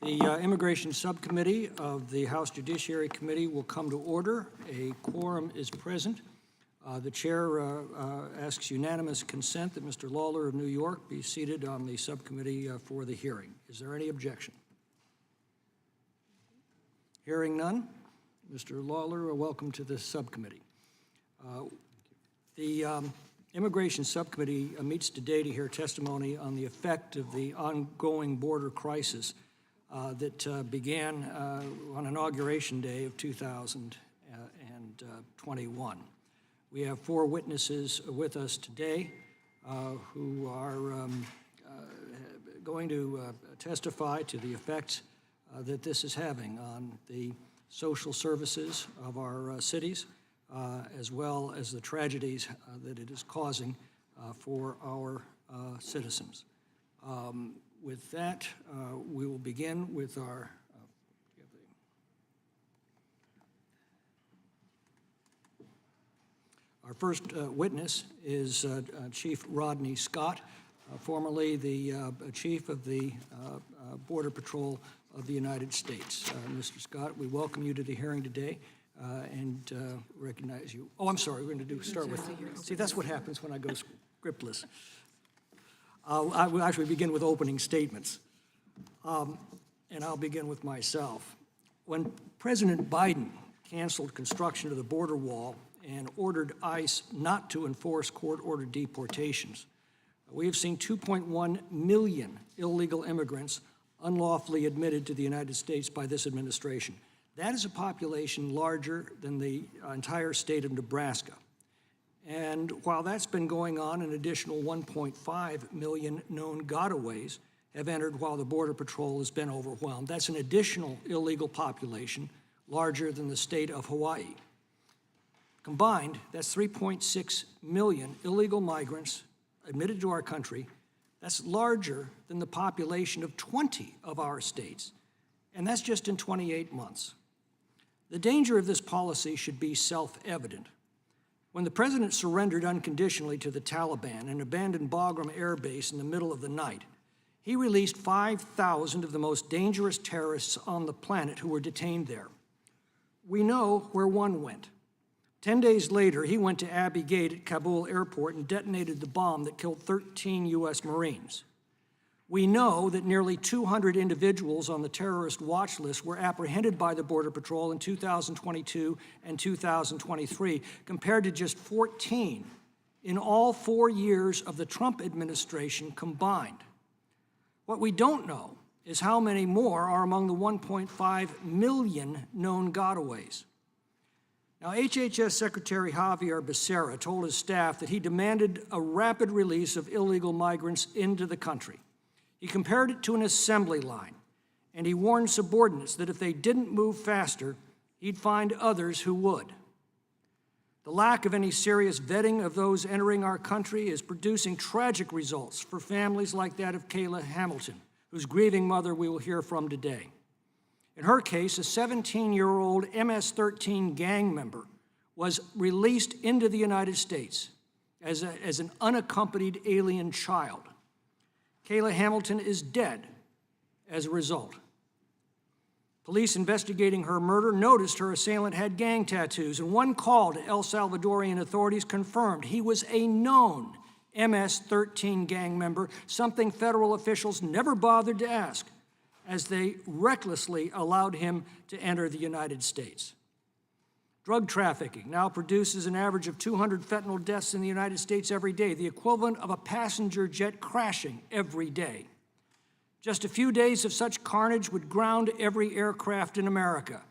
The Immigration Subcommittee of the House Judiciary Committee will come to order. A quorum is present. The chair asks unanimous consent that Mr. Lawler of New York be seated on the subcommittee for the hearing. Is there any objection? Hearing none, Mr. Lawler, welcome to the subcommittee. The Immigration Subcommittee meets today to hear testimony on the effect of the ongoing border crisis that began on Inauguration Day of 2021. We have four witnesses with us today who are going to testify to the effects that this is having on the social services of our cities, as well as the tragedies that it is causing for our citizens. With that, we will begin with our first witness is Chief Rodney Scott, formerly the Chief of the Border Patrol of the United States. Mr. Scott, we welcome you to the hearing today and recognize you. Oh, I'm sorry, we're going to start with, see, that's what happens when I go scriptless. I will actually begin with opening statements, and I'll begin with myself. When President Biden canceled construction of the border wall and ordered ICE not to enforce court-ordered deportations, we have seen 2.1 million illegal immigrants unlawfully admitted to the United States by this administration. That is a population larger than the entire state of Nebraska. And while that's been going on, an additional 1.5 million known gotaways have entered while the Border Patrol has been overwhelmed. That's an additional illegal population larger than the state of Hawaii. Combined, that's 3.6 million illegal migrants admitted to our country. That's larger than the population of 20 of our states, and that's just in 28 months. The danger of this policy should be self-evident. When the president surrendered unconditionally to the Taliban and abandoned Bagram Air Base in the middle of the night, he released 5,000 of the most dangerous terrorists on the planet who were detained there. We know where one went. 10 days later, he went to Abbey Gate at Kabul airport and detonated the bomb that killed 13 U.S. Marines. We know that nearly 200 individuals on the terrorist watch list were apprehended by the Border Patrol in 2022 and 2023, compared to just 14 in all 4 years of the Trump administration combined. What we don't know is how many more are among the 1.5 million known gotaways. Now, HHS Secretary Javier Becerra told his staff that he demanded a rapid release of illegal migrants into the country. He compared it to an assembly line, and he warned subordinates that if they didn't move faster, he'd find others who would. The lack of any serious vetting of those entering our country is producing tragic results for families like that of Kayla Hamilton, whose grieving mother we will hear from today. In her case, a 17-year-old MS-13 gang member was released into the United States as an unaccompanied alien child. Kayla Hamilton is dead as a result. Police investigating her murder noticed her assailant had gang tattoos, and one call to El Salvadorian authorities confirmed he was a known MS-13 gang member, something federal officials never bothered to ask, as they recklessly allowed him to enter the United States. Drug trafficking now produces an average of 200 fentanyl deaths in the United States every day, the equivalent of a passenger jet crashing every day. Just a few days of such carnage would ground every aircraft in America.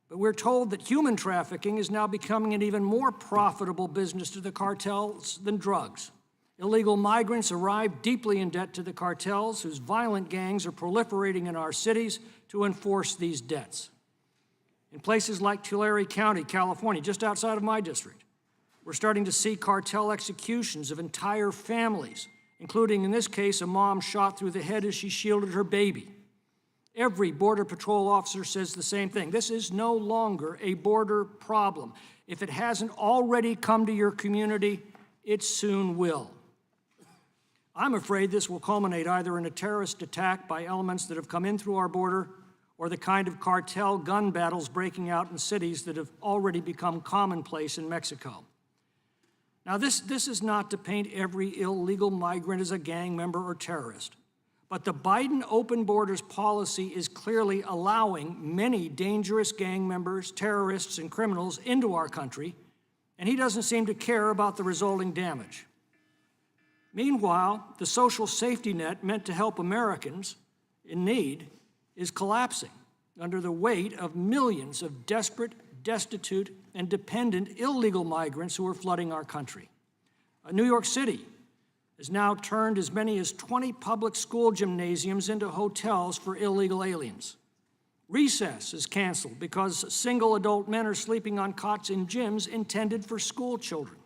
But we're told that human trafficking is now becoming an even more profitable business to the cartels than drugs. Illegal migrants arrive deeply in debt to the cartels, whose violent gangs are proliferating in our cities to enforce these debts. In places like Tulare County, California, just outside of my district, we're starting to see cartel executions of entire families, including, in this case, a mom shot through the head as she shielded her baby. Every Border Patrol officer says the same thing. This is no longer a border problem. If it hasn't already come to your community, it soon will. I'm afraid this will culminate either in a terrorist attack by elements that have come in through our border or the kind of cartel gun battles breaking out in cities that have already become commonplace in Mexico. Now, this is not to paint every illegal migrant as a gang member or terrorist, but the Biden open borders policy is clearly allowing many dangerous gang members, terrorists, and criminals into our country, and he doesn't seem to care about the resulting damage. Meanwhile, the social safety net meant to help Americans in need is collapsing under the weight of millions of desperate, destitute, and dependent illegal migrants who are flooding our country. New York City has now turned as many as 20 public school gymnasiums into hotels for illegal aliens. Recess is canceled because single adult men are sleeping on cots in gyms intended for school children.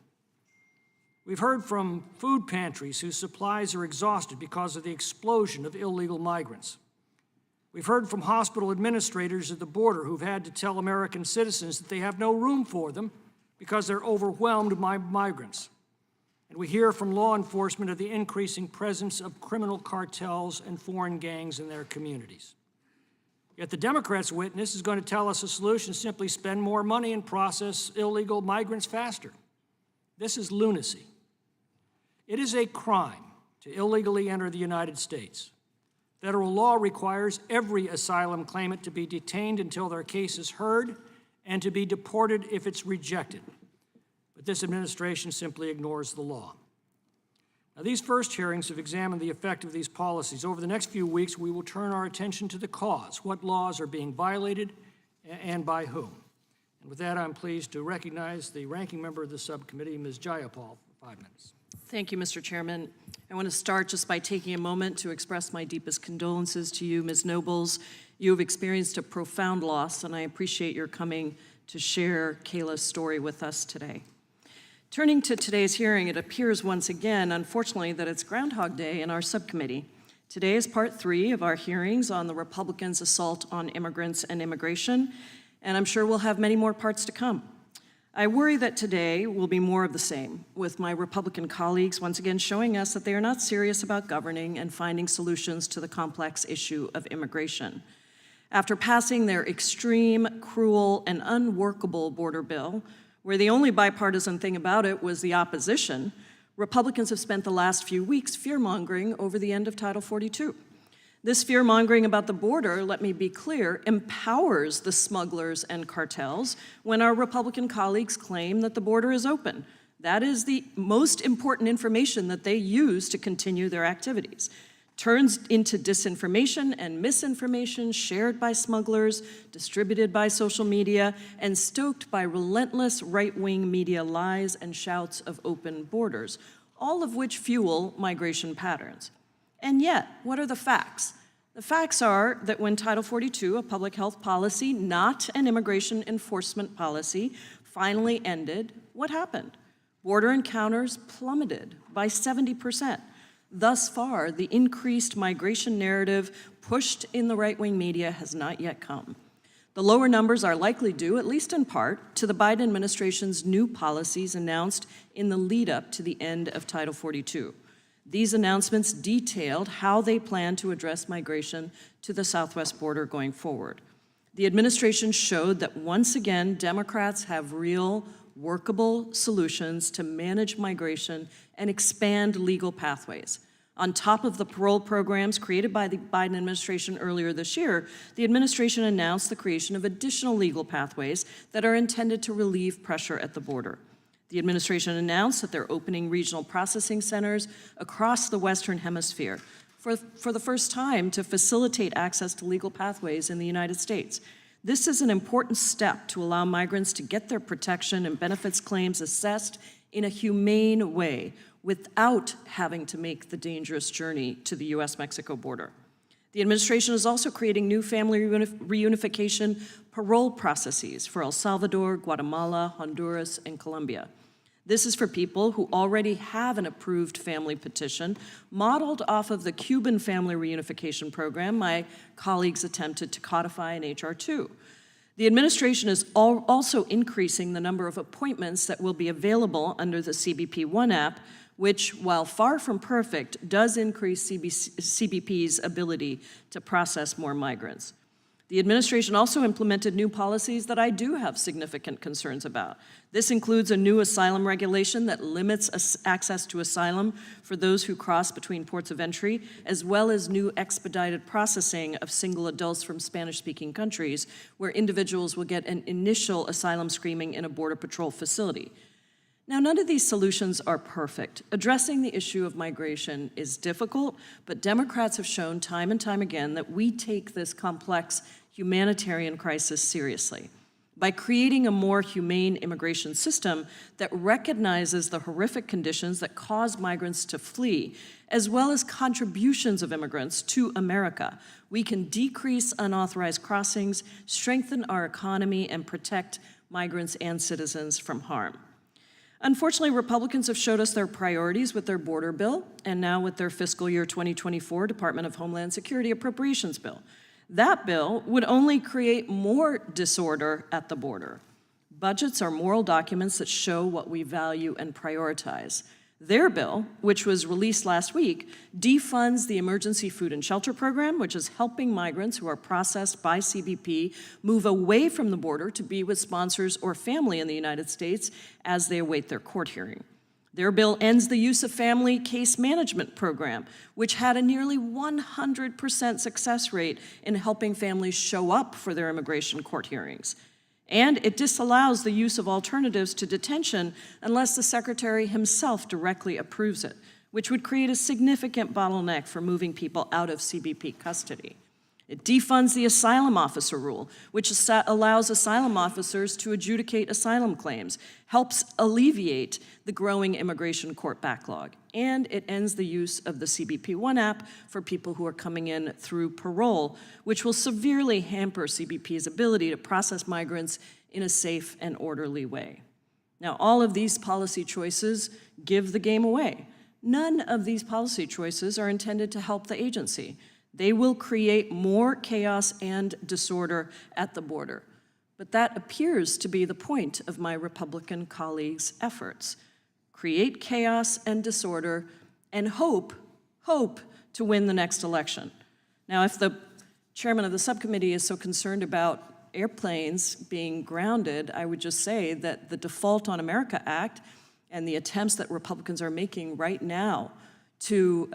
We've heard from food pantries whose supplies are exhausted because of the explosion of illegal migrants. We've heard from hospital administrators at the border who've had to tell American citizens that they have no room for them because they're overwhelmed by migrants. And we hear from law enforcement of the increasing presence of criminal cartels and foreign gangs in their communities. Yet the Democrats' witness is going to tell us a solution is simply spend more money and process illegal migrants faster. This is lunacy. It is a crime to illegally enter the United States. Federal law requires every asylum claimant to be detained until their case is heard and to be deported if it's rejected. But this administration simply ignores the law. Now, these first hearings have examined the effect of these policies. Over the next few weeks, we will turn our attention to the cause, what laws are being violated and by whom. And with that, I'm pleased to recognize the ranking member of the subcommittee, Ms. Jayapal, for 5 minutes. Thank you, Mr. Chairman. I want to start just by taking a moment to express my deepest condolences to you, Ms. Nobles. You have experienced a profound loss, and I appreciate your coming to share Kayla's story with us today. Turning to today's hearing, it appears once again, unfortunately, that it's Groundhog Day in our subcommittee. Today is part 3 of our hearings on the Republicans' assault on immigrants and immigration, and I'm sure we'll have many more parts to come. I worry that today will be more of the same, with my Republican colleagues once again showing us that they are not serious about governing and finding solutions to the complex issue of immigration. After passing their extreme, cruel, and unworkable border bill, where the only bipartisan thing about it was the opposition, Republicans have spent the last few weeks fear-mongering over the end of Title 42. This fear-mongering about the border, let me be clear, empowers the smugglers and cartels when our Republican colleagues claim that the border is open. That is the most important information that they use to continue their activities. Turns into disinformation and misinformation shared by smugglers, distributed by social media, and stoked by relentless right-wing media lies and shouts of open borders, all of which fuel migration patterns. And yet, what are the facts? The facts are that when Title 42, a public health policy, not an immigration enforcement policy, finally ended, what happened? Border encounters plummeted by 70%. Thus far, the increased migration narrative pushed in the right-wing media has not yet come. The lower numbers are likely due, at least in part, to the Biden administration's new policies announced in the lead-up to the end of Title 42. These announcements detailed how they plan to address migration to the southwest border going forward. The administration showed that once again, Democrats have real, workable solutions to manage migration and expand legal pathways. On top of the parole programs created by the Biden administration earlier this year, the administration announced the creation of additional legal pathways that are intended to relieve pressure at the border. The administration announced that they're opening regional processing centers across the Western Hemisphere for the first time to facilitate access to legal pathways in the United States. This is an important step to allow migrants to get their protection and benefits claims assessed in a humane way without having to make the dangerous journey to the U.S.-Mexico border. The administration is also creating new family reunification parole processes for El Salvador, Guatemala, Honduras, and Colombia. This is for people who already have an approved family petition modeled off of the Cuban family reunification program my colleagues attempted to codify in H.R. 2. The administration is also increasing the number of appointments that will be available under the CBP One app, which, while far from perfect, does increase CBP's ability to process more migrants. The administration also implemented new policies that I do have significant concerns about. This includes a new asylum regulation that limits access to asylum for those who cross between ports of entry, as well as new expedited processing of single adults from Spanish-speaking countries, where individuals will get an initial asylum screening in a Border Patrol facility. Now, none of these solutions are perfect. Addressing the issue of migration is difficult, but Democrats have shown time and time again that we take this complex humanitarian crisis seriously. By creating a more humane immigration system that recognizes the horrific conditions that cause migrants to flee, as well as contributions of immigrants to America, we can decrease unauthorized crossings, strengthen our economy, and protect migrants and citizens from harm. Unfortunately, Republicans have showed us their priorities with their border bill and now with their fiscal year 2024 Department of Homeland Security appropriations bill. That bill would only create more disorder at the border. Budgets are moral documents that show what we value and prioritize. Their bill, which was released last week, defunds the Emergency Food and Shelter Program, which is helping migrants who are processed by CBP move away from the border to be with sponsors or family in the United States as they await their court hearing. Their bill ends the use of Family Case Management Program, which had a nearly 100% success rate in helping families show up for their immigration court hearings. And it disallows the use of alternatives to detention unless the Secretary himself directly approves it, which would create a significant bottleneck for moving people out of CBP custody. It defunds the asylum officer rule, which allows asylum officers to adjudicate asylum claims, helps alleviate the growing immigration court backlog, and it ends the use of the CBP One app for people who are coming in through parole, which will severely hamper CBP's ability to process migrants in a safe and orderly way. Now, all of these policy choices give the game away. None of these policy choices are intended to help the agency. They will create more chaos and disorder at the border. But that appears to be the point of my Republican colleagues' efforts. Create chaos and disorder and hope to win the next election. Now, if the chairman of the subcommittee is so concerned about airplanes being grounded, I would just say that the Default on America Act and the attempts that Republicans are making right now to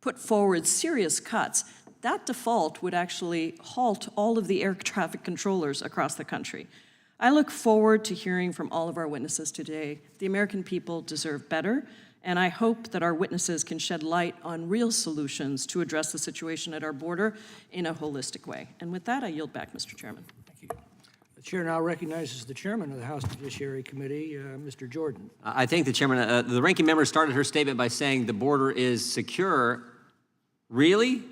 put forward serious cuts, that default would actually halt all of the air traffic controllers across the country. I look forward to hearing from all of our witnesses today. The American people deserve better, and I hope that our witnesses can shed light on real solutions to address the situation at our border in a holistic way. And with that, I yield back, Mr. Chairman. Thank you. The chair now recognizes the chairman of the House Judiciary Committee, Mr. Jordan. I thank the chairman. The ranking member started her statement by saying the border is secure. Really?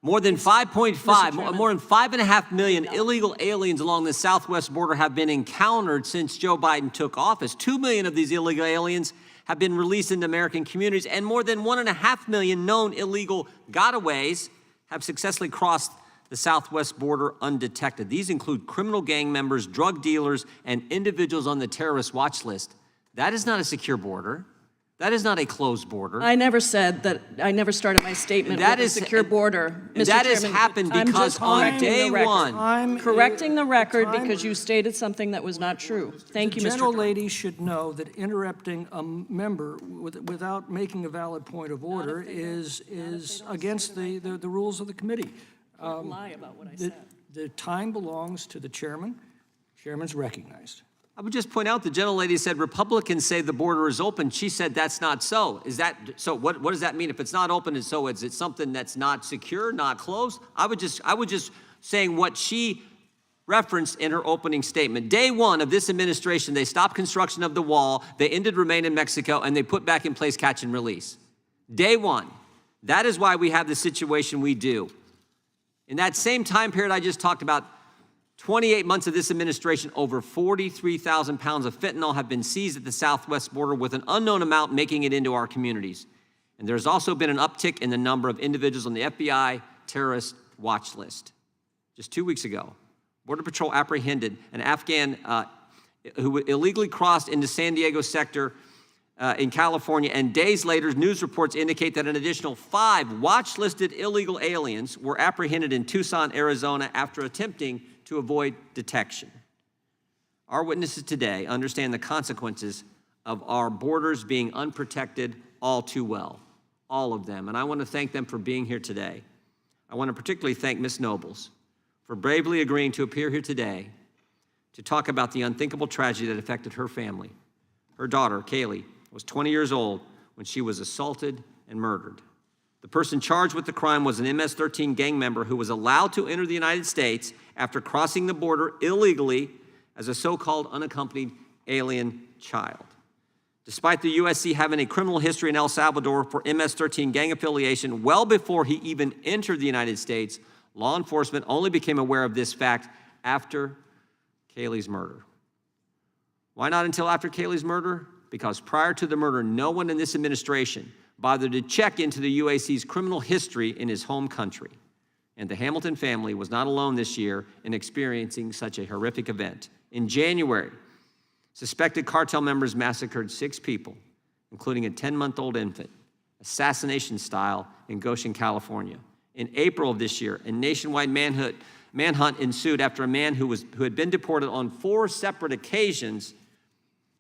More than 5.5, more than 5.5 million illegal aliens along the southwest border have been encountered since Joe Biden took office. 2 million of these illegal aliens have been released into American communities, and more than 1.5 million known illegal gotaways have successfully crossed the southwest border undetected. These include criminal gang members, drug dealers, and individuals on the terrorist watch list. That is not a secure border. That is not a closed border. I never said that. I never started my statement with a secure border, Mr. That Chairman. has happened because on day one. Correcting the record because you stated something that was not true. Thank you, Mr. The Chairman. gentlelady should know that interrupting a member without making a valid point of order is against the rules of the committee. Don't lie about what I said. The time belongs to the chairman. Chairman's recognized. I would just point out the gentlelady said Republicans say the border is open. She said that's not so. Is that so? What does that mean? If it's not open, is it something that's not secure, not closed? I would just saying what she referenced in her opening statement. Day one of this administration, they stopped construction of the wall, they ended Remain in Mexico, and they put back in place catch and release. Day one. That is why we have the situation we do. In that same time period I just talked about, 28 months of this administration, over 43,000 pounds of fentanyl have been seized at the southwest border, with an unknown amount making it into our communities. And there's also been an uptick in the number of individuals on the FBI terrorist watch list. Just 2 weeks ago, Border Patrol apprehended an Afghan who illegally crossed into San Diego sector in California, and days later, news reports indicate that an additional 5 watch-listed illegal aliens were apprehended in Tucson, Arizona, after attempting to avoid detection. Our witnesses today understand the consequences of our borders being unprotected all too well, all of them, and I want to thank them for being here today. I want to particularly thank Ms. Nobles for bravely agreeing to appear here today to talk about the unthinkable tragedy that affected her family. Her daughter, Kaylee, was 20 years old when she was assaulted and murdered. The person charged with the crime was an MS-13 gang member who was allowed to enter the United States after crossing the border illegally as a so-called unaccompanied alien child. Despite the USC having a criminal history in El Salvador for MS-13 gang affiliation well before he even entered the United States, law enforcement only became aware of this fact after Kaylee's murder. Why not until after Kaylee's murder? Because prior to the murder, no one in this administration bothered to check into the UAC's criminal history in his home country. And the Hamilton family was not alone this year in experiencing such a horrific event. In January, suspected cartel members massacred 6 people, including a 10-month-old infant, assassination style in Goshen, California. In April of this year, a nationwide manhunt ensued after a man who had been deported on 4 separate occasions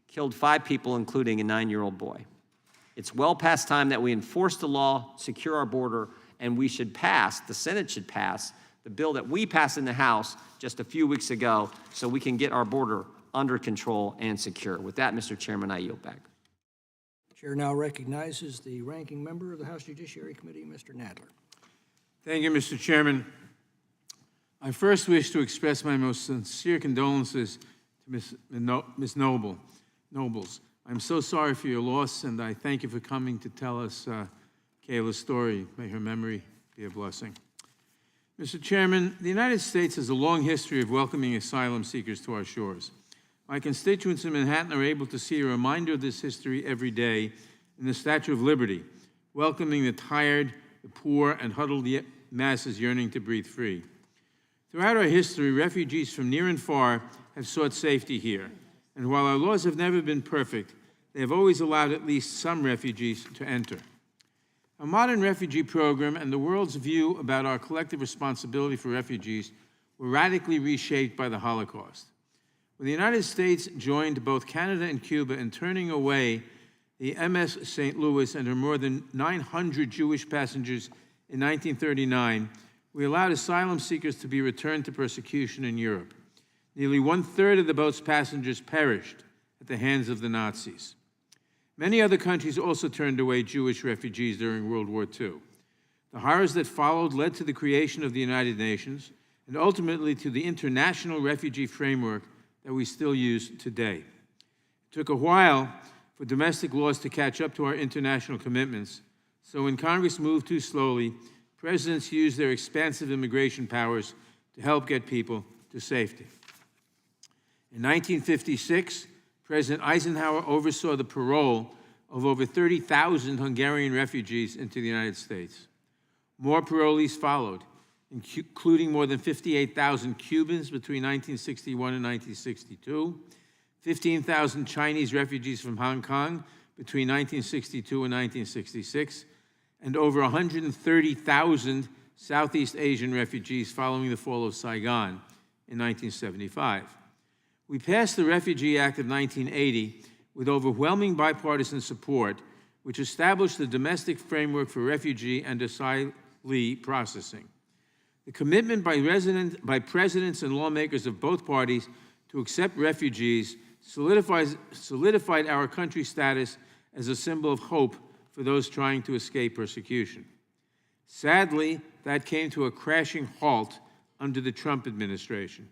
killed 5 people, including a 9-year-old boy. It's well past time that we enforce the law, secure our border, and we should pass, the Senate should pass, the bill that we passed in the House just a few weeks ago so we can get our border under control and secure. With that, Mr. Chairman, I yield back. Chair now recognizes the ranking member of the House Judiciary Committee, Mr. Nadler. Thank you, Mr. Chairman. I first wish to express my most sincere condolences to Ms. Nobles. I'm so sorry for your loss, and I thank you for coming to tell us Kayla's story. May her memory be a blessing. Mr. Chairman, the United States has a long history of welcoming asylum seekers to our shores. My constituents in Manhattan are able to see a reminder of this history every day in the Statue of Liberty, welcoming the tired, the poor, and huddled masses yearning to breathe free. Throughout our history, refugees from near and far have sought safety here. And while our laws have never been perfect, they have always allowed at least some refugees to enter. Our modern refugee program and the world's view about our collective responsibility for refugees were radically reshaped by the Holocaust. When the United States joined both Canada and Cuba in turning away the MS St. Louis and her more than 900 Jewish passengers in 1939, we allowed asylum seekers to be returned to persecution in Europe. Nearly 1/3 of the boat's passengers perished at the hands of the Nazis. Many other countries also turned away Jewish refugees during World War II. The horrors that followed led to the creation of the United Nations and ultimately to the international refugee framework that we still use today. It took a while for domestic laws to catch up to our international commitments, so when Congress moved too slowly, presidents used their expansive immigration powers to help get people to safety. In 1956, President Eisenhower oversaw the parole of over 30,000 Hungarian refugees into the United States. More parolees followed, including more than 58,000 Cubans between 1961 and 1962, 15,000 Chinese refugees from Hong Kong between 1962 and 1966, and over 130,000 Southeast Asian refugees following the fall of Saigon in 1975. We passed the Refugee Act of 1980 with overwhelming bipartisan support, which established the domestic framework for refugee and asylee processing. The commitment by presidents and lawmakers of both parties to accept refugees solidified our country's status as a symbol of hope for those trying to escape persecution. Sadly, that came to a crashing halt under the Trump administration.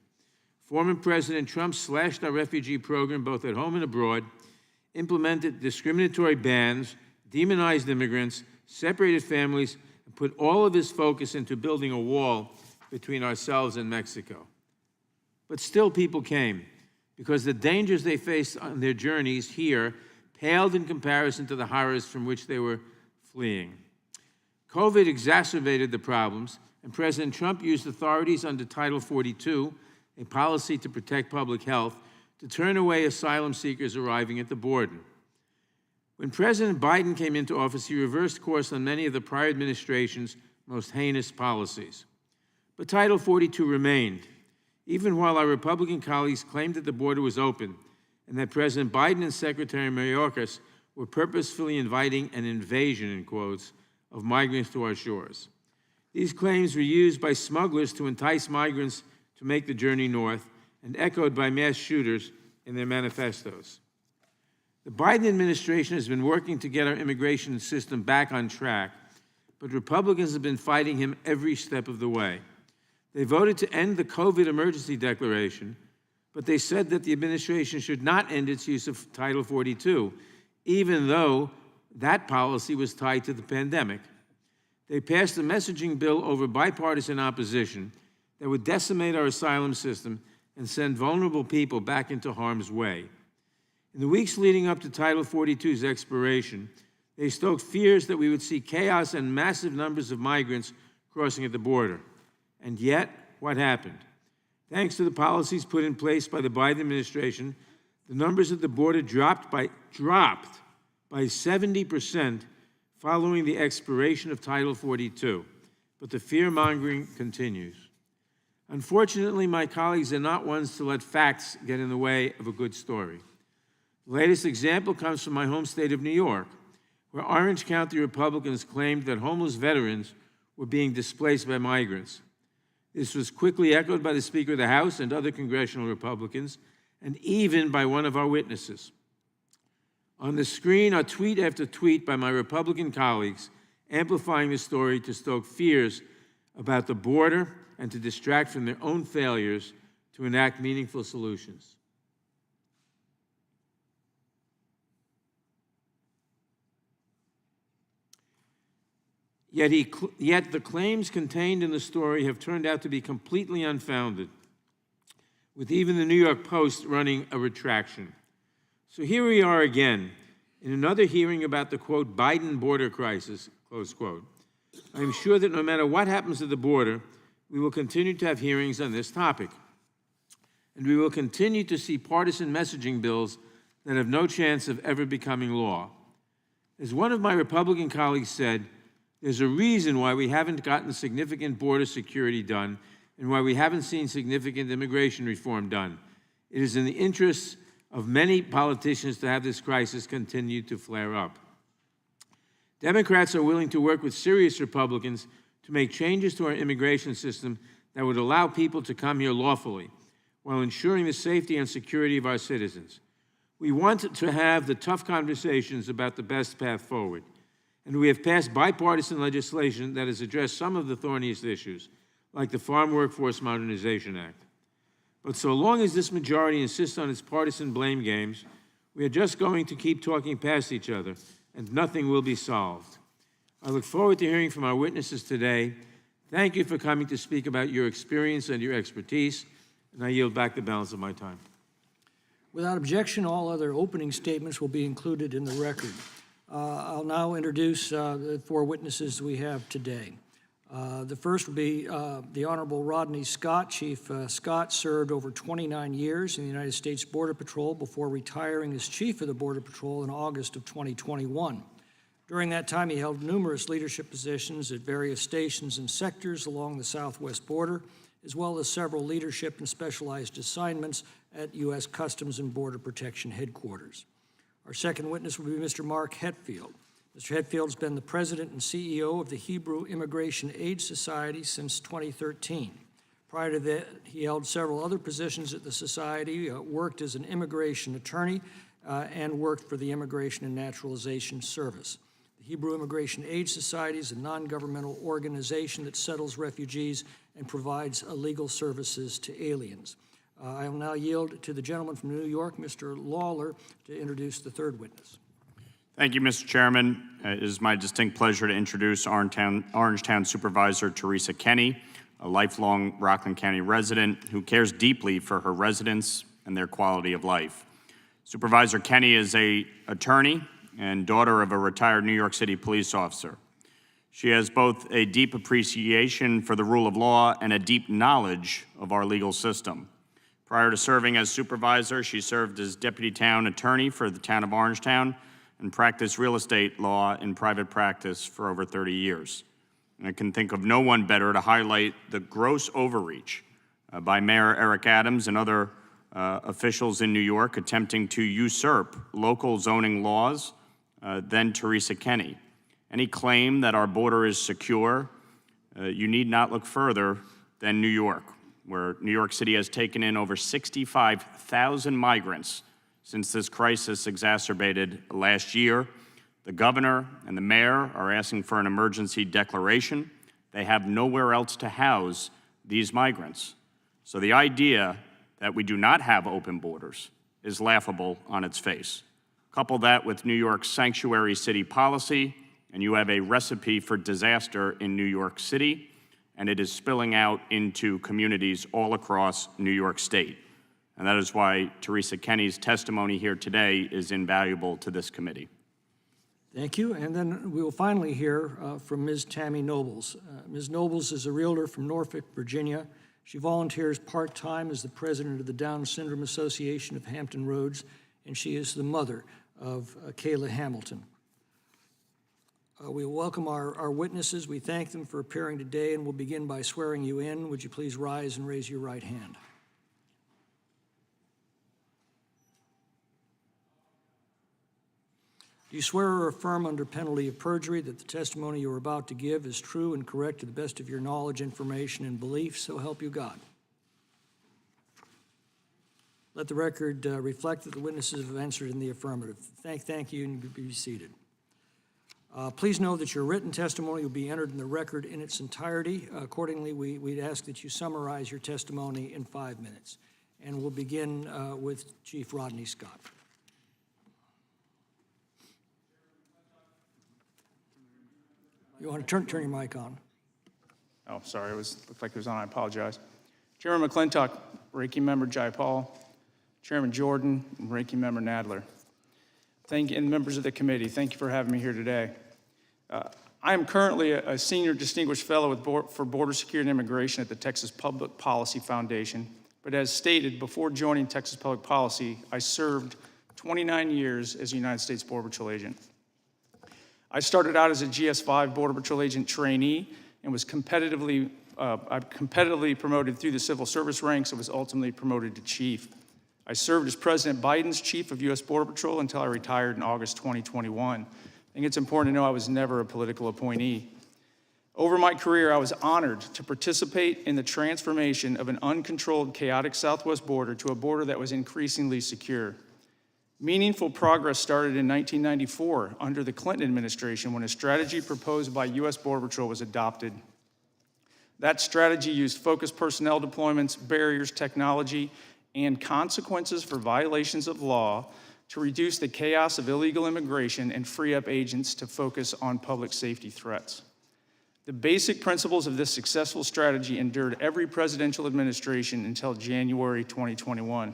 Former President Trump slashed our refugee program both at home and abroad, implemented discriminatory bans, demonized immigrants, separated families, and put all of his focus into building a wall between ourselves and Mexico. But still people came, because the dangers they faced on their journeys here paled in comparison to the horrors from which they were fleeing. COVID exacerbated the problems, and President Trump used authorities under Title 42, a policy to protect public health, to turn away asylum seekers arriving at the border. When President Biden came into office, he reversed course on many of the prior administration's most heinous policies. But Title 42 remained, even while our Republican colleagues claimed that the border was open and that President Biden and Secretary Mayorkas were purposefully inviting an invasion, in quotes, of migrants to our shores. These claims were used by smugglers to entice migrants to make the journey north and echoed by mass shooters in their manifestos. The Biden administration has been working to get our immigration system back on track, but Republicans have been fighting him every step of the way. They voted to end the COVID emergency declaration, but they said that the administration should not end its use of Title 42, even though that policy was tied to the pandemic. They passed a messaging bill over bipartisan opposition that would decimate our asylum system and send vulnerable people back into harm's way. In the weeks leading up to Title 42's expiration, they stoked fears that we would see chaos and massive numbers of migrants crossing at the border. And yet, what happened? Thanks to the policies put in place by the Biden administration, the numbers at the border dropped by 70% following the expiration of Title 42. But the fear-mongering continues. Unfortunately, my colleagues are not ones to let facts get in the way of a good story. The latest example comes from my home state of New York, where Orange County Republicans claimed that homeless veterans were being displaced by migrants. This was quickly echoed by the Speaker of the House and other congressional Republicans, and even by one of our witnesses. On the screen are tweet after tweet by my Republican colleagues amplifying the story to stoke fears about the border and to distract from their own failures to enact meaningful solutions. Yet the claims contained in the story have turned out to be completely unfounded, with even the New York Post running a retraction. So here we are again, in another hearing about the, quote, Biden border crisis, close quote. I'm sure that no matter what happens at the border, we will continue to have hearings on this topic. And we will continue to see partisan messaging bills that have no chance of ever becoming law. As one of my Republican colleagues said, there's a reason why we haven't gotten significant border security done and why we haven't seen significant immigration reform done. It is in the interests of many politicians to have this crisis continue to flare up. Democrats are willing to work with serious Republicans to make changes to our immigration system that would allow people to come here lawfully while ensuring the safety and security of our citizens. We want to have the tough conversations about the best path forward. And we have passed bipartisan legislation that has addressed some of the thorniest issues, like the Farm Workforce Modernization Act. But so long as this majority insists on its partisan blame games, we are just going to keep talking past each other, and nothing will be solved. I look forward to hearing from our witnesses today. Thank you for coming to speak about your experience and your expertise, and I yield back the balance of my time. Without objection, all other opening statements will be included in the record. I'll now introduce the four witnesses we have today. The first will be the Honorable Rodney Scott. Chief Scott served over 29 years in the United States Border Patrol before retiring as Chief of the Border Patrol in August of 2021. During that time, he held numerous leadership positions at various stations and sectors along the southwest border, as well as several leadership and specialized assignments at U.S. Customs and Border Protection headquarters. Our second witness will be Mr. Mark Hetfield. Mr. Hetfield has been the president and CEO of the Hebrew Immigration Aid Society since 2013. Prior to that, he held several other positions at the society, worked as an immigration attorney, and worked for the Immigration and Naturalization Service. The Hebrew Immigration Aid Society is a non-governmental organization that settles refugees and provides legal services to aliens. I will now yield to the gentleman from New York, Mr. Lawler, to introduce the third witness. Thank you, Mr. Chairman. It is my distinct pleasure to introduce Orangetown Supervisor Teresa Kenny, a lifelong Rockland County resident who cares deeply for her residents and their quality of life. Supervisor Kenny is an attorney and daughter of a retired New York City police officer. She has both a deep appreciation for the rule of law and a deep knowledge of our legal system. Prior to serving as supervisor, she served as deputy town attorney for the town of Orangetown, and practiced real estate law in private practice for over 30 years. And I can think of no one better to highlight the gross overreach by Mayor Eric Adams and other officials in New York attempting to usurp local zoning laws than Teresa Kenney. Any claim that our border is secure, you need not look further than New York, where New York City has taken in over 65,000 migrants since this crisis exacerbated last year. The governor and the mayor are asking for an emergency declaration. They have nowhere else to house these migrants. So the idea that we do not have open borders is laughable on its face. Couple that with New York's sanctuary city policy, and you have a recipe for disaster in New York City, and it is spilling out into communities all across New York State. And that is why Teresa Kenney's testimony here today is invaluable to this committee. Thank you. And then we will finally hear from Ms. Tammy Nobles. Ms. Nobles is a realtor from Norfolk, Virginia. She volunteers part-time as the president of the Down Syndrome Association of Hampton Roads, and she is the mother of Kayla Hamilton. We will welcome our witnesses. We thank them for appearing today, and we'll begin by swearing you in. Would you please rise and raise your right hand? Do you swear or affirm under penalty of perjury that the testimony you are about to give is true and correct to the best of your knowledge, information, and belief, so help you God? Let the record reflect that the witnesses have answered in the affirmative. Thank you, and be seated. Please know that your written testimony will be entered in the record in its entirety. Accordingly, we'd ask that you summarize your testimony in 5 minutes. And we'll begin with Chief Rodney Scott. You want to turn your mic on? Oh, sorry, looked like it was on, I apologize. Chairman McClintock, Ranking Member Jayapal, Chairman Jordan, and Ranking Member Nadler. And members of the committee, thank you for having me here today. I am currently a Senior Distinguished Fellow for Border Security and Immigration at the Texas Public Policy Foundation. But as stated, before joining Texas Public Policy, I served 29 years as a United States Border Patrol agent. I started out as a GS-5 Border Patrol agent trainee and was competitively promoted through the civil service ranks and was ultimately promoted to chief. I served as President Biden's chief of U.S. Border Patrol until I retired in August 2021. I think it's important to know I was never a political appointee. Over my career, I was honored to participate in the transformation of an uncontrolled, chaotic southwest border to a border that was increasingly secure. Meaningful progress started in 1994 under the Clinton administration when a strategy proposed by U.S. Border Patrol was adopted. That strategy used focused personnel deployments, barriers, technology, and consequences for violations of law to reduce the chaos of illegal immigration and free up agents to focus on public safety threats. The basic principles of this successful strategy endured every presidential administration until January 2021.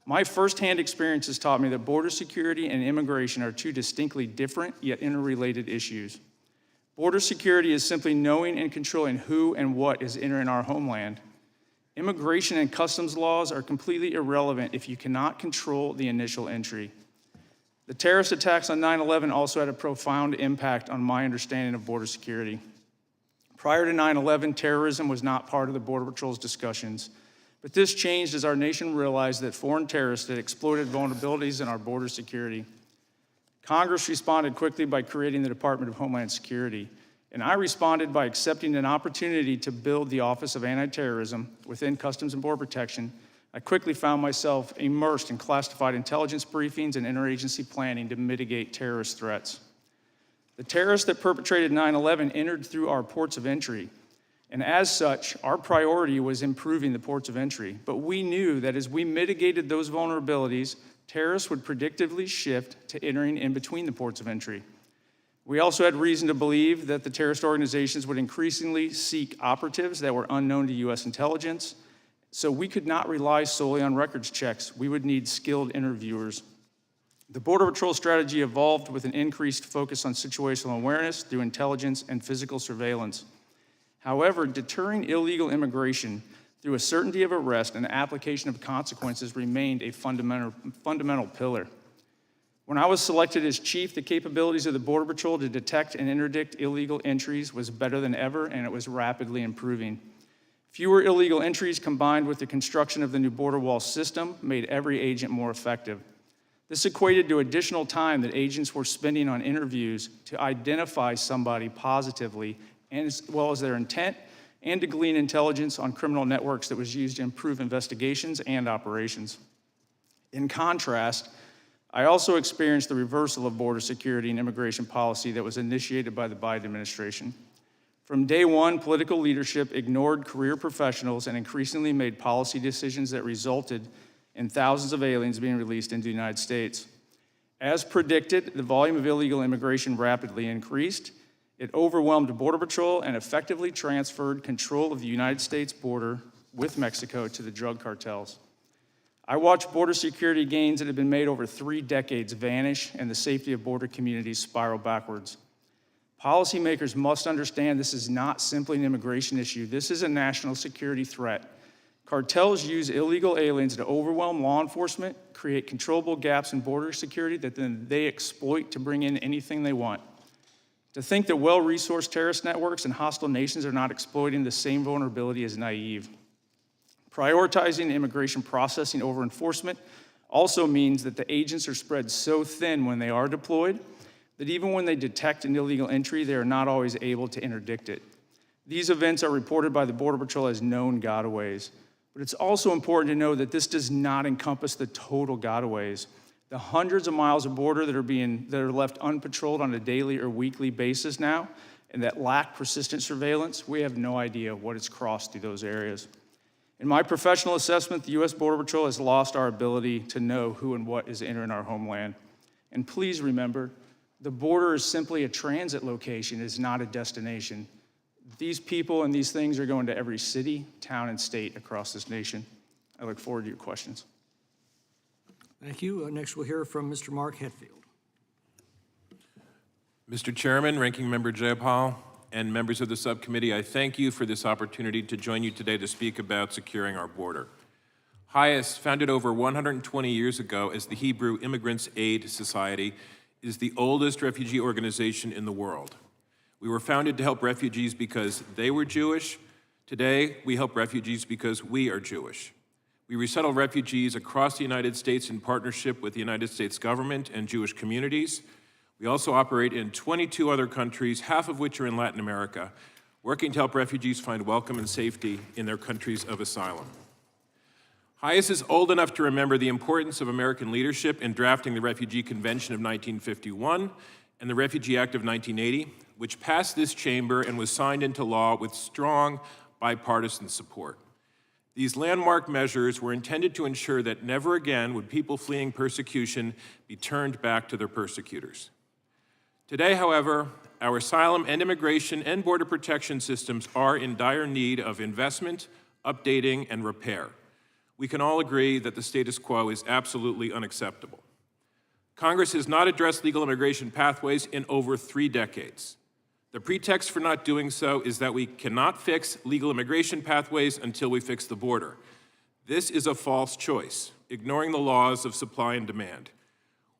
My firsthand experiences taught me that border security and immigration are two distinctly different yet interrelated issues. Border security is simply knowing and controlling who and what is entering our homeland. Immigration and customs laws are completely irrelevant if you cannot control the initial entry. The terrorist attacks on 9/11 also had a profound impact on my understanding of border security. Prior to 9/11, terrorism was not part of the Border Patrol's discussions. But this changed as our nation realized that foreign terrorists had exploited vulnerabilities in our border security. Congress responded quickly by creating the Department of Homeland Security, and I responded by accepting an opportunity to build the Office of Anti-Terrorism within Customs and Border Protection. I quickly found myself immersed in classified intelligence briefings and interagency planning to mitigate terrorist threats. The terrorists that perpetrated 9/11 entered through our ports of entry. And as such, our priority was improving the ports of entry. But we knew that as we mitigated those vulnerabilities, terrorists would predictably shift to entering in between the ports of entry. We also had reason to believe that the terrorist organizations would increasingly seek operatives that were unknown to U.S. intelligence, so we could not rely solely on records checks. We would need skilled interviewers. The Border Patrol strategy evolved with an increased focus on situational awareness through intelligence and physical surveillance. However, deterring illegal immigration through a certainty of arrest and application of consequences remained a fundamental pillar. When I was selected as chief, the capabilities of the Border Patrol to detect and interdict illegal entries was better than ever, and it was rapidly improving. Fewer illegal entries combined with the construction of the new border wall system made every agent more effective. This equated to additional time that agents were spending on interviews to identify somebody positively, and as well as their intent, and to glean intelligence on criminal networks that was used to improve investigations and operations. In contrast, I also experienced the reversal of border security and immigration policy that was initiated by the Biden administration. From day one, political leadership ignored career professionals and increasingly made policy decisions that resulted in thousands of aliens being released into the United States. As predicted, the volume of illegal immigration rapidly increased. It overwhelmed Border Patrol and effectively transferred control of the United States border with Mexico to the drug cartels. I watched border security gains that had been made over 3 decades vanish and the safety of border communities spiral backwards. Policymakers must understand this is not simply an immigration issue. This is a national security threat. Cartels use illegal aliens to overwhelm law enforcement, create controllable gaps in border security that then they exploit to bring in anything they want. To think that well-resourced terrorist networks and hostile nations are not exploiting the same vulnerability is naive. Prioritizing immigration processing over enforcement also means that the agents are spread so thin when they are deployed that even when they detect an illegal entry, they are not always able to interdict it. These events are reported by the Border Patrol as known gotaways. But it's also important to know that this does not encompass the total gotaways. The hundreds of miles of border that are left unpatrolled on a daily or weekly basis now, and that lack persistent surveillance, we have no idea what has crossed through those areas. In my professional assessment, the U.S. Border Patrol has lost our ability to know who and what is entering our homeland. And please remember, the border is simply a transit location, it is not a destination. These people and these things are going to every city, town, and state across this nation. I look forward to your questions. Thank you. Next, we'll hear from Mr. Mark Hetfield. Mr. Chairman, Ranking Member Jayapal, and members of the subcommittee, I thank you for this opportunity to join you today to speak about securing our border. HIAS, founded over 120 years ago as the Hebrew Immigrants Aid Society, is the oldest refugee organization in the world. We were founded to help refugees because they were Jewish. Today, we help refugees because we are Jewish. We resettle refugees across the United States in partnership with the United States government and Jewish communities. We also operate in 22 other countries, half of which are in Latin America, working to help refugees find welcome and safety in their countries of asylum. HIAS is old enough to remember the importance of American leadership in drafting the Refugee Convention of 1951 and the Refugee Act of 1980, which passed this chamber and was signed into law with strong bipartisan support. These landmark measures were intended to ensure that never again would people fleeing persecution be turned back to their persecutors. Today, however, our asylum and immigration and border protection systems are in dire need of investment, updating, and repair. We can all agree that the status quo is absolutely unacceptable. Congress has not addressed legal immigration pathways in over 3 decades. The pretext for not doing so is that we cannot fix legal immigration pathways until we fix the border. This is a false choice, ignoring the laws of supply and demand.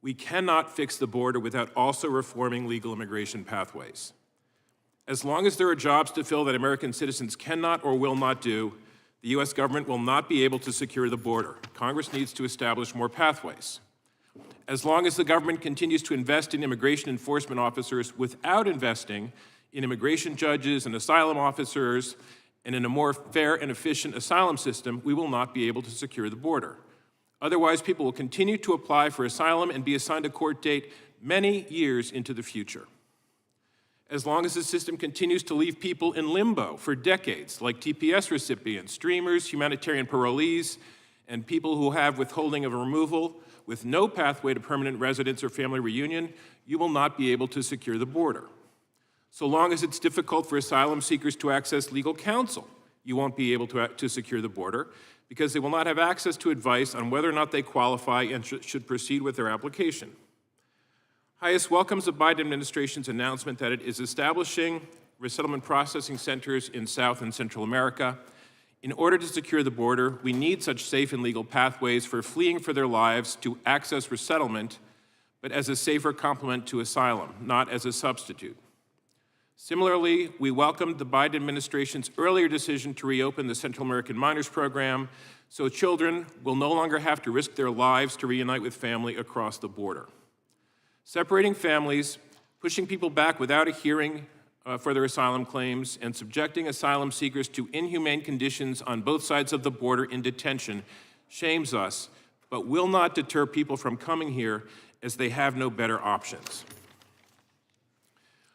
We cannot fix the border without also reforming legal immigration pathways. As long as there are jobs to fill that American citizens cannot or will not do, the U.S. government will not be able to secure the border. Congress needs to establish more pathways. As long as the government continues to invest in immigration enforcement officers without investing in immigration judges and asylum officers and in a more fair and efficient asylum system, we will not be able to secure the border. Otherwise, people will continue to apply for asylum and be assigned a court date many years into the future. As long as the system continues to leave people in limbo for decades, like TPS recipients, dreamers, humanitarian parolees, and people who have withholding of removal with no pathway to permanent residence or family reunion, you will not be able to secure the border. So long as it's difficult for asylum seekers to access legal counsel, you won't be able to secure the border because they will not have access to advice on whether or not they qualify and should proceed with their application. HIAS welcomes the Biden administration's announcement that it is establishing resettlement processing centers in South and Central America. In order to secure the border, we need such safe and legal pathways for fleeing for their lives to access resettlement, but as a safer complement to asylum, not as a substitute. Similarly, we welcomed the Biden administration's earlier decision to reopen the Central American Minors Program so children will no longer have to risk their lives to reunite with family across the border. Separating families, pushing people back without a hearing for their asylum claims, and subjecting asylum seekers to inhumane conditions on both sides of the border in detention shames us, but will not deter people from coming here as they have no better options.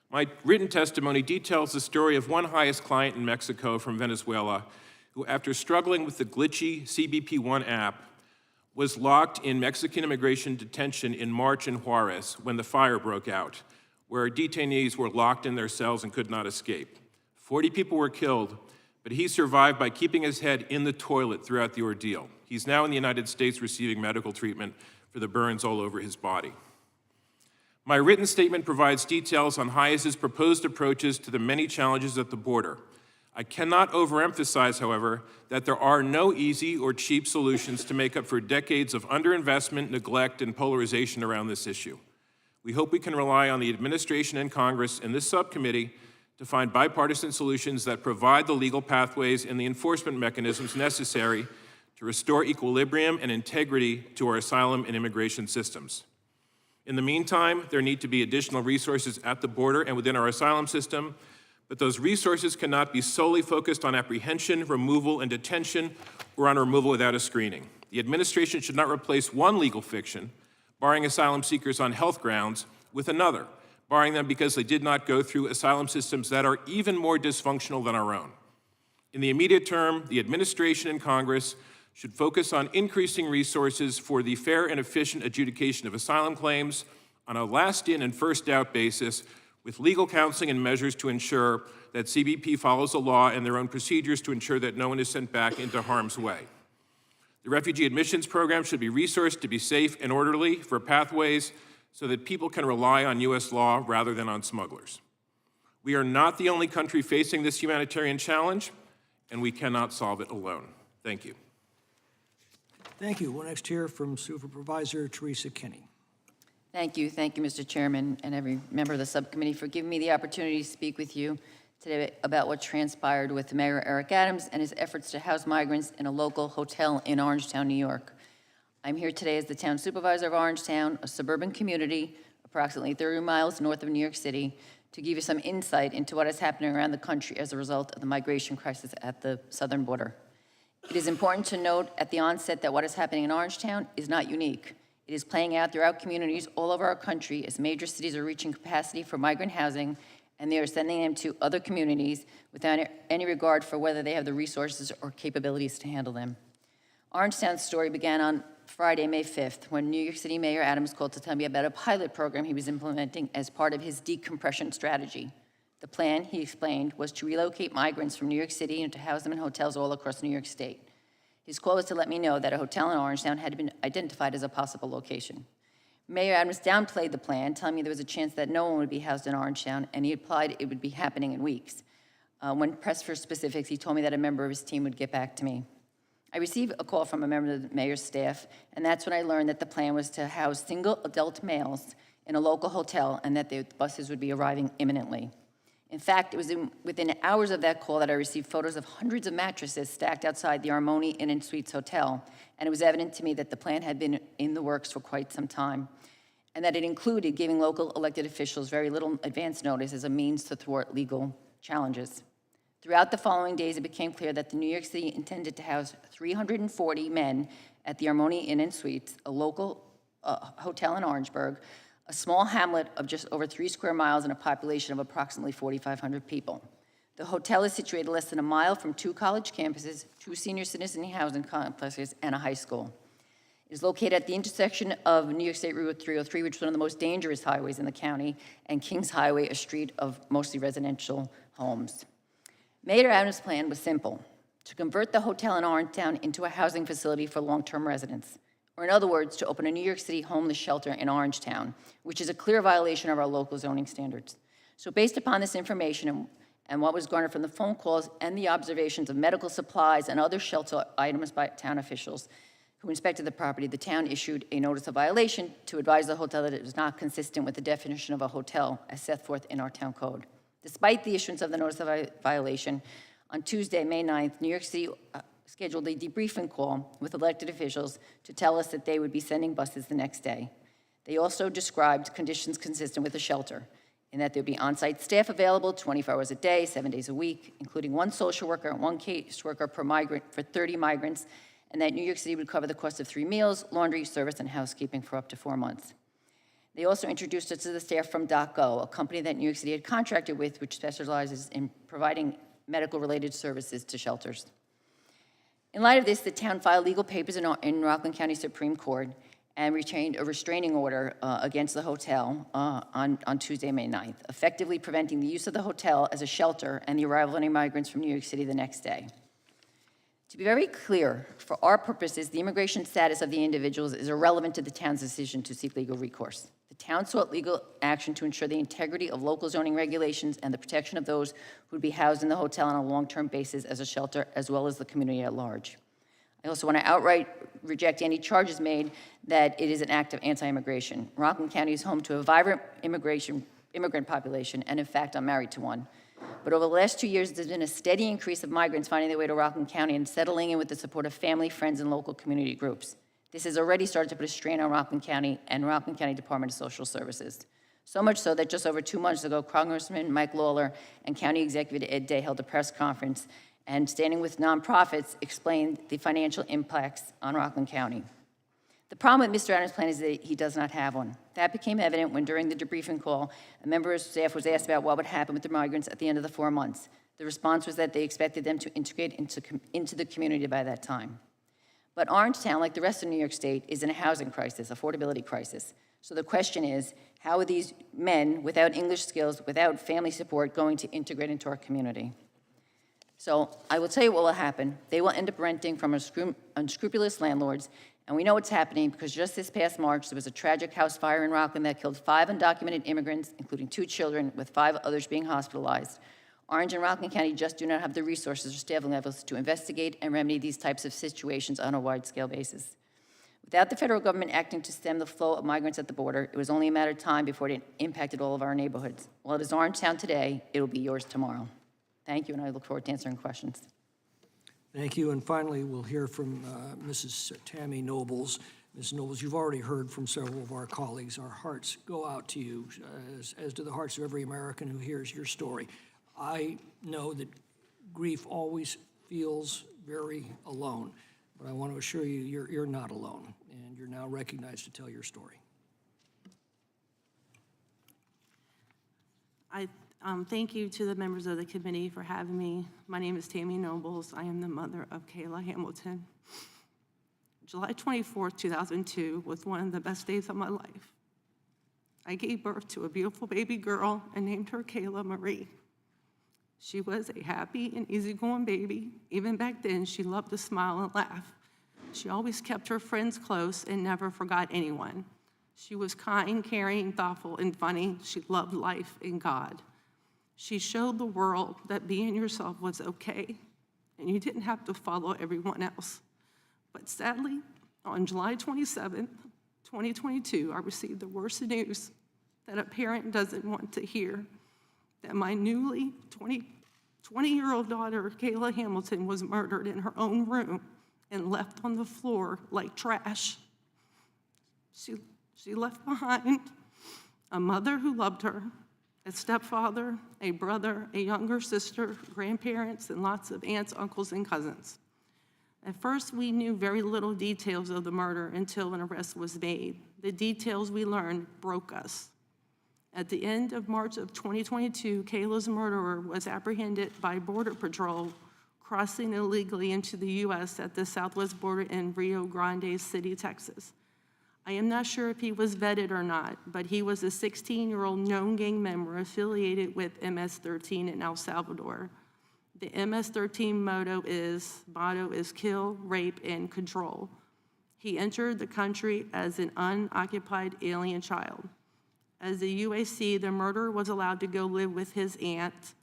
My written testimony details the story of one highest client in Mexico from Venezuela who, after struggling with the glitchy CBP-1 app, was locked in Mexican immigration detention in March in Juarez when the fire broke out, where detainees were locked in their cells and could not escape. 40 people were killed, but he survived by keeping his head in the toilet throughout the ordeal. He's now in the United States receiving medical treatment for the burns all over his body. My written statement provides details on HIAS's proposed approaches to the many challenges at the border. I cannot overemphasize, however, that there are no easy or cheap solutions to make up for decades of underinvestment, neglect, and polarization around this issue. We hope we can rely on the administration and Congress and this subcommittee to find bipartisan solutions that provide the legal pathways and the enforcement mechanisms necessary to restore equilibrium and integrity to our asylum and immigration systems. In the meantime, there need to be additional resources at the border and within our asylum system, but those resources cannot be solely focused on apprehension, removal, and detention, or on removal without a screening. The administration should not replace one legal fiction, barring asylum seekers on health grounds, with another, barring them because they did not go through asylum systems that are even more dysfunctional than our own. In the immediate term, the administration and Congress should focus on increasing resources for the fair and efficient adjudication of asylum claims on a last-in and first-out basis, with legal counseling and measures to ensure that CBP follows the law and their own procedures to ensure that no one is sent back into harm's way. The refugee admissions program should be resourced to be safe and orderly for pathways so that people can rely on U.S. law rather than on smugglers. We are not the only country facing this humanitarian challenge, and we cannot solve it alone. Thank you. Thank you. We'll next hear from Supervisor Teresa Kinney. Thank you, Mr. Chairman, and every member of the subcommittee for giving me the opportunity to speak with you today about what transpired with Mayor Eric Adams and his efforts to house migrants in a local hotel in Orangetown, New York. I'm here today as the town supervisor of Orangetown, a suburban community approximately 30 miles north of New York City, to give you some insight into what is happening around the country as a result of the migration crisis at the southern border. It is important to note at the onset that what is happening in Orangetown is not unique. It is playing out throughout communities all over our country as major cities are reaching capacity for migrant housing, and they are sending them to other communities without any regard for whether they have the resources or capabilities to handle them. Orangetown's story began on Friday, May 5th, when New York City Mayor Adams called to tell me about a pilot program he was implementing as part of his decompression strategy. The plan, he explained, was to relocate migrants from New York City and to house them in hotels all across New York State. His call was to let me know that a hotel in Orangetown had been identified as a possible location. Mayor Adams downplayed the plan, telling me there was a chance that no one would be housed in Orangetown, and he implied it would be happening in weeks. When pressed for specifics, he told me that a member of his team would get back to me. I received a call from a member of the mayor's staff, and that's when I learned that the plan was to house single adult males in a local hotel and that the buses would be arriving imminently. In fact, it was within hours of that call that I received photos of hundreds of mattresses stacked outside the Armoni Inn and Suites Hotel, and it was evident to me that the plan had been in the works for quite some time, and that it included giving local elected officials very little advance notice as a means to thwart legal challenges. Throughout the following days, it became clear that the New York City intended to house 340 men at the Armoni Inn and Suites, a local hotel in Orangeburg, a small hamlet of just over 3 square miles and a population of approximately 4,500 people. The hotel is situated less than a mile from 2 college campuses, 2 senior citizen housing complexes, and a high school. It is located at the intersection of New York State Route 303, which is one of the most dangerous highways in the county, and Kings Highway, a street of mostly residential homes. Mayor Adams' plan was simple: to convert the hotel in Orangetown into a housing facility for long-term residents. Or in other words, to open a New York City homeless shelter in Orangetown, which is a clear violation of our local zoning standards. So based upon this information and what was garnered from the phone calls and the observations of medical supplies and other shelter items by town officials, who inspected the property, the town issued a notice of violation to advise the hotel that it was not consistent with the definition of a hotel as set forth in our town code. Despite the issuance of the notice of violation, on Tuesday, May 9th, New York City scheduled a debriefing call with elected officials to tell us that they would be sending buses the next day. They also described conditions consistent with a shelter, in that there would be on-site staff available 24 hours a day, 7 days a week, including one social worker and one caseworker per migrant for 30 migrants, and that New York City would cover the cost of 3 meals, laundry, service, and housekeeping for up to 4 months. They also introduced us to the staff from .go, a company that New York City had contracted with, which specializes in providing medical-related services to shelters. In light of this, the town filed legal papers in Rockland County Supreme Court and retained a restraining order against the hotel on Tuesday, May 9th, effectively preventing the use of the hotel as a shelter and the arrival of any migrants from New York City the next day. To be very clear, for our purposes, the immigration status of the individuals is irrelevant to the town's decision to seek legal recourse. The town sought legal action to ensure the integrity of local zoning regulations and the protection of those who would be housed in the hotel on a long-term basis as a shelter, as well as the community at large. I also want to outright reject any charges made that it is an act of anti-immigration. Rockland County is home to a vibrant immigrant population, and in fact, I'm married to one. But over the last 2 years, there's been a steady increase of migrants finding their way to Rockland County and settling in with the support of family, friends, and local community groups. This has already started to put a strain on Rockland County and Rockland County Department of Social Services. So much so that just over 2 months ago, Congressman Mike Lawler and County Executive Ed Day held a press conference and, standing with nonprofits, explained the financial impacts on Rockland County. The problem with Mr. Adams' plan is that he does not have one. That became evident when, during the debriefing call, a member of staff was asked about what would happen with the migrants at the end of the 4 months. The response was that they expected them to integrate into the community by that time. But Orangetown, like the rest of New York State, is in a housing crisis, affordability crisis. So the question is, how are these men without English skills, without family support, going to integrate into our community? So I will tell you what will happen. They will end up renting from unscrupulous landlords, and we know what's happening because just this past March, there was a tragic house fire in Rockland that killed 5 undocumented immigrants, including 2 children, with 5 others being hospitalized. Orange and Rockland County just do not have the resources or staffing levels to investigate and remedy these types of situations on a wide-scale basis. Without the federal government acting to stem the flow of migrants at the border, it was only a matter of time before it impacted all of our neighborhoods. While it is Orangetown today, it will be yours tomorrow. Thank you, and I look forward to answering questions. Thank you. And finally, we'll hear from Mrs. Tammy Nobles. Ms. Nobles, you've already heard from several of our colleagues. Our hearts go out to you, as do the hearts of every American who hears your story. I know that grief always feels very alone, but I want to assure you, you're not alone, and you're now recognized to tell your story. Thank you to the members of the committee for having me. My name is Tammy Nobles. I am the mother of Kayla Hamilton. July 24th, 2002 was one of the best days of my life. I gave birth to a beautiful baby girl and named her Kayla Marie. She was a happy and easygoing baby. Even back then, she loved to smile and laugh. She always kept her friends close and never forgot anyone. She was kind, caring, thoughtful, and funny. She loved life and God. She showed the world that being yourself was okay, and you didn't have to follow everyone else. But sadly, on July 27th, 2022, I received the worst news that a parent doesn't want to hear, that my newly 20-year-old daughter, Kayla Hamilton, was murdered in her own room and left on the floor like trash. She left behind a mother who loved her, a stepfather, a brother, a younger sister, grandparents, and lots of aunts, uncles, and cousins. At first, we knew very little details of the murder until an arrest was made. The details we learned broke us. At the end of March of 2022, Kayla's murderer was apprehended by Border Patrol crossing illegally into the U.S. at the southwest border in Rio Grande City, Texas. I am not sure if he was vetted or not, but he was a 16-year-old known gang member affiliated with MS-13 in El Salvador. The MS-13 motto is kill, rape, and control. He entered the country as an unoccupied alien child. As a UAC, the murderer was allowed to go live with his aunt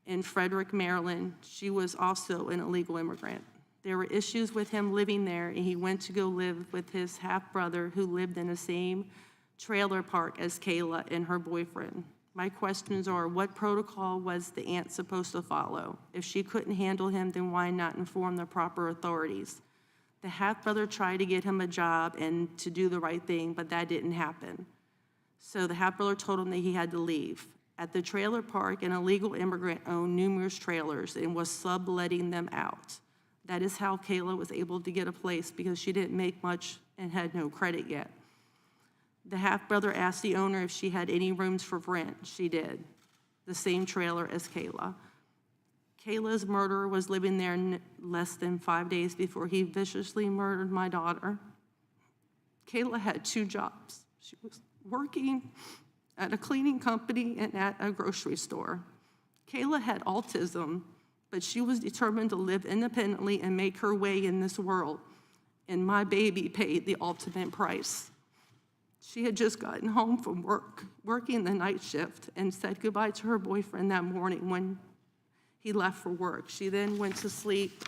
in Frederick, Maryland. She was also an illegal immigrant. There were issues with him living there, and he went to go live with his half-brother who lived in the same trailer park as Kayla and her boyfriend. My questions are, what protocol was the aunt supposed to follow? If she couldn't handle him, then why not inform the proper authorities? The half-brother tried to get him a job and to do the right thing, but that didn't happen. So the half-brother told him that he had to leave. At the trailer park, an illegal immigrant owned numerous trailers and was subletting them out. That is how Kayla was able to get a place, because she didn't make much and had no credit yet. The half-brother asked the owner if she had any rooms for rent. She did. The same trailer as Kayla. Kayla's murderer was living there less than 5 days before he viciously murdered my daughter. Kayla had 2 jobs. She was working at a cleaning company and at a grocery store. Kayla had autism, but she was determined to live independently and make her way in this world. And my baby paid the ultimate price. She had just gotten home from work, working the night shift, and said goodbye to her boyfriend that morning when he left for work. She then went to sleep.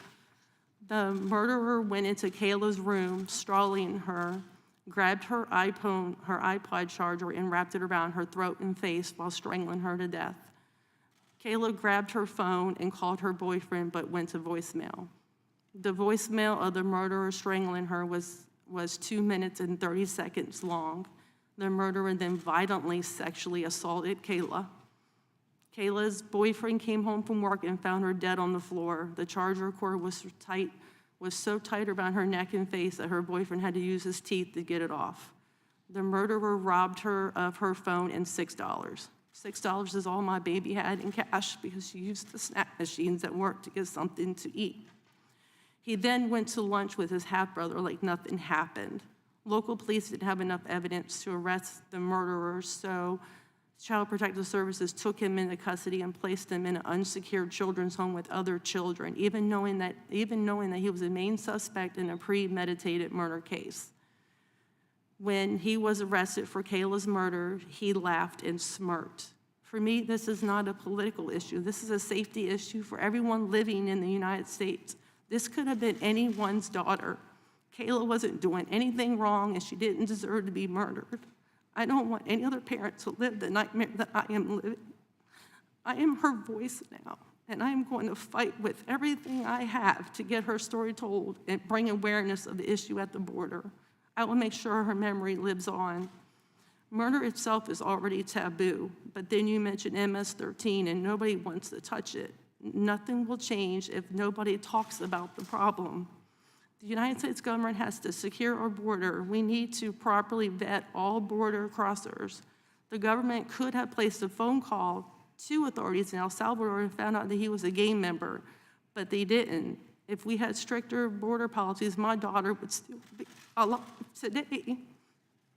The murderer went into Kayla's room, strangling her, grabbed her iPod charger, and wrapped it around her throat and face while strangling her to death. Kayla grabbed her phone and called her boyfriend, but went to voicemail. The voicemail of the murderer strangling her was 2 minutes and 30 seconds long. The murderer then violently sexually assaulted Kayla. Kayla's boyfriend came home from work and found her dead on the floor. The charger cord was so tight around her neck and face that her boyfriend had to use his teeth to get it off. The murderer robbed her of her phone and $6. $6 is all my baby had in cash because she used the snack machines at work to get something to eat. He then went to lunch with his half-brother like nothing happened. Local police didn't have enough evidence to arrest the murderer, so Child Protective Services took him into custody and placed him in an unsecured children's home with other children, even knowing that he was a main suspect in a premeditated murder case. When he was arrested for Kayla's murder, he laughed and smirked. For me, this is not a political issue. This is a safety issue for everyone living in the United States. This could have been anyone's daughter. Kayla wasn't doing anything wrong, and she didn't deserve to be murdered. I don't want any other parent to live the nightmare that I am living. I am her voice now, and I am going to fight with everything I have to get her story told and bring awareness of the issue at the border. I will make sure her memory lives on. Murder itself is already taboo, but then you mention MS-13 and nobody wants to touch it. Nothing will change if nobody talks about the problem. The United States government has to secure our border. We need to properly vet all border crossers. The government could have placed a phone call to authorities in El Salvador and found out that he was a gang member, but they didn't. If we had stricter border policies, my daughter would still be alive today.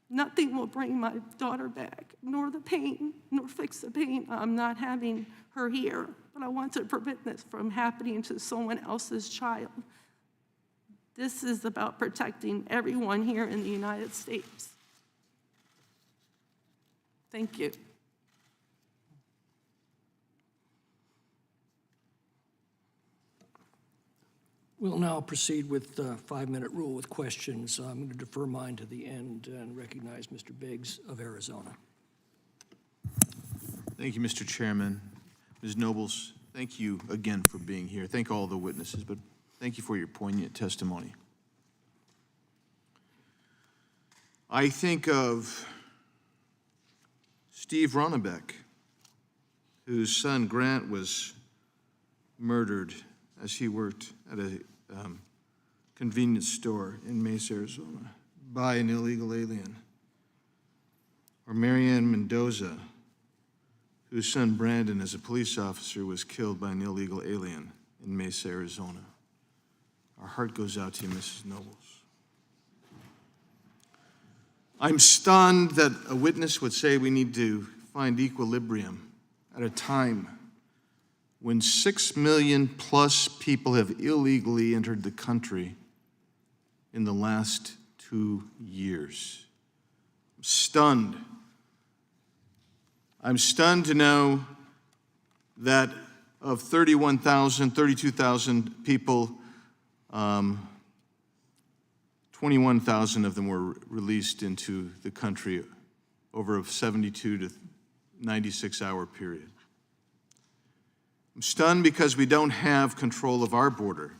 Nothing will bring my daughter back, nor the pain, nor fix the pain. I'm not having her here, but I want to prevent this from happening to someone else's child. This is about protecting everyone here in the United States. Thank you. We'll now proceed with the 5-minute rule with questions. I'm going to defer mine to the end and recognize Mr. Biggs of Arizona. Thank you, Mr. Chairman. Ms. Nobles, thank you again for being here. Thank all the witnesses, but thank you for your poignant testimony. I think of Steve Ronnebeck, whose son Grant was murdered as he worked at a convenience store in Mesa, Arizona, by an illegal alien. Or Marianne Mendoza, whose son Brandon, as a police officer, was killed by an illegal alien in Mesa, Arizona. Our heart goes out to you, Mrs. Nobles. I'm stunned that a witness would say we need to find equilibrium at a time when 6 million plus people have illegally entered the country in the last 2 years. I'm stunned. I'm stunned to know that of 32,000 people 21,000 of them were released into the country over a 72 to 96-hour period. I'm stunned because we don't have control of our border.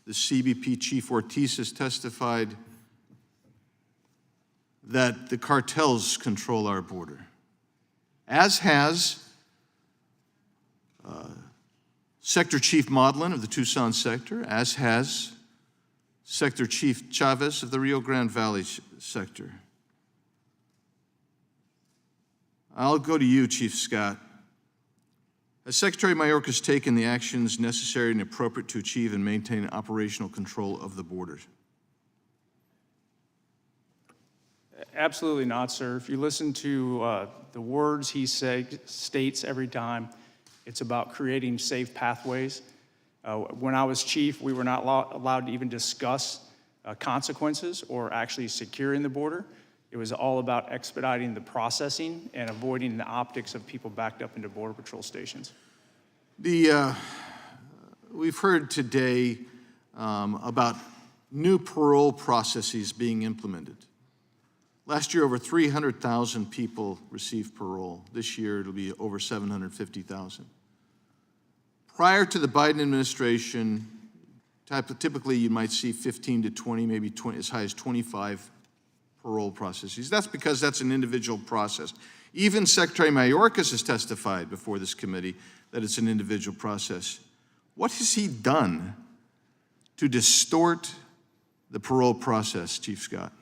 The CBP Chief Ortiz has testified that the cartels control our border, as has Sector Chief Modlin of the Tucson sector, as has Sector Chief Chavez of the Rio Grande Valley sector. I'll go to you, Chief Scott. Has Secretary Mayorkas taken the actions necessary and appropriate to achieve and maintain operational control of the borders? Absolutely not, sir. If you listen to the words he states every time, it's about creating safe pathways. When I was chief, we were not allowed to even discuss consequences or actually securing the border. It was all about expediting the processing and avoiding the optics of people backed up into Border Patrol stations. We've heard today about new parole processes being implemented. Last year, over 300,000 people received parole. This year, it'll be over 750,000. Prior to the Biden administration, typically you might see 15 to 20, maybe 20, as high as 25 parole processes. That's because that's an individual process. Even Secretary Mayorkas has testified before this committee that it's an individual process. What has he done to distort the parole process, Chief Scott?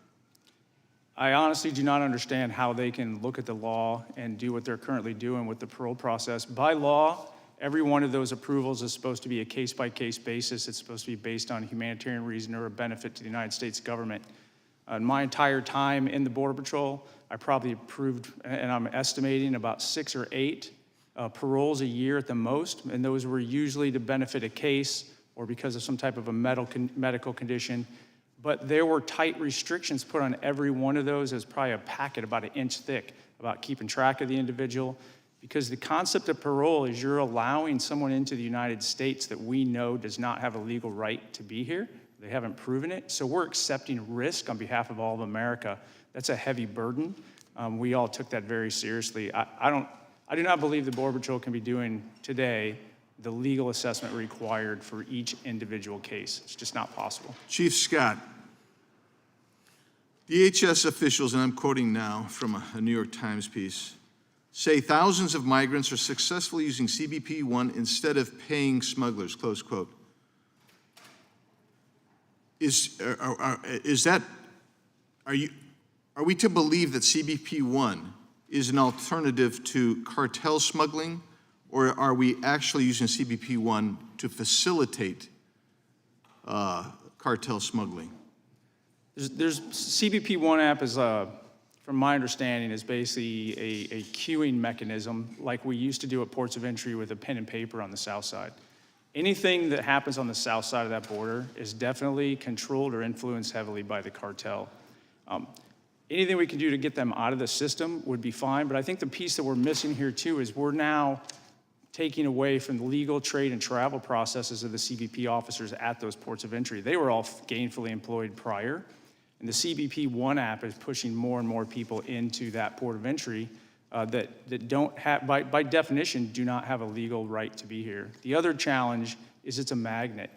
I honestly do not understand how they can look at the law and do what they're currently doing with the parole process. By law, every one of those approvals is supposed to be a case-by-case basis. It's supposed to be based on humanitarian reason or a benefit to the United States government. My entire time in the Border Patrol, I probably approved, and I'm estimating, about 6 or 8 paroles a year at the most, and those were usually to benefit a case or because of some type of a medical condition. But there were tight restrictions put on every one of those. As probably a packet about 1 inch thick about keeping track of the individual. Because the concept of parole is you're allowing someone into the United States that we know does not have a legal right to be here. They haven't proven it. So we're accepting risk on behalf of all of America. That's a heavy burden. We all took that very seriously. I do not believe the Border Patrol can be doing today the legal assessment required for each individual case. It's just not possible. Chief Scott, DHS officials, and I'm quoting now from a New York Times piece, say thousands of migrants are successfully using CBP-1 instead of paying smugglers, close quote. Are we to believe that CBP-1 is an alternative to cartel smuggling, or are we actually using CBP-1 to facilitate cartel smuggling? There's CBP-1 app is, from my understanding, is basically a queuing mechanism like we used to do at ports of entry with a pen and paper on the south side. Anything that happens on the south side of that border is definitely controlled or influenced heavily by the cartel. Anything we can do to get them out of the system would be fine, but I think the piece that we're missing here too is we're now taking away from the legal trade and travel processes of the CBP officers at those ports of entry. They were all gainfully employed prior, and the CBP-1 app is pushing more and more people into that port of entry that don't have, by definition, do not have a legal right to be here. The other challenge is it's a magnet.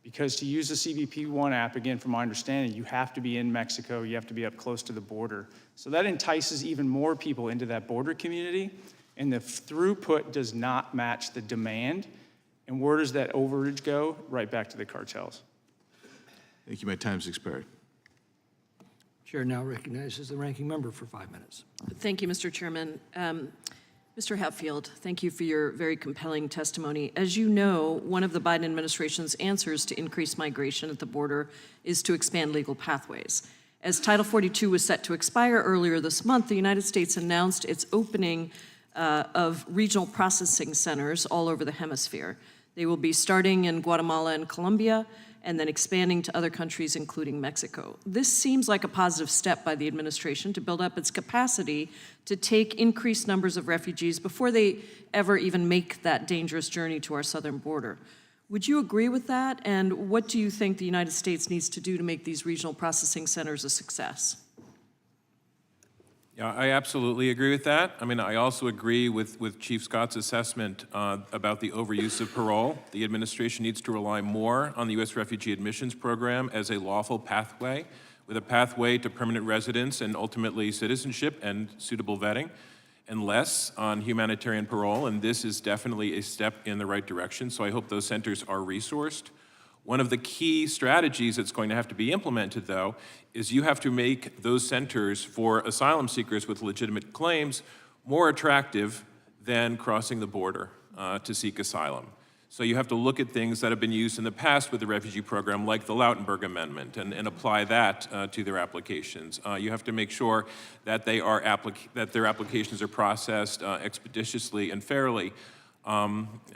Because to use the CBP-1 app, again, from my understanding, you have to be in Mexico, you have to be up close to the border. So that entices even more people into that border community, and the throughput does not match the demand. And where does that overage go? Right back to the cartels. Thank you. My time's expired. Chair now recognizes the ranking member for 5 minutes. Thank you, Mr. Chairman. Mr. Hatfield, thank you for your very compelling testimony. As you know, one of the Biden administration's answers to increase migration at the border is to expand legal pathways. As Title 42 was set to expire earlier this month, the United States announced its opening of regional processing centers all over the hemisphere. They will be starting in Guatemala and Colombia, and then expanding to other countries, including Mexico. This seems like a positive step by the administration to build up its capacity to take increased numbers of refugees before they ever even make that dangerous journey to our southern border. Would you agree with that? And what do you think the United States needs to do to make these regional processing centers a success? Yeah, I absolutely agree with that. I mean, I also agree with Chief Scott's assessment about the overuse of parole. The administration needs to rely more on the U.S. Refugee Admissions Program as a lawful pathway, with a pathway to permanent residence and ultimately citizenship and suitable vetting, and less on humanitarian parole, and this is definitely a step in the right direction, so I hope those centers are resourced. One of the key strategies that's going to have to be implemented, though, is you have to make those centers for asylum seekers with legitimate claims more attractive than crossing the border to seek asylum. So you have to look at things that have been used in the past with the refugee program, like the Lautenberg Amendment, and apply that to their applications. You have to make sure that that their applications are processed expeditiously and fairly.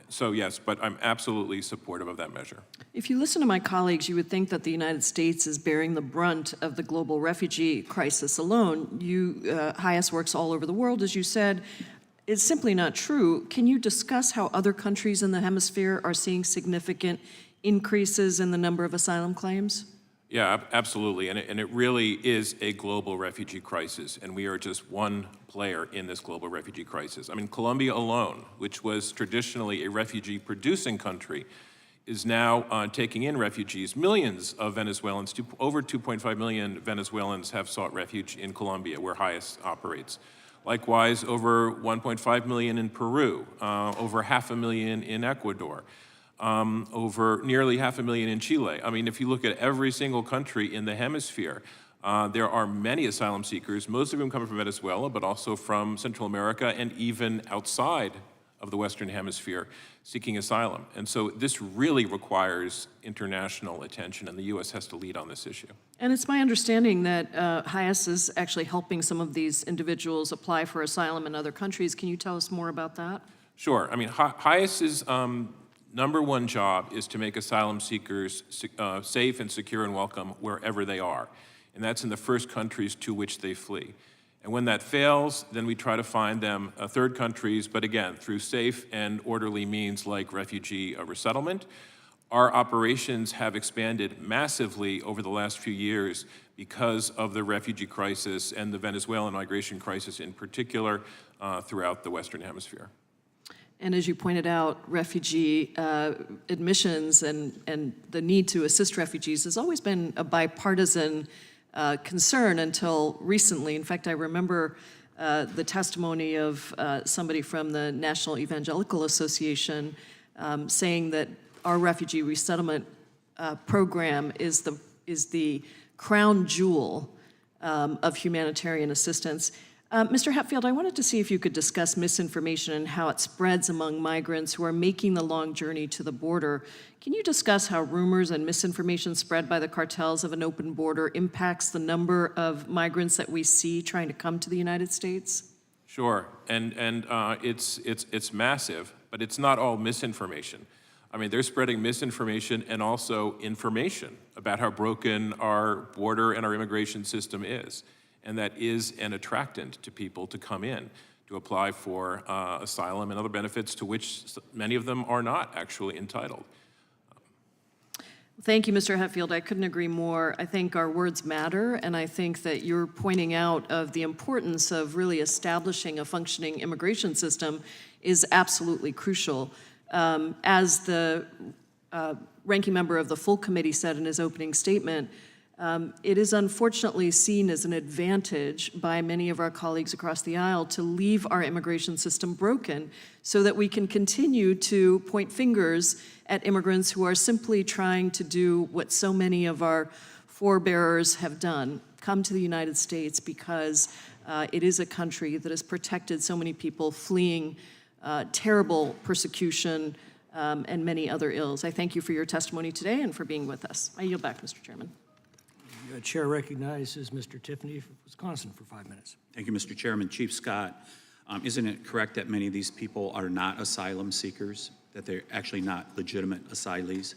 So yes, but I'm absolutely supportive of that measure. If you listen to my colleagues, you would think that the United States is bearing the brunt of the global refugee crisis alone. HIAS works all over the world, as you said. It's simply not true. Can you discuss how other countries in the hemisphere are seeing significant increases in the number of asylum claims? Yeah, absolutely, and it really is a global refugee crisis, and we are just one player in this global refugee crisis. I mean, Colombia alone, which was traditionally a refugee-producing country, is now taking in refugees. Millions of Venezuelans, over 2.5 million Venezuelans have sought refuge in Colombia, where HIAS operates. Likewise, over 1.5 million in Peru, over 500,000 in Ecuador, over nearly 500,000 in Chile. I mean, if you look at every single country in the hemisphere, there are many asylum seekers, most of them coming from Venezuela, but also from Central America and even outside of the Western Hemisphere seeking asylum. And so this really requires international attention, and the U.S. has to lead on this issue. And it's my understanding that HIAS is actually helping some of these individuals apply for asylum in other countries. Can you tell us more about that? Sure. I mean, HIAS's number one job is to make asylum seekers safe and secure and welcome wherever they are. And that's in the first countries to which they flee. And when that fails, then we try to find them third countries, but again, through safe and orderly means like refugee resettlement. Our operations have expanded massively over the last few years because of the refugee crisis and the Venezuelan migration crisis in particular throughout the Western Hemisphere. And as you pointed out, refugee admissions and the need to assist refugees has always been a bipartisan concern until recently. In fact, I remember the testimony of somebody from the National Evangelical Association saying that our refugee resettlement program is the crown jewel of humanitarian assistance. Mr. Hatfield, I wanted to see if you could discuss misinformation and how it spreads among migrants who are making the long journey to the border. Can you discuss how rumors and misinformation spread by the cartels of an open border impacts the number of migrants that we see trying to come to the United States? Sure, and it's massive, but it's not all misinformation. I mean, they're spreading misinformation and also information about how broken our border and our immigration system is. And that is an attractant to people to come in, to apply for asylum and other benefits to which many of them are not actually entitled. Thank you, Mr. Hatfield. I couldn't agree more. I think our words matter, and I think that you're pointing out of the importance of really establishing a functioning immigration system is absolutely crucial. As the ranking member of the full committee said in his opening statement, it is unfortunately seen as an advantage by many of our colleagues across the aisle to leave our immigration system broken so that we can continue to point fingers at immigrants who are simply trying to do what so many of our forebearers have done, come to the United States because it is a country that has protected so many people fleeing terrible persecution and many other ills. I thank you for your testimony today and for being with us. I yield back, Mr. Chairman. The chair recognizes Mr. Tiffany from Wisconsin for 5 minutes. Thank you, Mr. Chairman. Chief Scott, isn't it correct that many of these people are not asylum seekers, that they're actually not legitimate asylees?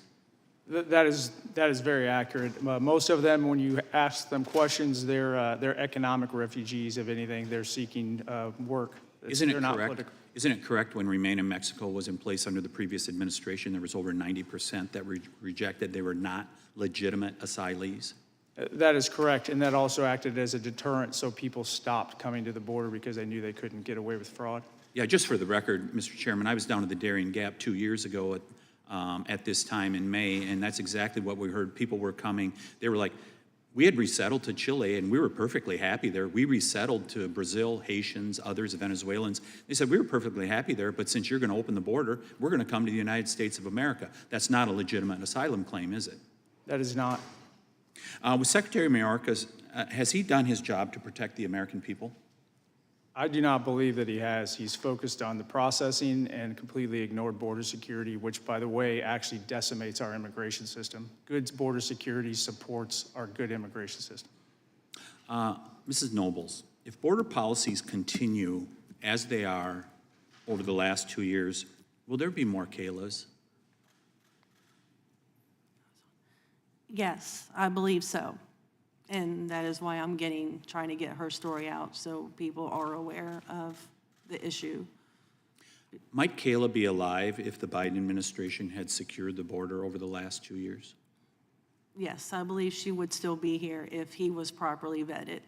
That is very accurate. Most of them, when you ask them questions, they're economic refugees. If anything, they're seeking work. Isn't it correct? Isn't it correct when Remain in Mexico was in place under the previous administration, there was over 90% that rejected they were not legitimate asylees? That is correct, and that also acted as a deterrent, so people stopped coming to the border because they knew they couldn't get away with fraud. Yeah, just for the record, Mr. Chairman, I was down at the Darien Gap 2 years ago at this time in May, and that's exactly what we heard. People were coming. They were like, we had resettled to Chile, and we were perfectly happy there. We resettled to Brazil, Haitians, others, Venezuelans. They said, we were perfectly happy there, but since you're going to open the border, we're going to come to the United States of America. That's not a legitimate asylum claim, is it? That is not. With Secretary Mayorkas, has he done his job to protect the American people? I do not believe that he has. He's focused on the processing and completely ignored border security, which, by the way, actually decimates our immigration system. Good border security supports our good immigration system. Mrs. Nobles, if border policies continue as they are over the last 2 years, will there be more Kaylas? Yes, I believe so. And that is why I'm trying to get her story out so people are aware of the issue. Might Kayla be alive if the Biden administration had secured the border over the last 2 years? Yes, I believe she would still be here if he was properly vetted.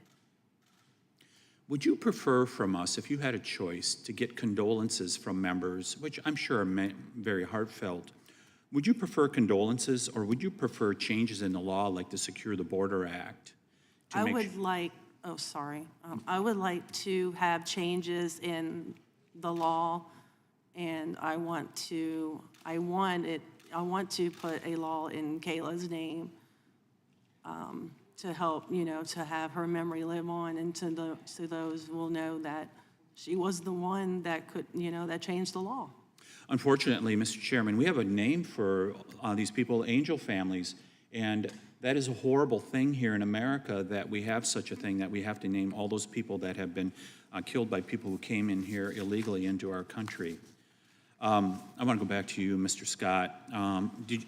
Would you prefer from us, if you had a choice, to get condolences from members, which I'm sure are very heartfelt, would you prefer condolences, or would you prefer changes in the law like the Secure the Border Act? I would like to have changes in the law, and I want to put a law in Kayla's name to help, to have her memory live on, and to those who will know that she was the one that could, that changed the law. Unfortunately, Mr. Chairman, we have a name for these people, angel families, and that is a horrible thing here in America, that we have such a thing, that we have to name all those people that have been killed by people who came in here illegally into our country. I want to go back to you, Mr. Scott.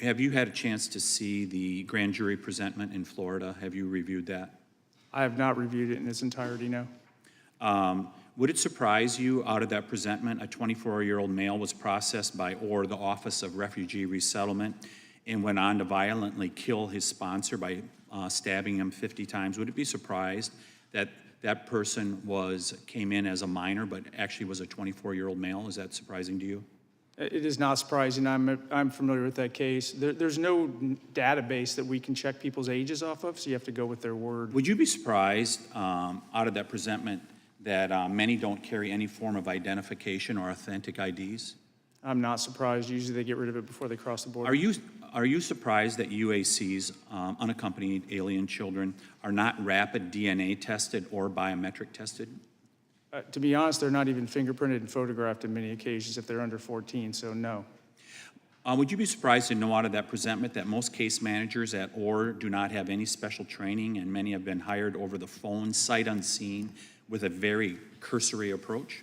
Have you had a chance to see the grand jury presentment in Florida? Have you reviewed that? I have not reviewed it in its entirety, no. Would it surprise you, out of that presentment, a 24-year-old male was processed by the Office of Refugee Resettlement, and went on to violently kill his sponsor by stabbing him 50 times? Would it be surprised that that person came in as a minor, but actually was a 24-year-old male? Is that surprising to you? It is not surprising. I'm familiar with that case. There's no database that we can check people's ages off of, so you have to go with their word. Would you be surprised, out of that presentment, that many don't carry any form of identification or authentic IDs? I'm not surprised. Usually they get rid of it before they cross the border. Are you surprised that UACs, unaccompanied alien children, are not rapid DNA tested or biometric tested? To be honest, they're not even fingerprinted and photographed in many occasions if they're under 14, so no. Would you be surprised to know out of that presentment that most case managers at OR do not have any special training, and many have been hired over the phone, sight unseen, with a very cursory approach?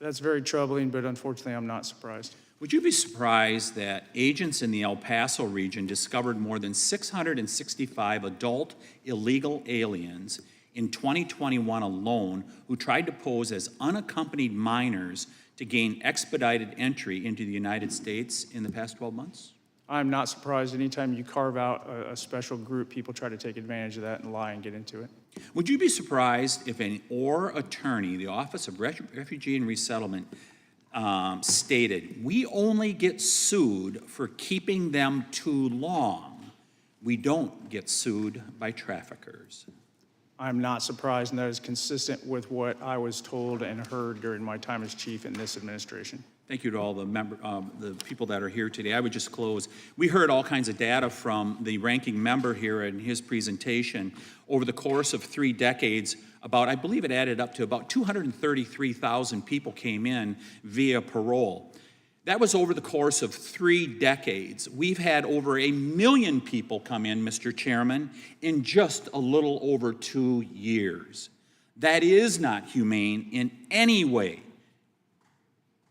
That's very troubling, but unfortunately, I'm not surprised. Would you be surprised that agents in the El Paso region discovered more than 665 adult illegal aliens in 2021 alone who tried to pose as unaccompanied minors to gain expedited entry into the United States in the past 12 months? I'm not surprised. Anytime you carve out a special group, people try to take advantage of that and lie and get into it. Would you be surprised if an OR attorney, the Office of Refugee and Resettlement, stated, we only get sued for keeping them too long. We don't get sued by traffickers? I'm not surprised, and that is consistent with what I was told and heard during my time as chief in this administration. Thank you to all the people that are here today. I would just close. We heard all kinds of data from the ranking member here in his presentation. Over the course of 3 decades, I believe it added up to about 233,000 people came in via parole. That was over the course of 3 decades. We've had over 1 million people come in, Mr. Chairman, in just a little over 2 years. That is not humane in any way.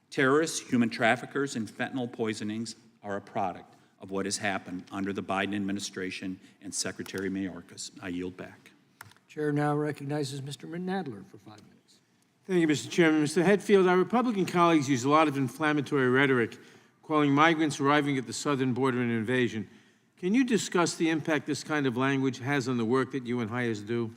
Terrorists, human traffickers, and fentanyl poisonings are a product of what has happened under the Biden administration and Secretary Mayorkas. I yield back. Chair now recognizes Mr. Nadler for 5 minutes. Thank you, Mr. Chairman. Mr. Hetfield, our Republican colleagues use a lot of inflammatory rhetoric, calling migrants arriving at the southern border an invasion. Can you discuss the impact this kind of language has on the work that you and HIAS do?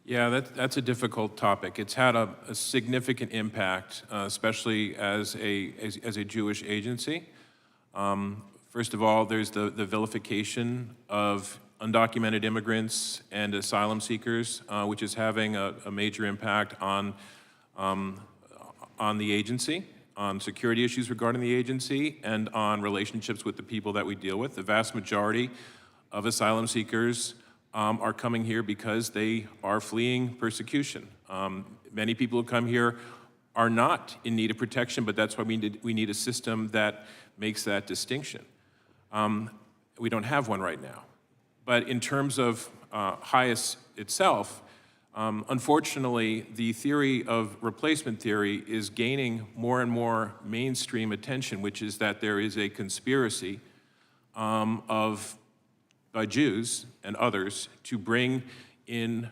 Yeah, that's a difficult topic. It's had a significant impact, especially as a Jewish agency. First of all, there's the vilification of undocumented immigrants and asylum seekers, which is having a major impact on the agency, on security issues regarding the agency, and on relationships with the people that we deal with. The vast majority of asylum seekers are coming here because they are fleeing persecution. Many people who come here are not in need of protection, but that's why we need a system that makes that distinction. We don't have one right now. But in terms of HIAS itself, unfortunately, the theory of replacement theory is gaining more and more mainstream attention, which is that there is a conspiracy by Jews and others to bring in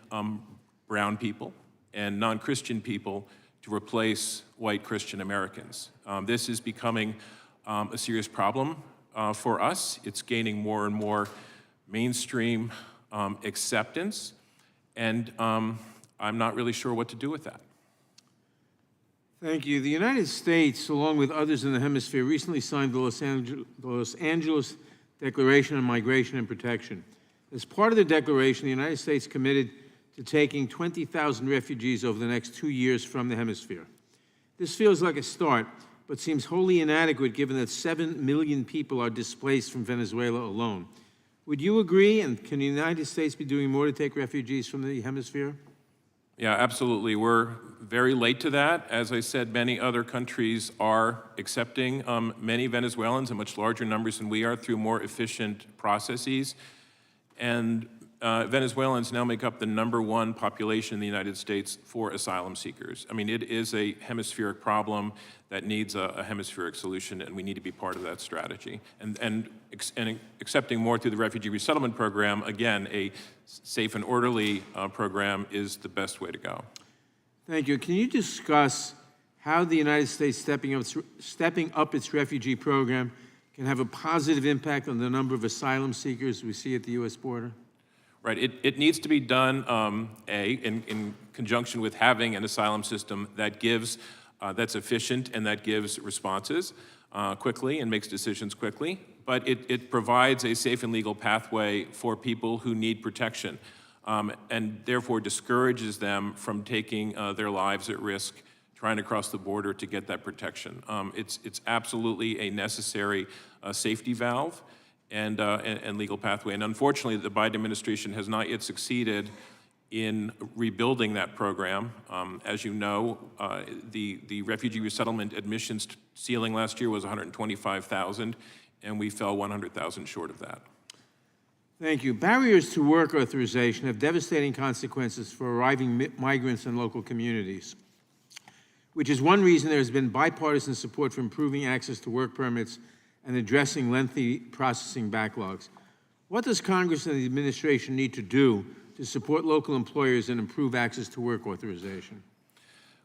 brown people and non-Christian people to replace white Christian Americans. This is becoming a serious problem for us. It's gaining more and more mainstream acceptance, and I'm not really sure what to do with that. Thank you. The United States, along with others in the hemisphere, recently signed the Los Angeles Declaration on Migration and Protection. As part of the declaration, the United States committed to taking 20,000 refugees over the next 2 years from the hemisphere. This feels like a start, but seems wholly inadequate given that 7 million people are displaced from Venezuela alone. Would you agree, and can the United States be doing more to take refugees from the hemisphere? Yeah, absolutely. We're very late to that. As I said, many other countries are accepting many Venezuelans in much larger numbers than we are through more efficient processes. And Venezuelans now make up the #1 population in the United States for asylum seekers. I mean, it is a hemispheric problem that needs a hemispheric solution, and we need to be part of that strategy. And accepting more through the Refugee Resettlement Program, again, a safe and orderly program, is the best way to go. Thank you. Can you discuss how the United States stepping up its refugee program can have a positive impact on the number of asylum seekers we see at the U.S. border? Right. It needs to be done, in conjunction with having an asylum system that gives, that's efficient and that gives responses quickly and makes decisions quickly. But it provides a safe and legal pathway for people who need protection, and therefore discourages them from taking their lives at risk trying to cross the border to get that protection. It's absolutely a necessary safety valve and legal pathway. And unfortunately, the Biden administration has not yet succeeded in rebuilding that program. As you know, the refugee resettlement admissions ceiling last year was 125,000, and we fell 100,000 short of that. Thank you. Barriers to work authorization have devastating consequences for arriving migrants and local communities, which is one reason there has been bipartisan support for improving access to work permits and addressing lengthy processing backlogs. What does Congress and the administration need to do to support local employers and improve access to work authorization?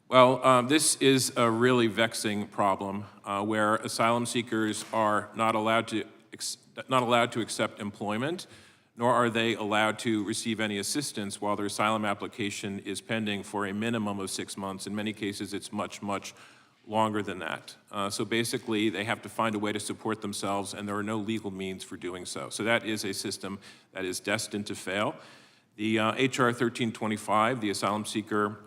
Well, this is a really vexing problem where asylum seekers are not allowed to accept employment, nor are they allowed to receive any assistance while their asylum application is pending for a minimum of 6 months. In many cases, it's much, much longer than that. So basically, they have to find a way to support themselves, and there are no legal means for doing so. So that is a system that is destined to fail. The HR 1325, the Asylum Seeker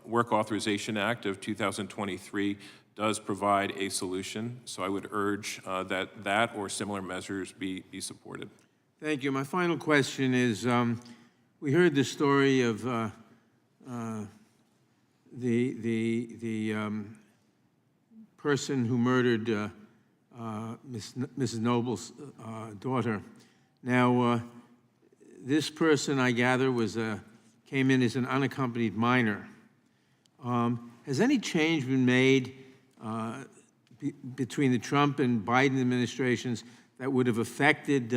Work Authorization Act of 2023, does provide a solution. So I would urge that or similar measures be supported. Thank you. My final question is, we heard the story of the person who murdered Mrs. Noble's daughter. Now, this person, I gather, came in as an unaccompanied minor. Has any change been made between the Trump and Biden administrations that would have affected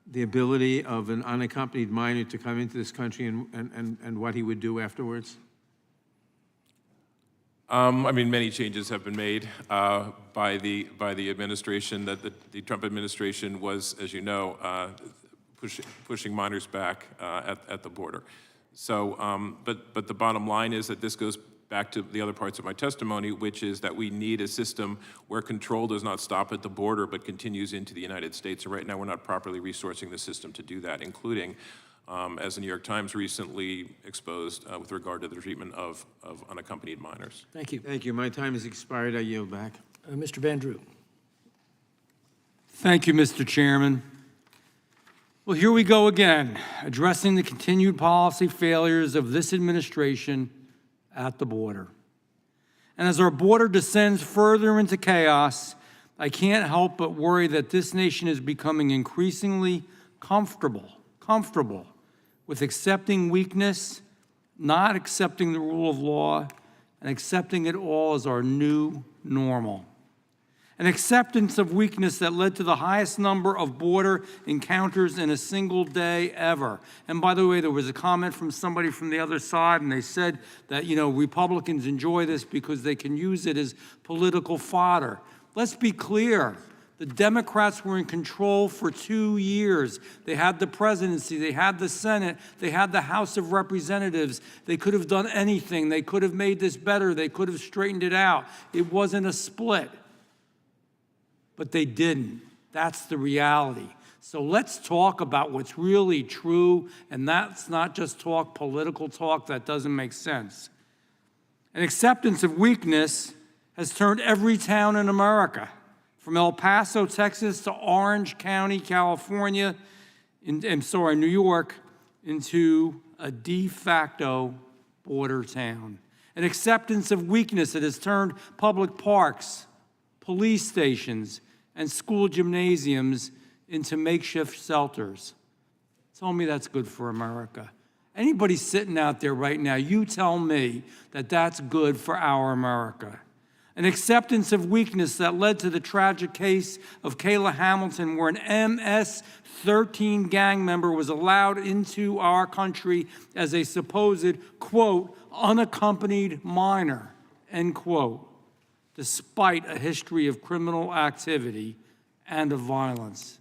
the ability of an unaccompanied minor to come into this country and what he would do afterwards? I mean, many changes have been made by the administration. That the Trump administration was, as you know, pushing minors back at the border. So, but the bottom line is that this goes back to the other parts of my testimony, which is that we need a system where control does not stop at the border but continues into the United States. And right now, we're not properly resourcing the system to do that, including, as the New York Times recently exposed, with regard to the treatment of unaccompanied minors. Thank you. Thank you. My time has expired. I yield back. Mr. Van Drew. Thank you, Mr. Chairman. Well, here we go again, addressing the continued policy failures of this administration at the border. And as our border descends further into chaos, I can't help but worry that this nation is becoming increasingly comfortable with accepting weakness, not accepting the rule of law, and accepting it all as our new normal. An acceptance of weakness that led to the highest number of border encounters in a single day ever. And by the way, there was a comment from somebody from the other side, and they said that, you know, Republicans enjoy this because they can use it as political fodder. Let's be clear. The Democrats were in control for 2 years. They had the presidency, they had the Senate, they had the House of Representatives. They could have done anything. They could have made this better. They could have straightened it out. It wasn't a split. But they didn't. That's the reality. So let's talk about what's really true, and that's not just talk, political talk that doesn't make sense. An acceptance of weakness has turned every town in America, from El Paso, Texas, to Orange County, California, New York, into a de facto border town. An acceptance of weakness that has turned public parks, police stations, and school gymnasiums into makeshift shelters. Tell me that's good for America. Anybody sitting out there right now, you tell me that that's good for our America. An acceptance of weakness that led to the tragic case of Kayla Hamilton, where an MS-13 gang member was allowed into our country as a supposed, quote, unaccompanied minor, end quote, despite a history of criminal activity and of violence.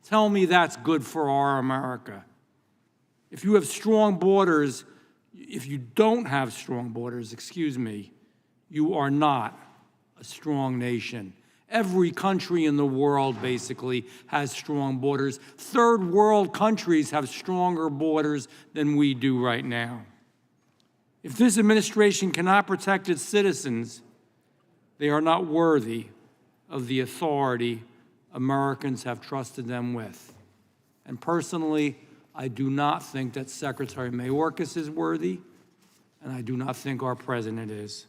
Tell me that's good for our America. If you have strong borders, if you don't have strong borders, you are not a strong nation. Every country in the world basically has strong borders. Third world countries have stronger borders than we do right now. If this administration cannot protect its citizens, they are not worthy of the authority Americans have trusted them with. And personally, I do not think that Secretary Mayorkas is worthy, and I do not think our president is.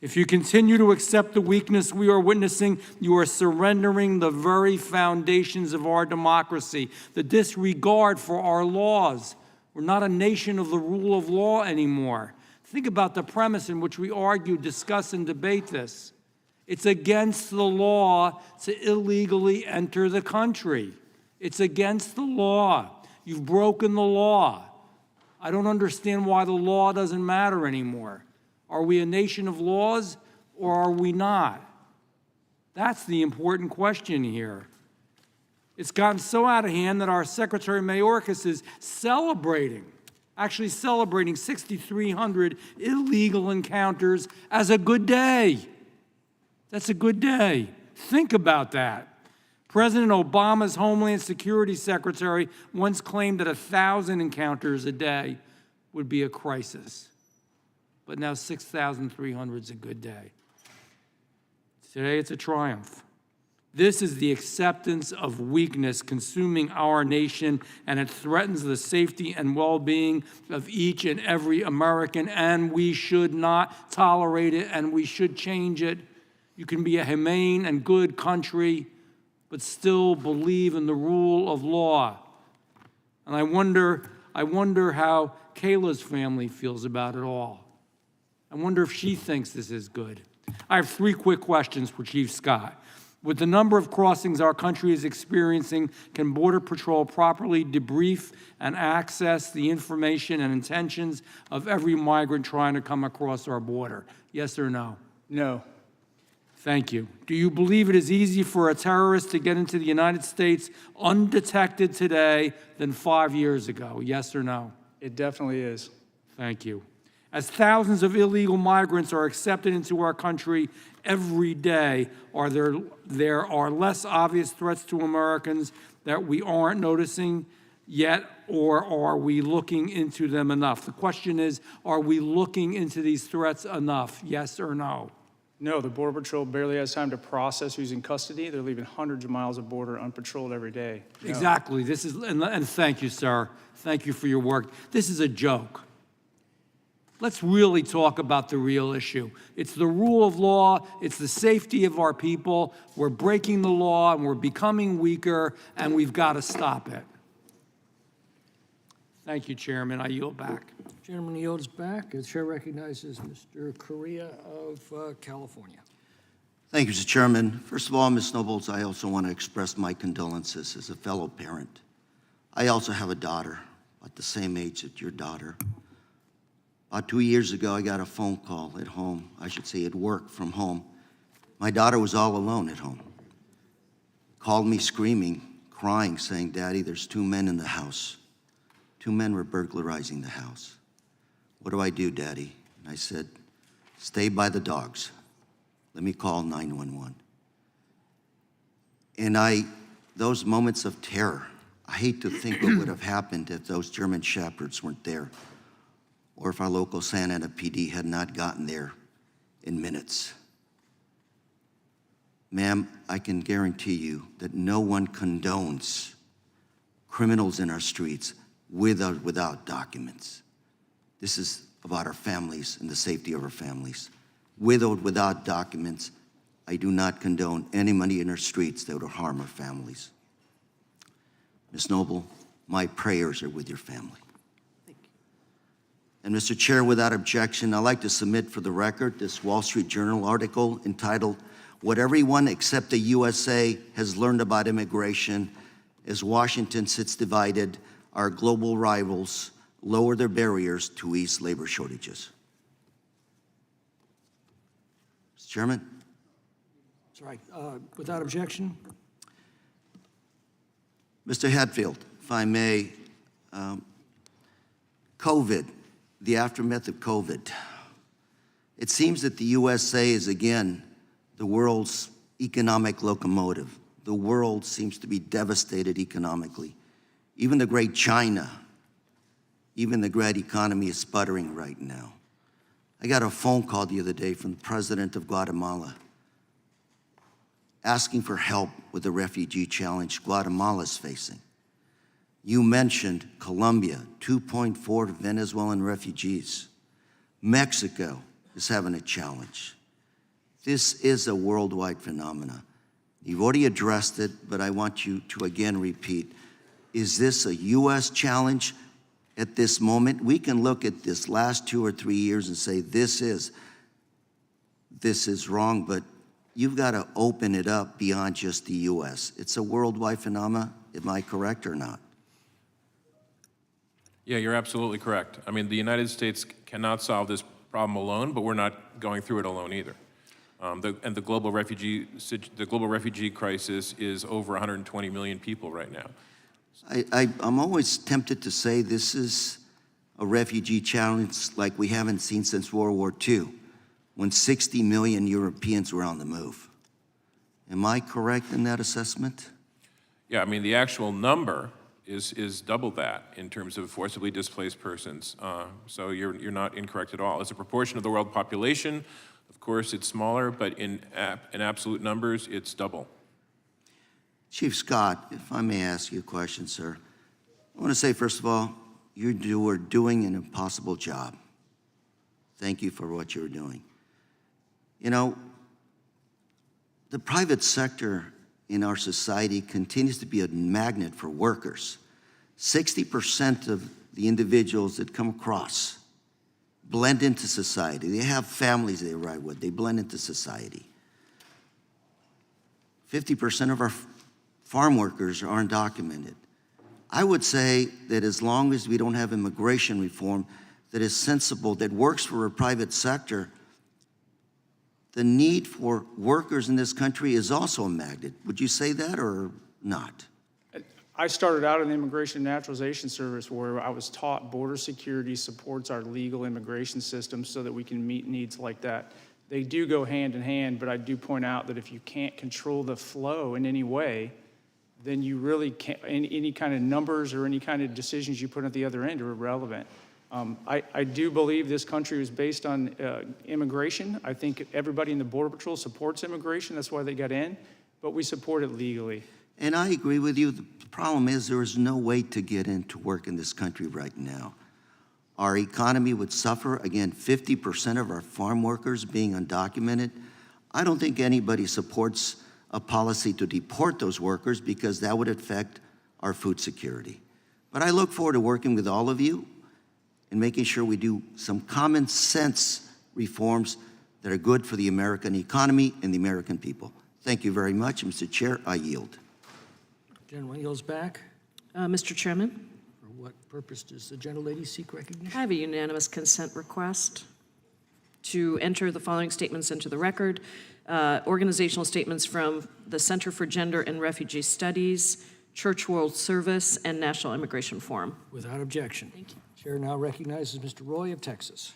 If you continue to accept the weakness we are witnessing, you are surrendering the very foundations of our democracy, the disregard for our laws. We're not a nation of the rule of law anymore. Think about the premise in which we argue, discuss, and debate this. It's against the law to illegally enter the country. It's against the law. You've broken the law. I don't understand why the law doesn't matter anymore. Are we a nation of laws or are we not? That's the important question here. It's gotten so out of hand that our Secretary Mayorkas is actually celebrating 6,300 illegal encounters as a good day. That's a good day. Think about that. President Obama's Homeland Security Secretary once claimed that 1,000 encounters a day would be a crisis. But now 6,300 is a good day. Today it's a triumph. This is the acceptance of weakness consuming our nation, and it threatens the safety and well-being of each and every American, and we should not tolerate it, and we should change it. You can be a humane and good country, but still believe in the rule of law. And I wonder how Kayla's family feels about it all. I wonder if she thinks this is good. I have 3 quick questions for Chief Scott. With the number of crossings our country is experiencing, can Border Patrol properly debrief and access the information and intentions of every migrant trying to come across our border? Yes or no? No. Thank you. Do you believe it is easy for a terrorist to get into the United States undetected today than 5 years ago? Yes or no? It definitely is. Thank you. As thousands of illegal migrants are accepted into our country every day, there are less obvious threats to Americans that we aren't noticing yet, or are we looking into them enough? The question is, are we looking into these threats enough? Yes or no? No, the Border Patrol barely has time to process who's in custody. They're leaving hundreds of miles of border unpatrolled every day. No. Exactly. This is, and thank you, sir. Thank you for your work. This is a joke. Let's really talk about the real issue. It's the rule of law. It's the safety of our people. We're breaking the law, and we're becoming weaker, and we've got to stop it. Thank you, Chairman. I yield back. Gentleman yields back. The chair recognizes Mr. Correa of California. Thank you, Mr. Chairman. First of all, Ms. Nobles, I also want to express my condolences as a fellow parent. I also have a daughter, about the same age as your daughter. About 2 years ago, I got a phone call at home, I should say at work from home. My daughter was all alone at home. Called me screaming, crying, saying, "Daddy, there's 2 men in the house. 2 men were burglarizing the house. What do I do, Daddy?" And I said, "Stay by the dogs. Let me call 911. And those moments of terror, I hate to think what would have happened if those German Shepherds weren't there, or if our local Santa Ana PD had not gotten there in minutes. Ma'am, I can guarantee you that no one condones criminals in our streets with or without documents. This is about our families and the safety of our families. With or without documents, I do not condone anybody in our streets that would harm our families. Ms. Noble, my prayers are with your family. Thank you. And Mr. Chair, without objection, I'd like to submit for the record this Wall Street Journal article entitled, "What Everyone Except the USA Has Learned About Immigration as Washington Sits Divided, Our Global Rivals Lower Their Barriers to Ease Labor Shortages." Mr. Chairman? That's right. Without objection? Mr. Hatfield, if I may, COVID, the aftermath of COVID. It seems that the USA is again the world's economic locomotive. The world seems to be devastated economically. Even the great China, even the great economy is sputtering right now. I got a phone call the other day from the president of Guatemala asking for help with the refugee challenge Guatemala is facing. You mentioned Colombia, 2.4 Venezuelan refugees. Mexico is having a challenge. This is a worldwide phenomenon. You've already addressed it, but I want you to again repeat. Is this a U.S. challenge at this moment? We can look at this last 2 or 3 years and say this is wrong, but you've got to open it up beyond just the U.S. It's a worldwide phenomenon. Am I correct or not? Yeah, you're absolutely correct. I mean, the United States cannot solve this problem alone, but we're not going through it alone either. The global refugee crisis is over 120 million people right now. I'm always tempted to say this is a refugee challenge like we haven't seen since World War II, when 60 million Europeans were on the move. Am I correct in that assessment? Yeah, I mean, the actual number is double that in terms of forcibly displaced persons. So you're not incorrect at all. As a proportion of the world population, of course, it's smaller, but in absolute numbers, it's double. Chief Scott, if I may ask you a question, sir. I want to say, first of all, you are doing an impossible job. Thank you for what you're doing. You know, the private sector in our society continues to be a magnet for workers. 60% of the individuals that come across blend into society. They have families they ride with. They blend into society. 50% of our farm workers are undocumented. I would say that as long as we don't have immigration reform that is sensible, that works for a private sector, the need for workers in this country is also a magnet. Would you say that or not? I started out in the Immigration and Naturalization Service where I was taught border security supports our legal immigration system so that we can meet needs like that. They do go hand in hand, but I do point out that if you can't control the flow in any way, then you really can't, any kind of numbers or any kind of decisions you put at the other end are irrelevant. I do believe this country was based on immigration. I think everybody in the Border Patrol supports immigration. That's why they got in, but we support it legally. And I agree with you. The problem is there is no way to get into work in this country right now. Our economy would suffer. Again, 50% of our farm workers being undocumented. I don't think anybody supports a policy to deport those workers because that would affect our food security. But I look forward to working with all of you and making sure we do some common sense reforms that are good for the American economy and the American people. Thank you very much. Mr. Chair, I yield. Gentleman yields back. Mr. Chairman, For what purpose does the gentlelady seek recognition? I have a unanimous consent request to enter the following statements into the record. Organizational statements from the Center for Gender and Refugee Studies, Church World Service, and National Immigration Forum. Without objection. Thank you. Chair now recognizes Mr. Roy of Texas.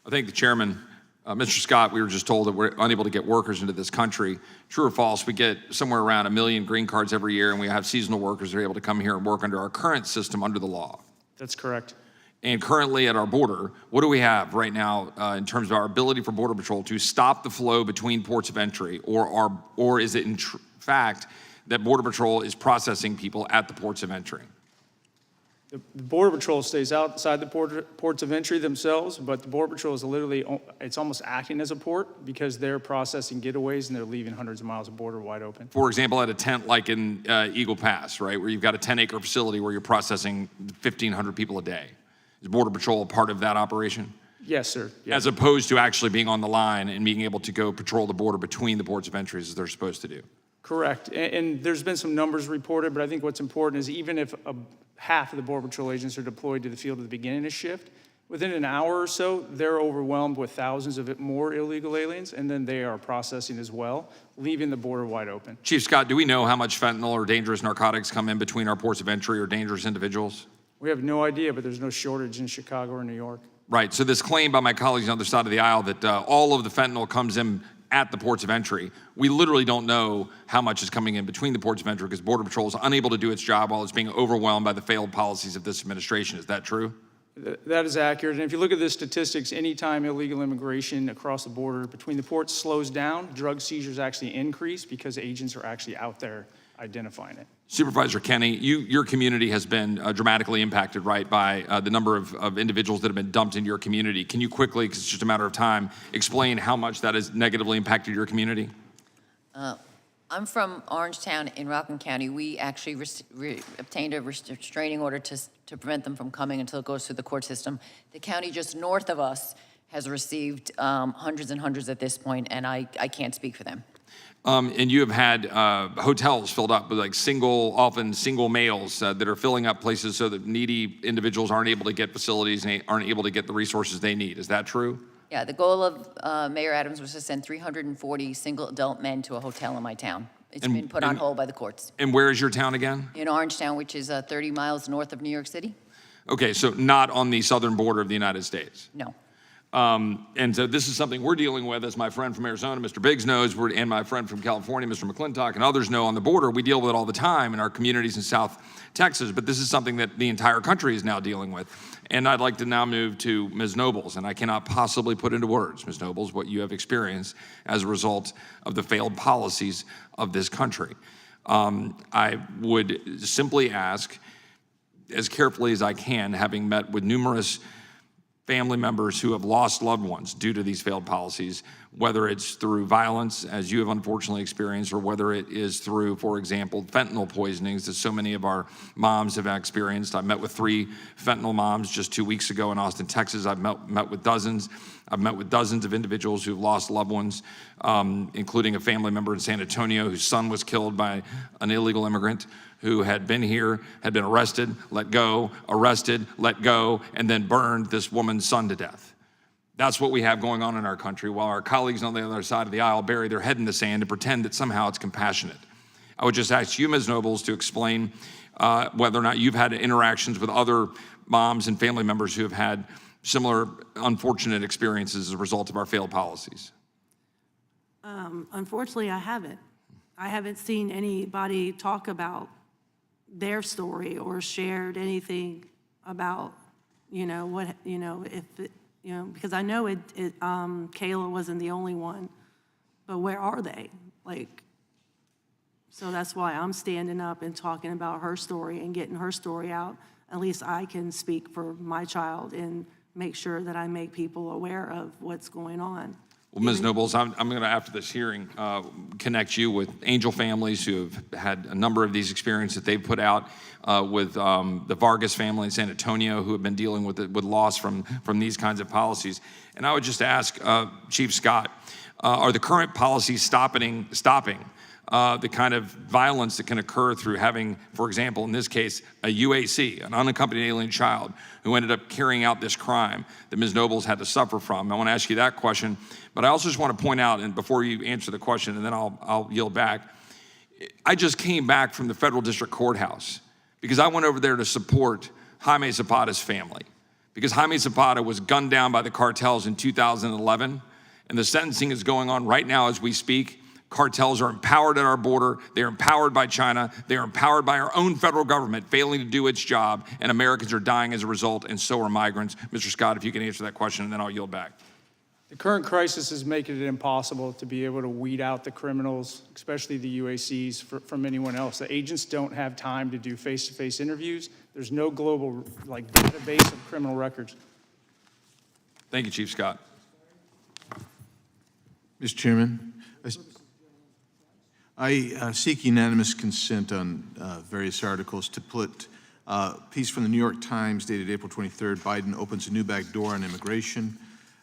I thank the chairman. Mr. Scott, we were just told that we're unable to get workers into this country. True or false, we get somewhere around 1 million green cards every year, and we have seasonal workers that are able to come here and work under our current system under the law. That's correct. And currently at our border, what do we have right now in terms of our ability for Border Patrol to stop the flow between ports of entry? Or is it in fact that Border Patrol is processing people at the ports of entry? The Border Patrol stays outside the ports of entry themselves, but the Border Patrol is literally, it's almost acting as a port because they're processing getaways and they're leaving hundreds of miles of border wide open. For example, at a tent like in Eagle Pass, right, where you've got a 10-acre facility where you're processing 1,500 people a day. Is Border Patrol a part of that operation? Yes, sir. Yes. As opposed to actually being on the line and being able to go patrol the border between the ports of entry as they're supposed to do? Correct. And there's been some numbers reported, but I think what's important is even if half of the Border Patrol agents are deployed to the field at the beginning of the shift, within an hour or so, they're overwhelmed with thousands of more illegal aliens, and then they are processing as well, leaving the border wide open. Chief Scott, do we know how much fentanyl or dangerous narcotics come in between our ports of entry or dangerous individuals? We have no idea, but there's no shortage in Chicago or New York. Right, so this claim by my colleagues on the other side of the aisle that all of the fentanyl comes in at the ports of entry, we literally don't know how much is coming in between the ports of entry because Border Patrol is unable to do its job while it's being overwhelmed by the failed policies of this administration. Is that true? That is accurate. And if you look at the statistics, anytime illegal immigration across the border between the ports slows down, drug seizures actually increase because agents are actually out there identifying it. Supervisor Kenny, your community has been dramatically impacted, right, by the number of individuals that have been dumped into your community. Can you quickly, because it's just a matter of time, explain how much that has negatively impacted your community? I'm from Orangetown in Rockland County. We actually obtained a restraining order to prevent them from coming until it goes through the court system. The county just north of us has received hundreds and hundreds at this point, and I can't speak for them. And you have had hotels filled up with like often single males that are filling up places so that needy individuals aren't able to get facilities and aren't able to get the resources they need. Is that true? Yeah, the goal of Mayor Adams was to send 340 single adult men to a hotel in my town. It's been put on hold by the courts. And where is your town again? In Orangetown, which is 30 miles north of New York City. Okay, so not on the southern border of the United States. No. And so this is something we're dealing with, as my friend from Arizona, Mr. Biggs knows, and my friend from California, Mr. McClintock, and others know on the border. We deal with it all the time in our communities in South Texas, but this is something that the entire country is now dealing with. And I'd like to now move to Ms. Nobles, and I cannot possibly put into words, Ms. Nobles, what you have experienced as a result of the failed policies of this country. I would simply ask, as carefully as I can, having met with numerous family members who have lost loved ones due to these failed policies, whether it's through violence, as you have unfortunately experienced, or whether it is through, for example, fentanyl poisonings that so many of our moms have experienced. I met with 3 fentanyl moms just 2 weeks ago in Austin, Texas. I've met with dozens. I've met with dozens of individuals who've lost loved ones, including a family member in San Antonio whose son was killed by an illegal immigrant who had been here, had been arrested, let go, arrested, let go, and then burned this woman's son to death. That's what we have going on in our country, while our colleagues on the other side of the aisle bury their head in the sand and pretend that somehow it's compassionate. I would just ask you, Ms. Nobles, to explain whether or not you've had interactions with other moms and family members who have had similar unfortunate experiences as a result of our failed policies. Unfortunately, I haven't. I haven't seen anybody talk about their story or shared anything about, what, if it, because I know Kayla wasn't the only one, but where are they? So that's why I'm standing up and talking about her story and getting her story out. At least I can speak for my child and make sure that I make people aware of what's going on. Well, Ms. Nobles, I'm going to, after this hearing, connect you with angel families who have had a number of these experiences that they've put out with the Vargas family in San Antonio, who have been dealing with loss from these kinds of policies. And I would just ask Chief Scott, are the current policies stopping the kind of violence that can occur through having, for example, in this case, a UAC, an unaccompanied alien child, who ended up carrying out this crime that Ms. Nobles had to suffer from? I want to ask you that question, but I also just want to point out, and before you answer the question, and then I'll yield back, I just came back from the Federal District Courthouse because I went over there to support Jaime Zapata's family, because Jaime Zapata was gunned down by the cartels in 2011, and the sentencing is going on right now as we speak. Cartels are empowered at our border. They're empowered by China. They're empowered by our own federal government failing to do its job, and Americans are dying as a result, and so are migrants. Mr. Scott, if you can answer that question, and then I'll yield back. The current crisis is making it impossible to be able to weed out the criminals, especially the UACs, from anyone else. The agents don't have time to do face-to-face interviews. There's no global database of criminal records. Thank you, Chief Scott. Mr. Chairman, I seek unanimous consent on various articles to put a piece from the New York Times dated April 23rd, Biden opens a new back door on immigration,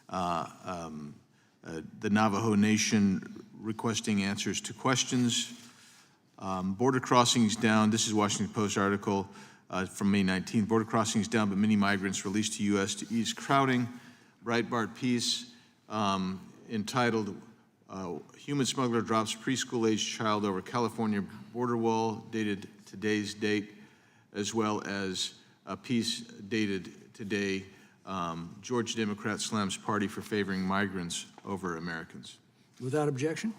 the Navajo Nation requesting answers to questions, border crossings down. This is Washington Post article from May 19th. Border crossings down, but many migrants released to U.S. to ease crowding. Breitbart piece entitled, Human Smuggler Drops Preschool-Aged Child Over California Border Wall, dated today's date, as well as a piece dated today, Georgia Democrat slams party for favoring migrants over Americans. Without objection?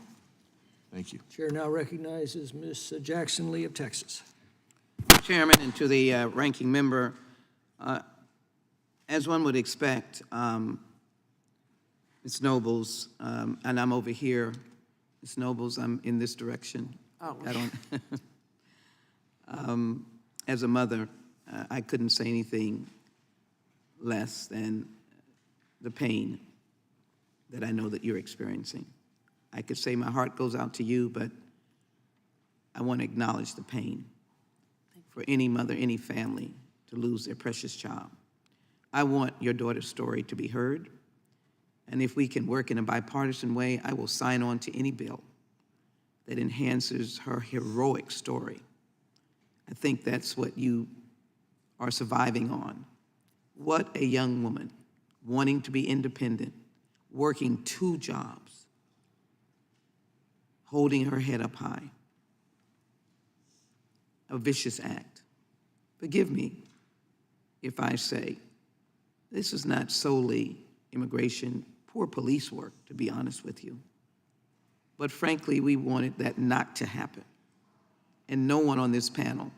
Thank you. Chair now recognizes Ms. Jackson Lee of Texas. Chairman, and to the ranking member, as one would expect, Ms. Nobles, and I'm over here, Ms. Nobles, I'm in this direction. Oh. I don't. As a mother, I couldn't say anything less than the pain that I know that you're experiencing. I could say my heart goes out to you, but I want to acknowledge the pain for any mother, any family to lose their precious child. I want your daughter's story to be heard, and if we can work in a bipartisan way, I will sign on to any bill that enhances her heroic story. I think that's what you are surviving on. What a young woman, wanting to be independent, working 2 jobs, holding her head up high. A vicious act. Forgive me if I say this is not solely immigration, poor police work, to be honest with you. But frankly, we wanted that not to happen. And no one on this panel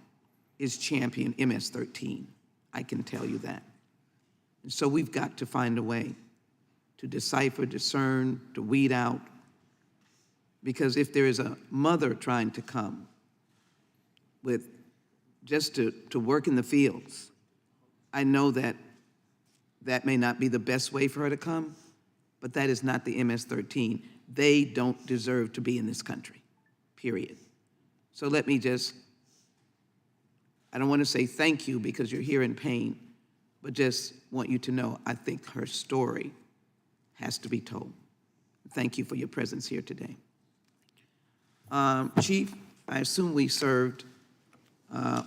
is champion MS-13. I can tell you that. And so we've got to find a way to decipher, discern, to weed out. Because if there is a mother trying to come with just to work in the fields, I know that that may not be the best way for her to come, but that is not the MS-13. They don't deserve to be in this country, period. So let me just, I don't want to say thank you because you're here in pain, but just want you to know I think her story has to be told. Thank you for your presence here today. Chief, I assume we served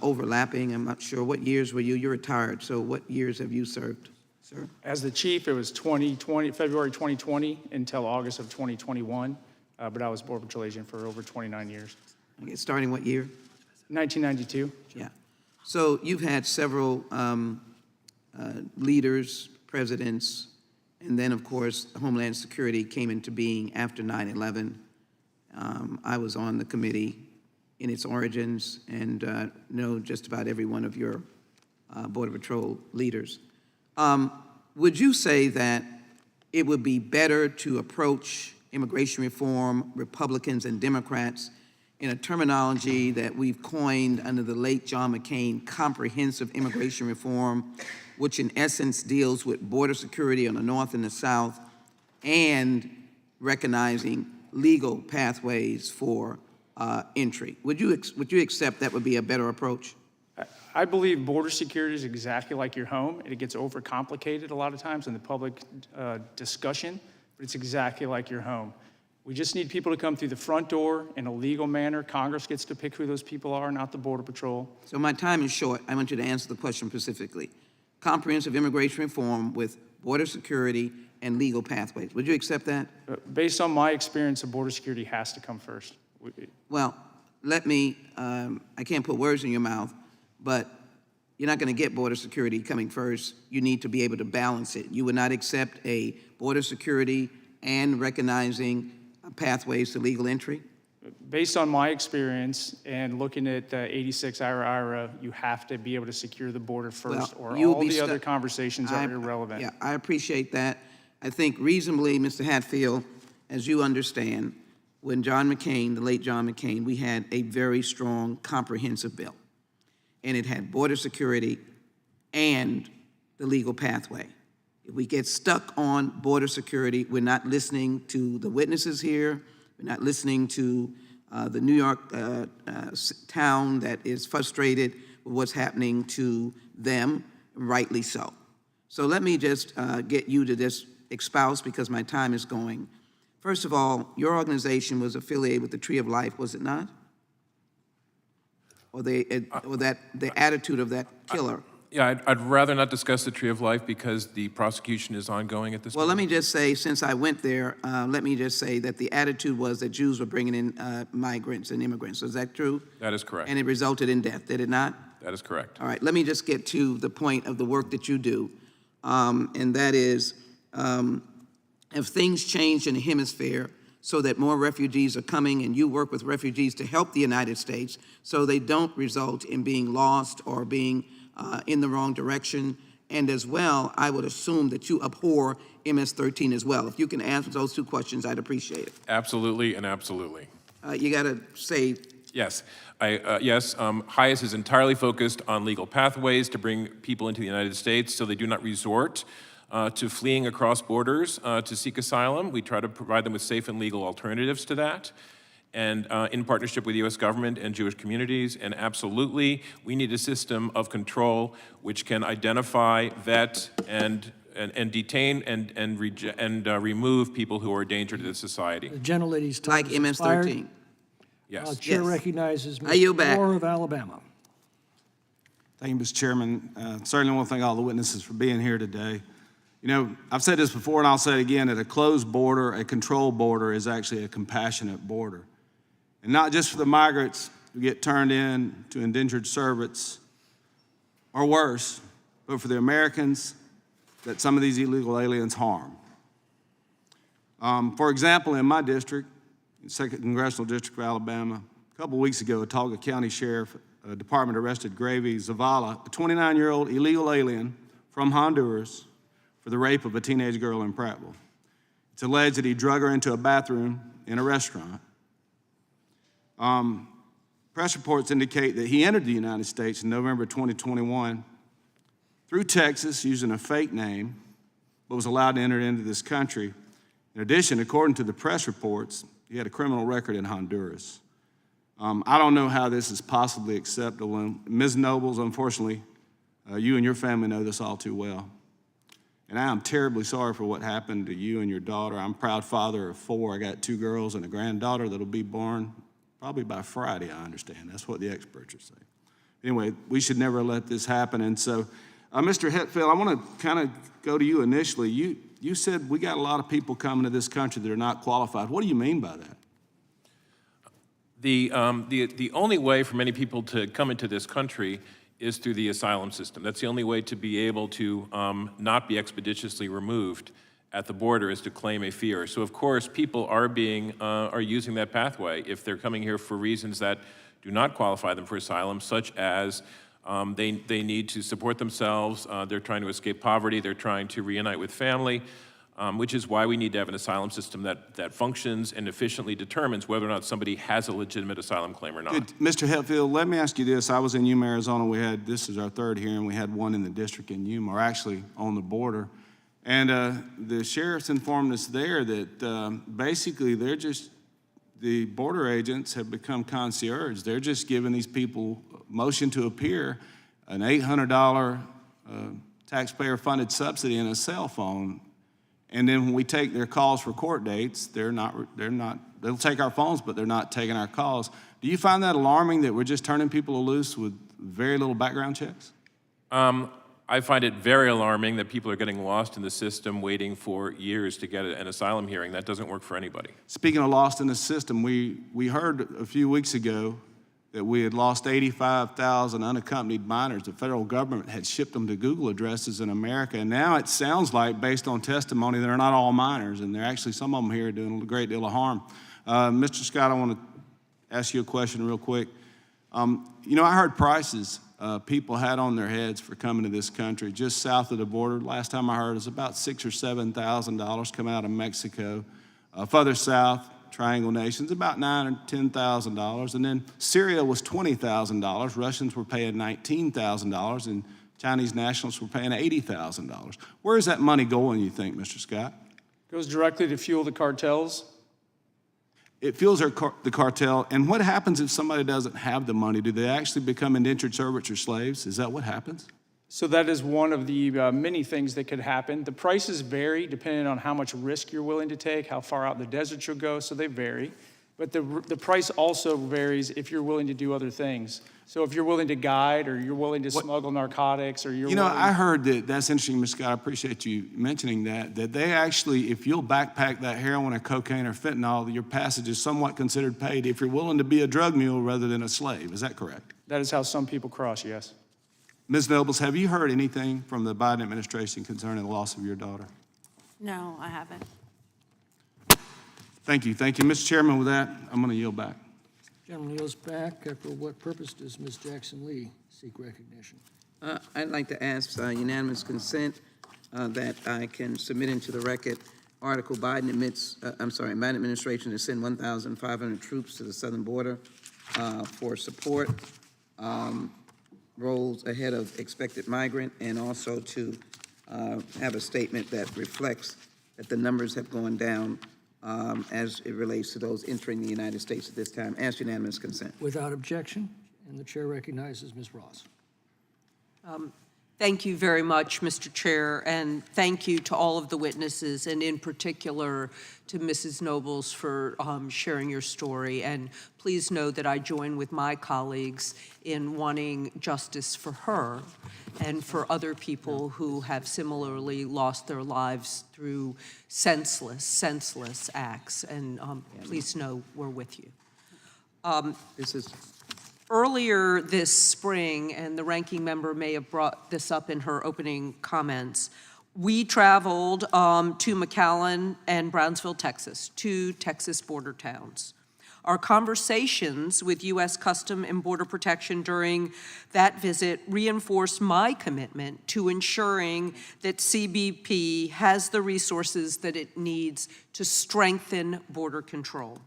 overlapping. I'm not sure. What years were you? You're retired, so what years have you served, sir? As the chief, it was February 2020 until August of 2021, but I was Border Patrol agent for over 29 years. Okay, starting what year? 1992. Yeah. So you've had several leaders, presidents, and then, of course, Homeland Security came into being after 9/11. I was on the committee in its origins and know just about every one of your Border Patrol leaders. Would you say that it would be better to approach immigration reform, Republicans and Democrats, in a terminology that we've coined under the late John McCain, comprehensive immigration reform, which in essence deals with border security on the north and the south, and recognizing legal pathways for entry? Would you accept that would be a better approach? I believe border security is exactly like your home. It gets overcomplicated a lot of times in the public discussion, but it's exactly like your home. We just need people to come through the front door in a legal manner. Congress gets to pick who those people are, not the Border Patrol. So my time is short. I want you to answer the question specifically. Comprehensive immigration reform with border security and legal pathways. Would you accept that? Based on my experience, the border security has to come first. Well, let me, I can't put words in your mouth, but you're not going to get border security coming first. You need to be able to balance it. You would not accept a border security and recognizing pathways to legal entry? Based on my experience and looking at the 86 IRA, you have to be able to secure the border first, or all the other conversations are irrelevant. Yeah, I appreciate that. I think reasonably, Mr. Hatfield, as you understand, when John McCain, the late John McCain, we had a very strong comprehensive bill. And it had border security and the legal pathway. If we get stuck on border security, we're not listening to the witnesses here. We're not listening to the New York town that is frustrated with what's happening to them, rightly so. So let me just get you to this espouse because my time is going. First of all, your organization was affiliated with the Tree of Life, was it not? Or the attitude of that killer? Yeah, I'd rather not discuss the Tree of Life because the prosecution is ongoing at this Well, point. let me just say, since I went there, let me just say that the attitude was that Jews were bringing in migrants and immigrants. Is that true? That is correct. And it resulted in death, did it not? That is correct. All right, let me just get to the point of the work that you do. And that is, if things change in the hemisphere so that more refugees are coming and you work with refugees to help the United States so they don't result in being lost or being in the wrong direction. And as well, I would assume that you abhor MS-13 as well. If you can answer those two questions, I'd appreciate it. Absolutely and absolutely. You got to say. Yes. HIAS is entirely focused on legal pathways to bring people into the United States so they do not resort to fleeing across borders to seek asylum. We try to provide them with safe and legal alternatives to that, and in partnership with the U.S. government and Jewish communities. And absolutely, we need a system of control which can identify, vet, and detain and remove people who are a danger to the society. The gentlelady's time Like has expired. MS-13. Yes. Chair Yes. recognizes I yield Mr. back. Moore of Alabama. Thank you, Mr. Chairman. Certainly want to thank all the witnesses for being here today. You know, I've said this before and I'll say it again, that a closed border, a controlled border is actually a compassionate border. And not just for the migrants who get turned in to indentured servants or worse, but for the Americans that some of these illegal aliens harm. For example, in my district, the 2nd Congressional District of Alabama, a couple weeks ago, Watauga County Sheriff Department arrested Gravy Zavala, a 29-year-old illegal alien from Honduras, for the rape of a teenage girl in Prattville. It's alleged that he drug her into a bathroom in a restaurant. Press reports indicate that he entered the United States in November 2021 through Texas using a fake name, but was allowed to enter into this country In addition, according to the press reports, he had a criminal record in Honduras. I don't know how this is possibly acceptable. And Ms. Nobles, unfortunately, you and your family know this all too well. And I am terribly sorry for what happened to you and your daughter. I'm a proud father of 4. I got 2 girls and a granddaughter that'll be born probably by Friday, I understand. That's what the experts are saying. Anyway, we should never let this happen. And so, Mr. Hetfield, I want to kind of go to you initially. You said we got a lot of people coming to this country that are not qualified. What do you mean by that? The only way for many people to come into this country is through the asylum system. That's the only way to be able to not be expeditiously removed at the border is to claim a fear. So of course, people are using that pathway if they're coming here for reasons that do not qualify them for asylum, such as they need to support themselves, they're trying to escape poverty, they're trying to reunite with family, which is why we need to have an asylum system that functions and efficiently determines whether or not somebody has a legitimate asylum claim or not. Good. Mr. Hetfield, let me ask you this. I was in Yuma, Arizona. This is our 3rd hearing. We had one in the district in Yuma, or actually on the border. And the sheriffs informed us there that basically the border agents have become concierge. They're just giving these people motion to appear, an $800 taxpayer-funded subsidy and a cell phone. And then when we take their calls for court dates, they'll take our phones, but they're not taking our calls. Do you find that alarming that we're just turning people loose with very little background checks? I find it very alarming that people are getting lost in the system waiting for years to get an asylum hearing. That doesn't work for anybody. Speaking of lost in the system, we heard a few weeks ago that we had lost 85,000 unaccompanied minors. The federal government had shipped them to Google addresses in America, and now it sounds like, based on testimony, they're not all minors, and they're actually, some of them here are doing a great deal of harm. Mr. Scott, I want to ask you a question real quick. You know, I heard prices people had on their heads for coming to this country just south of the border. Last time I heard it was about $6,000 or $7,000 coming out of Mexico. Further south, Triangle Nations, about $9,000 or $10,000. And then Syria was $20,000. Russians were paying $19,000, and Chinese nationals were paying $80,000. Where is that money going, you think, Mr. Scott? Goes directly to fuel the cartels. It fuels the cartel. And what happens if somebody doesn't have the money? Do they actually become indentured servants or slaves? Is that what happens? So that is one of the many things that could happen. The prices vary depending on how much risk you're willing to take, how far out in the desert you'll go, so they vary. But the price also varies if you're willing to do other things. So if you're willing to guide, or you're willing to smuggle narcotics, or you're willing... I heard that's interesting, Ms. Scott. I appreciate you mentioning that they actually, if you'll backpack that heroin or cocaine or fentanyl, your passage is somewhat considered paid if you're willing to be a drug mule rather than a slave. Is that correct? That is how some people cross, yes. Ms. Nobles, have you heard anything from the Biden administration concerning the loss of your daughter? No, I haven't. Thank you. Thank you. Mr. Chairman, with that, I'm going to yield back. Gentleman yields back. For what purpose does Ms. Jackson Lee seek recognition? I'd like to ask unanimous consent that I can submit into the record article Biden administration to send 1,500 troops to the southern border for support, roles ahead of expected migrant, and also to have a statement that reflects that the numbers have gone down as it relates to those entering the United States at this time. Ask unanimous consent. Without objection, and the chair recognizes Ms. Ross. Thank you very much, Mr. Chair, and thank you to all of the witnesses, and in particular to Mrs. Nobles for sharing your story. And please know that I join with my colleagues in wanting justice for her and for other people who have similarly lost their lives through senseless acts. And please know we're with you. Earlier this spring, and the ranking member may have brought this up in her opening comments, we traveled to McAllen and Brownsville, Texas, 2 Texas border towns. Our conversations with U.S. Custom and Border Protection during that visit reinforced my commitment to ensuring that CBP has the resources that it needs to strengthen border control.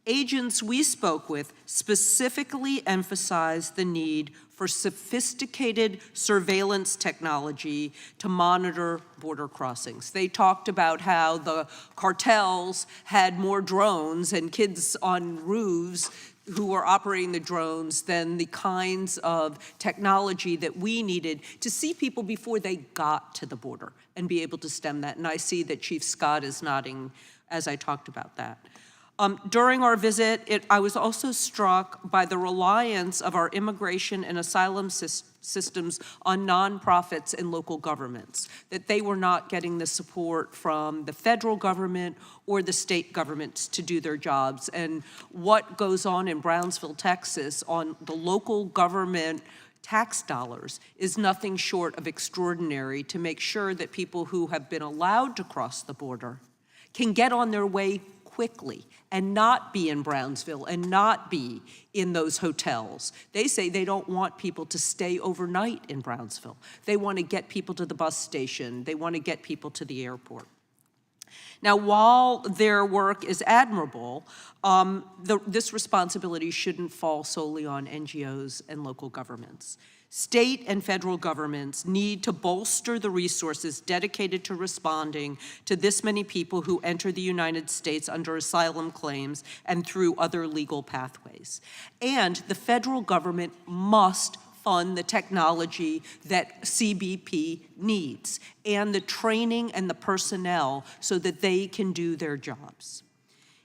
Agents we spoke with specifically emphasized the need for sophisticated surveillance technology to monitor border crossings. They talked about how the cartels had more drones and kids on roofs who were operating the drones than the kinds of technology that we needed to see people before they got to the border and be able to stem that. And I see that Chief Scott is nodding as I talked about that. During our visit, I was also struck by the reliance of our immigration and asylum systems on nonprofits and local governments, that they were not getting the support from the federal government or the state governments to do their jobs. And what goes on in Brownsville, Texas, on the local government tax dollars is nothing short of extraordinary to make sure that people who have been allowed to cross the border can get on their way quickly and not be in Brownsville and not be in those hotels. They say they don't want people to stay overnight in Brownsville. They want to get people to the bus station. They want to get people to the airport. Now, while their work is admirable, this responsibility shouldn't fall solely on NGOs and local governments. State and federal governments need to bolster the resources dedicated to responding to this many people who enter the United States under asylum claims and through other legal pathways. And the federal government must fund the technology that CBP needs and the training and the personnel so that they can do their jobs.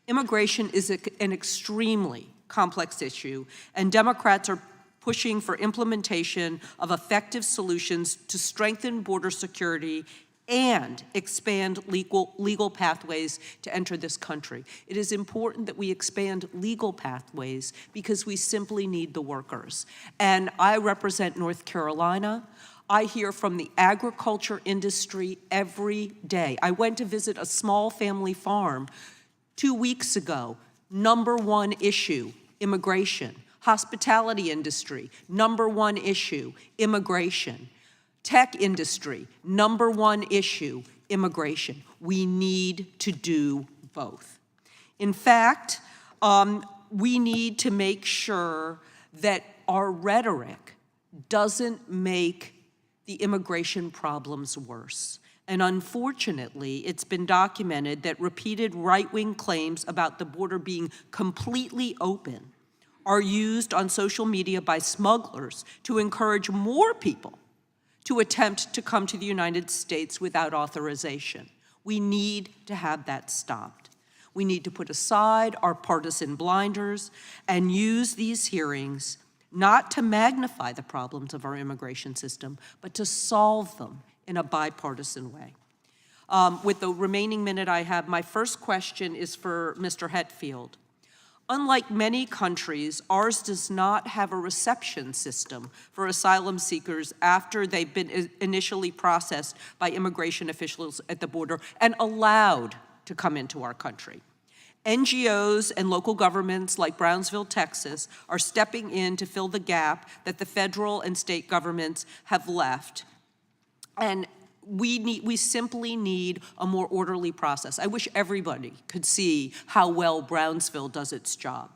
Immigration is an extremely complex issue, and Democrats are pushing for implementation of effective solutions to strengthen border security and expand legal pathways to enter this country. It is important that we expand legal pathways because we simply need the workers. And I represent North Carolina. I hear from the agriculture industry every day. I went to visit a small family farm 2 weeks ago. Number one issue, immigration. Hospitality industry, number one issue, immigration. Tech industry, number one issue, immigration. We need to do both. In fact, we need to make sure that our rhetoric doesn't make the immigration problems worse. And unfortunately, it's been documented that repeated right-wing claims about the border being completely open are used on social media by smugglers to encourage more people to attempt to come to the United States without authorization. We need to have that stopped. We need to put aside our partisan blinders and use these hearings not to magnify the problems of our immigration system, but to solve them in a bipartisan way. With the remaining minute I have, my first question is for Mr. Hetfield. Unlike many countries, ours does not have a reception system for asylum seekers after they've been initially processed by immigration officials at the border and allowed to come into our country. NGOs and local governments like Brownsville, Texas, are stepping in to fill the gap that the federal and state governments have left. And we simply need a more orderly process. I wish everybody could see how well Brownsville does its job.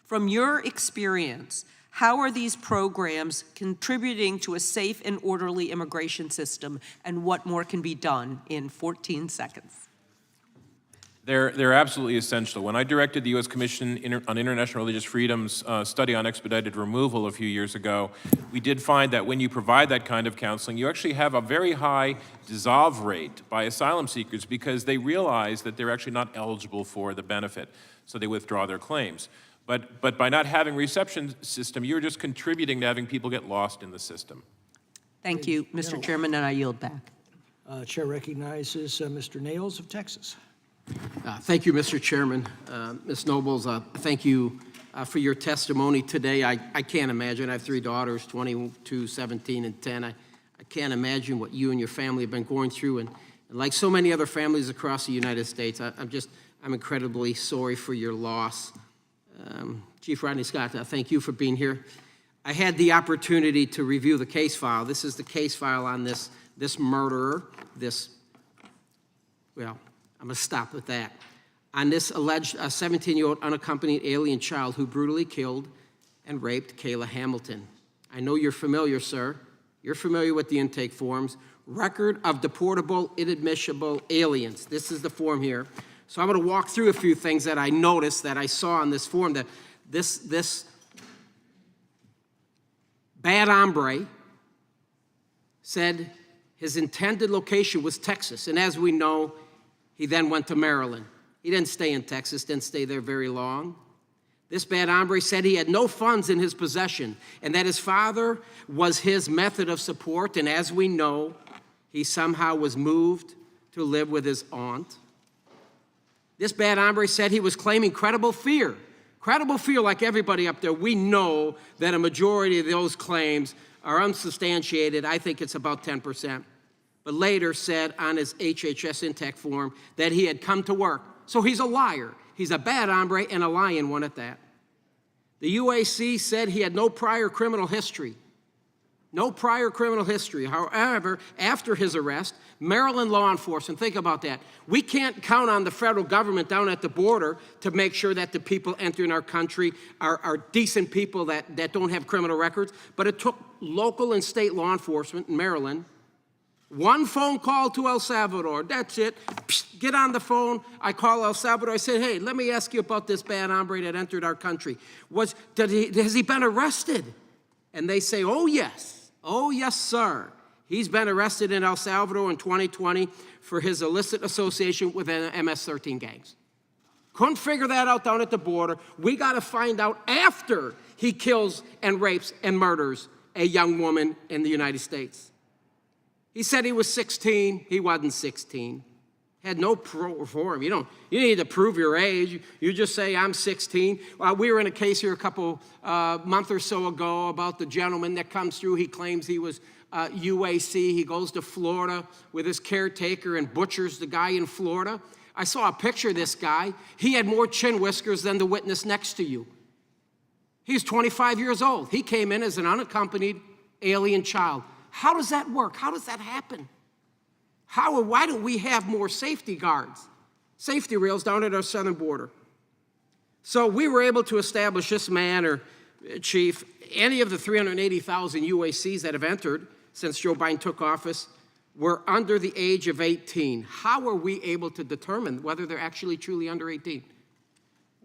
From your experience, how are these programs contributing to a safe and orderly immigration system, and what more can be done in 14 seconds? They're absolutely essential. When I directed the U.S. Commission on International Religious Freedom's study on expedited removal a few years ago, we did find that when you provide that kind of counseling, you actually have a very high dissolve rate by asylum seekers because they realize that they're actually not eligible for the benefit, so they withdraw their claims. But by not having a reception system, you're just contributing to having people get lost in the system. Thank you, Mr. Chairman, and I yield back. Chair recognizes Mr. Nails of Texas. Thank you, Mr. Chairman. Ms. Nobles, thank you for your testimony today. I can't imagine. I have 3 daughters, 22, 17, and 10. I can't imagine what you and your family have been going through. And like so many other families across the United States, I'm incredibly sorry for your loss. Chief Rodney Scott, thank you for being here. I had the opportunity to review the case file. This is the case file on this murderer, well, I'm going to stop with that. On this alleged 17-year-old unaccompanied alien child who brutally killed and raped Kayla Hamilton I know you're familiar, sir. You're familiar with the intake forms. Record of deportable, inadmissible aliens. This is the form here. So I'm going to walk through a few things that I noticed that I saw on this form, that this bad hombre said his intended location was Texas. And as we know, he then went to Maryland. He didn't stay in Texas, didn't stay there very long. This bad hombre said he had no funds in his possession and that his father was his method of support. And as we know, he somehow was moved to live with his aunt. This bad hombre said he was claiming credible fear. Credible fear, like everybody up there. We know that a majority of those claims are unsubstantiated. I think it's about 10%. But later said on his HHS intake form that he had come to work. So he's a liar. He's a bad hombre and a lying one at that. The UAC said he had no prior criminal history. No prior criminal history. However, after his arrest, Maryland law enforcement, think about that. We can't count on the federal government down at the border to make sure that the people entering our country are decent people that don't have criminal records. But it took local and state law enforcement in Maryland one phone call to El Salvador. That's it. Psst, get on the phone. I call El Salvador. I said, hey, let me ask you about this bad hombre that entered our country. Has he been arrested? And they say, oh, yes. Oh, yes, sir. He's been arrested in El Salvador in 2020 for his illicit association with MS-13 gangs. Couldn't figure that out down at the border. We got to find out after he kills and rapes and murders a young woman in the United States. He said he was 16. He wasn't 16. Had no proof for him. You need to prove your age. You just say, I'm 16. We were in a case here a couple months or so ago about the gentleman that comes through. He claims he was UAC. He goes to Florida with his caretaker and butchers the guy in Florida. I saw a picture of this guy. He had more chin whiskers than the witness next to you. He's 25 years old. He came in as an unaccompanied alien child. How does that work? How does that happen? Why don't we have more safety guards, safety rails down at our southern border? So we were able to establish this man, or chief, any of the 380,000 UACs that have entered since Joe Biden took office were under the age of 18. How are we able to determine whether they're actually truly under 18?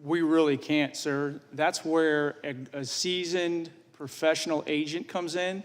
We really can't, sir. That's where a seasoned professional agent comes in.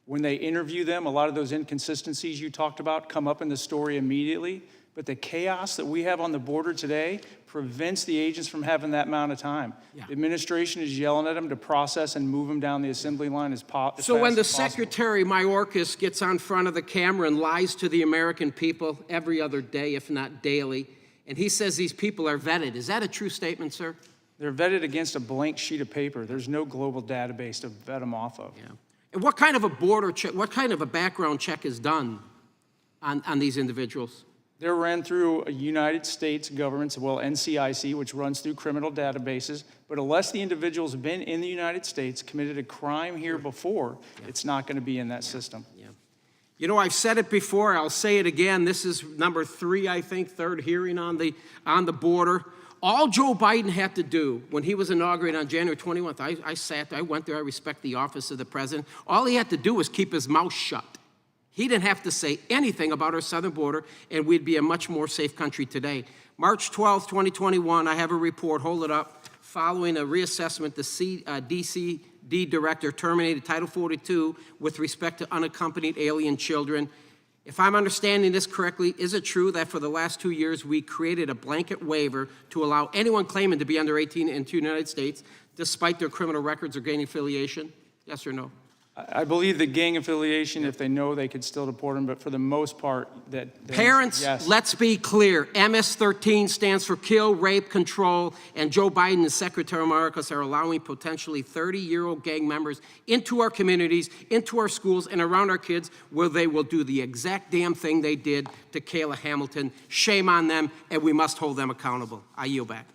When they interview them, a lot of those inconsistencies you talked about come up in the story immediately. But the chaos that we have on the border today prevents the agents from having that amount of time. Yeah. The administration is yelling at them to process and move them down the assembly line as fast as possible. So when the Secretary Mayorkas gets on front of the camera and lies to the American people every other day, if not daily, and he says these people are vetted, is that a true statement, sir? They're vetted against a blank sheet of paper. There's no global database to vet them off of. Yeah. And what kind of a border check, what kind of a background check is done on these individuals? They're ran through a United States government, well, NCIC, which runs through criminal databases. But unless the individual's been in the United States, committed a crime here before, it's not going to be in that system. Yeah. You know, I've said it before, I'll say it again. This is number 3, I think, third hearing on the border. All Joe Biden had to do when he was inaugurated on January 21st, I went there, I respect the office of the president. All he had to do was keep his mouth shut. He didn't have to say anything about our southern border, and we'd be a much more safe country today. March 12, 2021, I have a report, hold it up. Following a reassessment, the DCD director terminated Title 42 with respect to unaccompanied alien children. If I'm understanding this correctly, is it true that for the last 2 years we created a blanket waiver to allow anyone claiming to be under 18 into the United States despite their criminal records or gang affiliation? Yes or no? I believe the gang affiliation, if they know, they could still deport them, but for the most part, Parents, yes. Let's be clear. MS-13 stands for kill, rape, control, and Joe Biden and Secretary Mayorkas are allowing potentially 30-year-old gang members into our communities, into our schools, and around our kids, where they will do the exact damn thing they did to Kayla Hamilton. Shame on them, and we must hold them accountable. I yield back.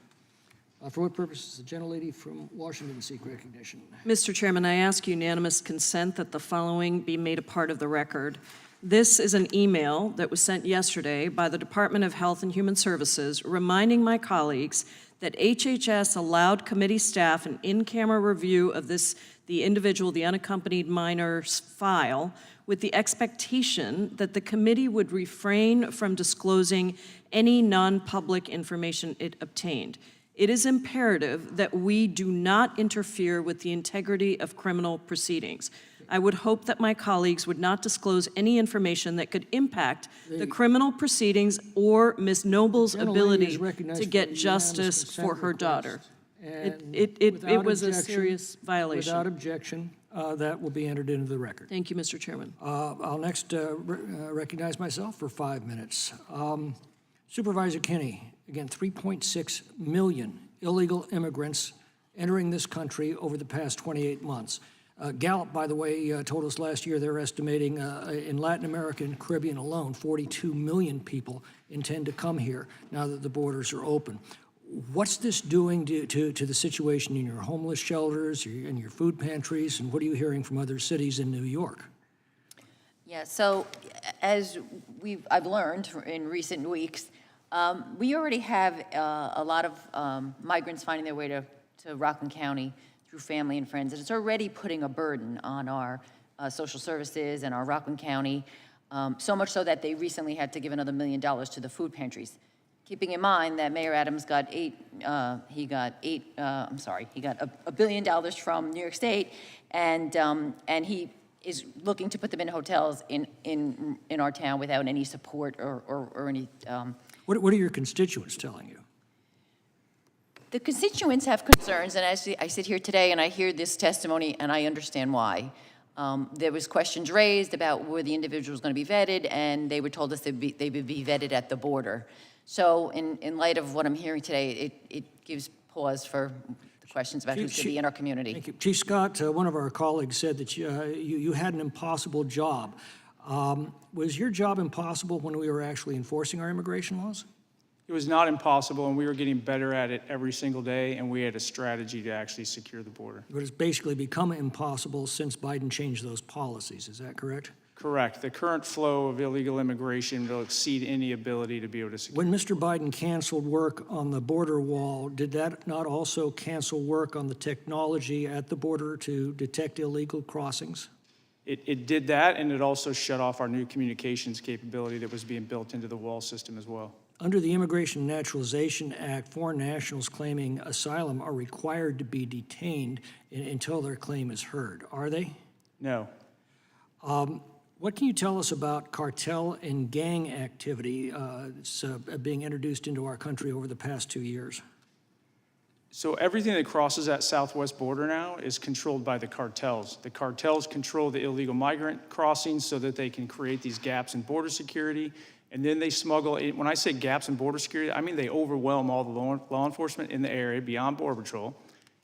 For what purpose does the gentlelady from Washington seek recognition? Mr. Chairman, I ask unanimous consent that the following be made a part of the record. This is an email that was sent yesterday by the Department of Health and Human Services reminding my colleagues that HHS allowed committee staff an in-camera review of the individual, the unaccompanied minor's file, with the expectation that the committee would refrain from disclosing any non-public information it obtained. It is imperative that we do not interfere with the integrity of criminal proceedings. I would hope that my colleagues would not disclose any information that could impact the criminal proceedings or Ms. Noble's ability to get justice for her daughter. It was a serious violation. Without objection, that will be entered into the record. Thank you, Mr. Chairman. I'll next recognize myself for 5 minutes. Supervisor Kinney, again, 3.6 million illegal immigrants entering this country over the past 28 months. Gallup, by the way, told us last year they're estimating in Latin America and Caribbean alone, 42 million people intend to come here now that the borders are open. What's this doing to the situation in your homeless shelters and your food pantries, and what are you hearing from other cities in New York? Yeah, so as I've learned in recent weeks, we already have a lot of migrants finding their way to Rockland County through family and friends, and it's already putting a burden on our social services and our Rockland County, so much so that they recently had to give another $1 million to the food pantries. Keeping in mind that Mayor Adams got $1 billion from New York State, and he is looking to put them in hotels in our town without any support or any. What are your constituents telling you? The constituents have concerns, and as I sit here today and I hear this testimony, and I understand why. There was questions raised about where the individual was going to be vetted, and they were told us they would be vetted at the border. So in light of what I'm hearing today, it gives pause for the questions about who's going to be in our community. Thank you. Chief Scott, one of our colleagues said that you had an impossible job. Was your job impossible when we were actually enforcing our immigration laws? It was not impossible, and we were getting better at it every single day, and we had a strategy to actually secure the border. But it's basically become impossible since Biden changed those policies. Is that correct? Correct. The current flow of illegal immigration will exceed any ability to be able to secure. When Mr. Biden canceled work on the border wall, did that not also cancel work on the technology at the border to detect illegal crossings? It did that, and it also shut off our new communications capability that was being built into the wall system as well. Under the Immigration and Naturalization Act, foreign nationals claiming asylum are required to be detained until their claim is heard. Are they? No. What can you tell us about cartel and gang activity that's being introduced into our country over the past 2 years? So everything that crosses that southwest border now is controlled by the cartels. The cartels control the illegal migrant crossings so that they can create these gaps in border security. And then they smuggle, when I say gaps in border security, I mean they overwhelm all the law enforcement in the area beyond Border Patrol.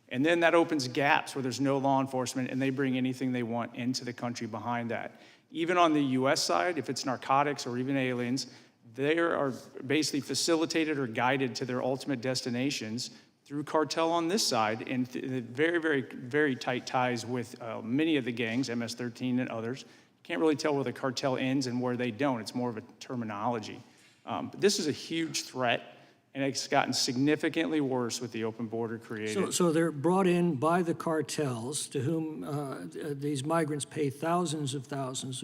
And then that opens gaps where there's no law enforcement, and they bring anything they want into the country behind that. Even on the US side, if it's narcotics or even aliens, they are basically facilitated or guided to their ultimate destinations through cartel on this side, and very, very, very tight ties with many of the gangs, MS-13 and others. Can't really tell where the cartel ends and where they don't. It's more of a terminology. But this is a huge threat, and it's gotten significantly worse with the open border created. So they're brought in by the cartels, to whom these migrants pay thousands of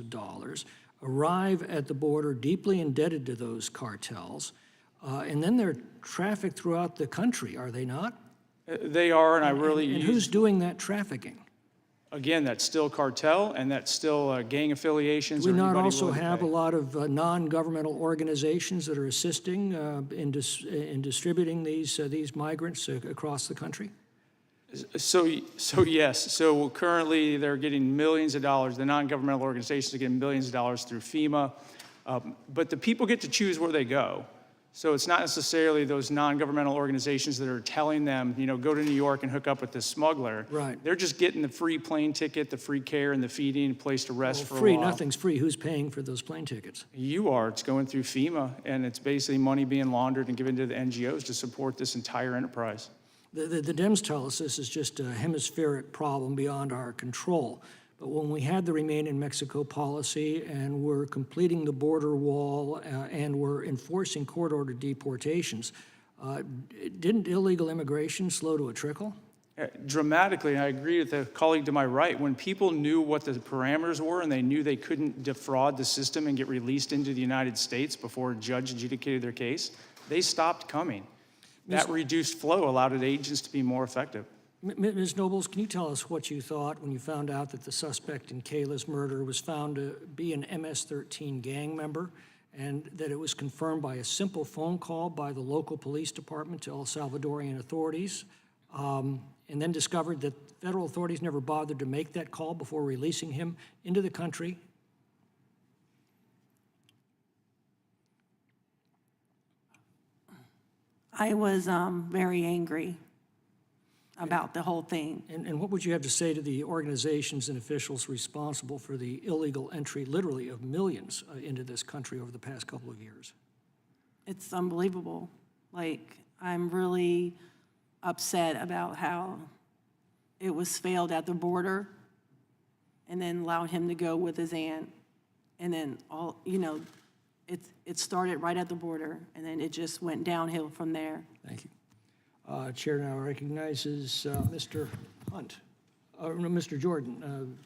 dollars, arrive at the border deeply indebted to those cartels, and then they're trafficked throughout the country, are they not? They are, and I really And who's doing that trafficking? Again, that's still cartel, and that's still gang affiliations. Do we or not anybody also willing to have a pay. lot of non-governmental organizations that are assisting in distributing these migrants across the country? So yes. So currently, they're getting millions of dollars. The non-governmental organizations are getting millions of dollars through FEMA. But the people get to choose where they go. So it's not necessarily those non-governmental organizations that are telling them, go to New York and hook up with this smuggler. Right. They're just getting the free plane ticket, the free care, and the feeding, place to rest for a Free, while. nothing's free. Who's paying for those plane tickets? You are. It's going through FEMA, and it's basically money being laundered and given to the NGOs to support this entire enterprise. The Dems tell us this is just a hemispheric problem beyond our control. But when we had the Remain in Mexico policy and we're completing the border wall and we're enforcing court-ordered deportations, Didn't illegal immigration slow to a trickle? Dramatically, and I agree with the colleague to my right. When people knew what the parameters were and they knew they couldn't defraud the system and get released into the United States before a judge adjudicated their case, they stopped coming. That reduced flow allowed agents to be more effective. Ms. Nobles, can you tell us what you thought when you found out that the suspect in Kayla's murder was found to be an MS-13 gang member, and that it was confirmed by a simple phone call by the local police department to El Salvadorian authorities, and then discovered that federal authorities never bothered to make that call before releasing him into the country? I was very angry about the whole thing. And what would you have to say to the organizations and officials responsible for the illegal entry, literally, of millions into this country over the past couple of years? It's unbelievable. Like, I'm really upset about how it was failed at the border and then allowed him to go with his aunt. And then it started right at the border, and then it just went downhill from there. Thank you. Chair now recognizes Mr. Hunt, no, Mr. Jordan.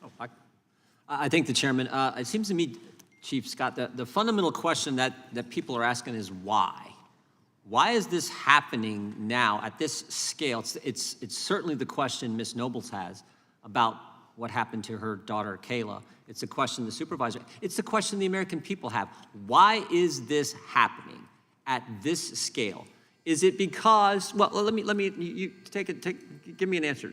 I thank the chairman. It seems to me, Chief Scott, the fundamental question that people are asking is why? Why is this happening now at this scale? It's certainly the question Ms. Nobles has about what happened to her daughter, Kayla. It's a question the supervisor, it's the question the American people have. Why is this happening at this scale? Is it because, well, let me, you give me an answer,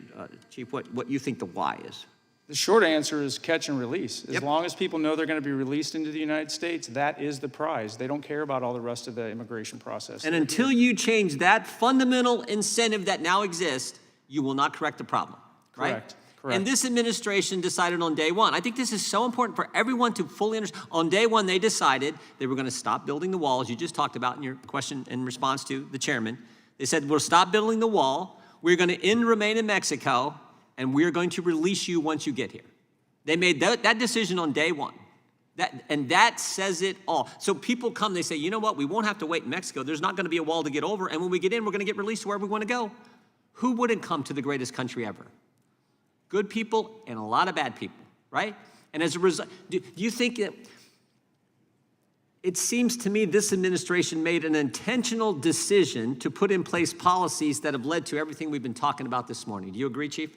Chief, what you think the why is. The short answer is catch and release. As long as people know they're going to be released into the United States, that is the prize. They don't care about all the rest of the immigration process. And until you change that fundamental incentive that now exists, you will not correct the problem, right? Correct. Correct. And this administration decided on day one. I think this is so important for everyone to fully understand. On day one, they decided they were going to stop building the walls you just talked about in your question in response to the chairman. They said, we'll stop building the wall. We're going to end remain in Mexico, and we're going to release you once you get here. They made that decision on day one. And that says it all. So people come, they say, you know what? We won't have to wait in Mexico. There's not going to be a wall to get over. And when we get in, we're going to get released to wherever we want to go. Who wouldn't come to the greatest country ever? Good people and a lot of bad people, right? And as a result, do you think that it seems to me this administration made an intentional decision to put in place policies that have led to everything we've been talking about this morning. Do you agree, Chief?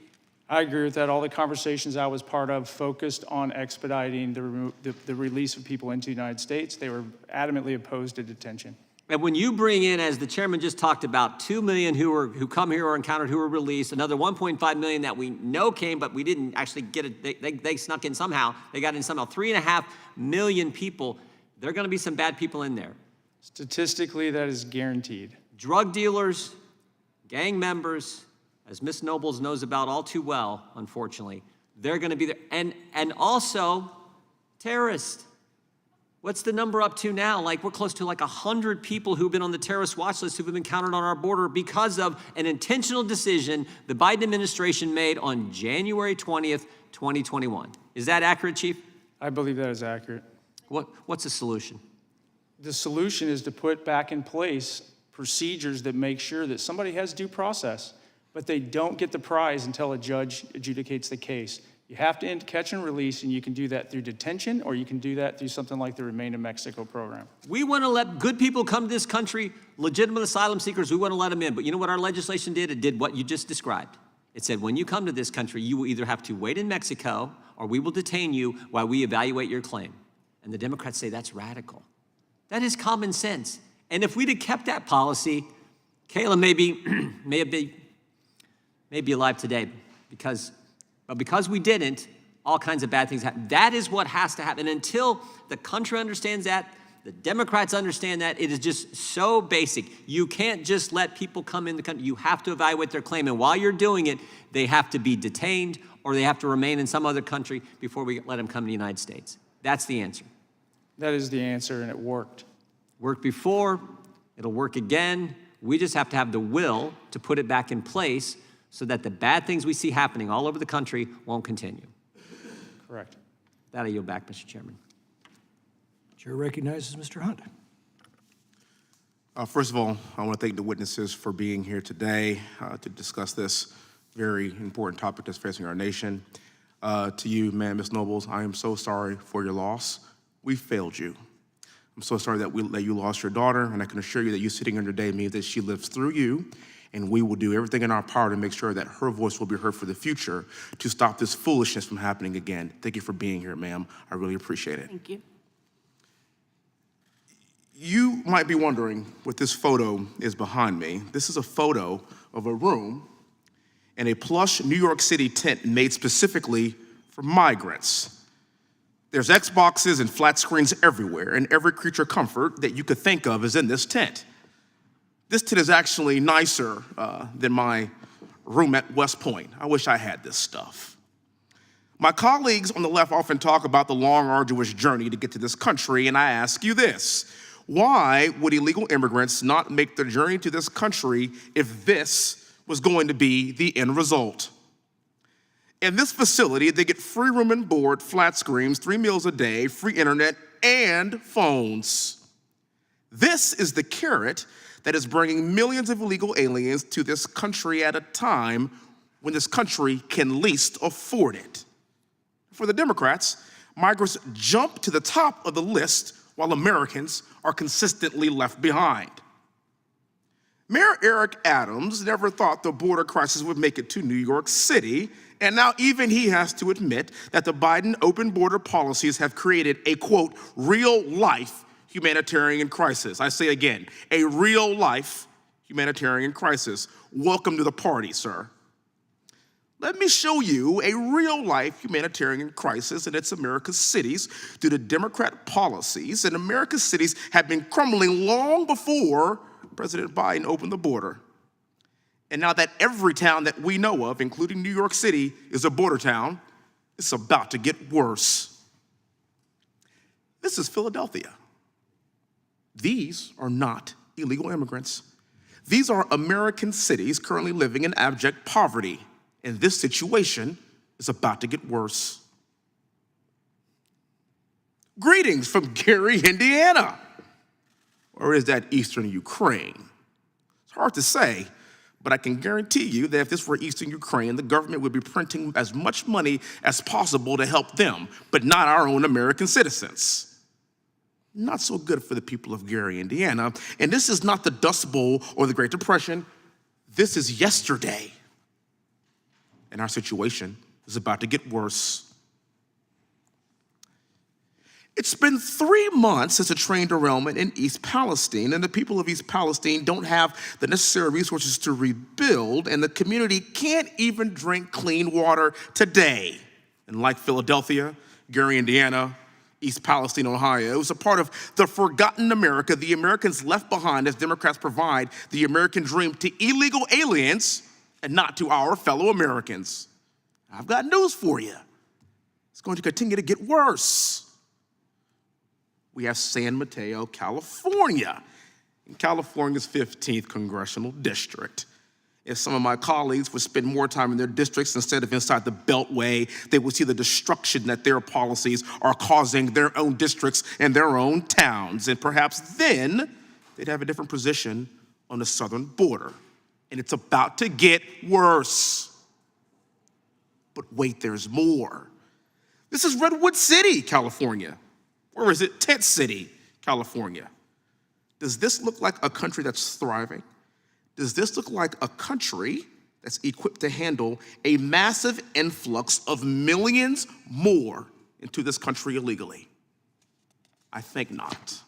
I agree with that. All the conversations I was part of focused on expediting the release of people into the United States. They were adamantly opposed to detention. And when you bring in, as the chairman just talked about, 2 million who come here or encountered who were released, another 1.5 million that we know came, but we didn't actually get it, they snuck in somehow. They got in somehow. 3.5 million people. There are going to be some bad people in there. Statistically, that is guaranteed. Drug dealers, gang members, as Ms. Nobles knows about all too well, unfortunately, they're going to be there. And also terrorists. What's the number up to now? Like, we're close to like 100 people who've been on the terrorist watch list who've been counted on our border because of an intentional decision the Biden administration made on January 20th, 2021. Is that accurate, Chief? I believe that is accurate. What's the solution? The solution is to put back in place procedures that make sure that somebody has due process, but they don't get the prize until a judge adjudicates the case. You have to end catch and release, and you can do that through detention, or you can do that through something like the Remain in Mexico program. We want to let good people come to this country, legitimate asylum seekers, we want to let them in. But you know what our legislation did? It did what you just described. It said, when you come to this country, you will either have to wait in Mexico, or we will detain you while we evaluate your claim. And the Democrats say that's radical. That is common sense. And if we'd have kept that policy, Kayla may be alive today because we didn't, all kinds of bad things happen. That is what has to happen. Until the country understands that, the Democrats understand that, it is just so basic. You can't just let people come in the country. You have to evaluate their claim. And while you're doing it, they have to be detained or they have to remain in some other country before we let them come to the United States. That's the answer. That is the answer, and it worked. Worked before, it'll work again. We just have to have the will to put it back in place so that the bad things we see happening all over the country won't continue. Correct. That I yield back, Mr. Chairman. Chair recognizes Mr. Hunt. First of all, I want to thank the witnesses for being here today to discuss this very important topic that's facing our nation. To you, ma'am, Ms. Nobles, I am so sorry for your loss. We failed you. I'm so sorry that you lost your daughter, and I can assure you that you sitting here today means that she lives through you, and we will do everything in our power to make sure that her voice will be heard for the future to stop this foolishness from happening again. Thank you for being here, ma'am. I really appreciate it. Thank you. You might be wondering what this photo is behind me. This is a photo of a room in a plush New York City tent made specifically for migrants. There's Xboxes and flat screens everywhere, and every creature comfort that you could think of is in this tent. This tent is actually nicer than my room at West Point. I wish I had this stuff. My colleagues on the left often talk about the long, arduous journey to get to this country, and I ask you this: why would illegal immigrants not make the journey to this country if this was going to be the end result? In this facility, they get free room and board, flat screens, 3 meals a day, free internet, and phones. This is the carrot that is bringing millions of illegal aliens to this country at a time when this country can least afford it. For the Democrats, migrants jump to the top of the list while Americans are consistently left behind. Mayor Eric Adams never thought the border crisis would make it to New York City, and now even he has to admit that the Biden open border policies have created a, quote, real-life humanitarian crisis. I say again, a real-life humanitarian crisis. Welcome to the party, sir. Let me show you a real-life humanitarian crisis in its America's cities due to Democrat policies, and America's cities have been crumbling long before President Biden opened the border. And now that every town that we know of, including New York City, is a border town, it's about to get worse. This is Philadelphia. These are not illegal immigrants. These are American cities currently living in abject poverty, and this situation is about to get worse. Greetings from Gary, Indiana. Or is that eastern Ukraine? It's hard to say, but I can guarantee you that if this were eastern Ukraine, the government would be printing as much money as possible to help them, but not our own American citizens. Not so good for the people of Gary, Indiana. And this is not the Dust Bowl or the Great Depression. This is yesterday. And our situation is about to get worse. It's been 3 months since a train derailment in East Palestine, and the people of East Palestine don't have the necessary resources to rebuild, and the community can't even drink clean water today. And like Philadelphia, Gary, Indiana, East Palestine, Ohio, it was a part of the forgotten America the Americans left behind as Democrats provide the American dream to illegal aliens and not to our fellow Americans. I've got news for you. It's going to continue to get worse. We have San Mateo, California, in California's 15th congressional district. If some of my colleagues would spend more time in their districts instead of inside the Beltway, they would see the destruction that their policies are causing their own districts and their own towns. And perhaps then they'd have a different position on the southern border. And it's about to get worse. But wait, there's more. This is Redwood City, California. Or is it Tent City, California? Does this look like a country that's thriving? Does this look like a country that's equipped to handle a massive influx of millions more into this country illegally? I think not.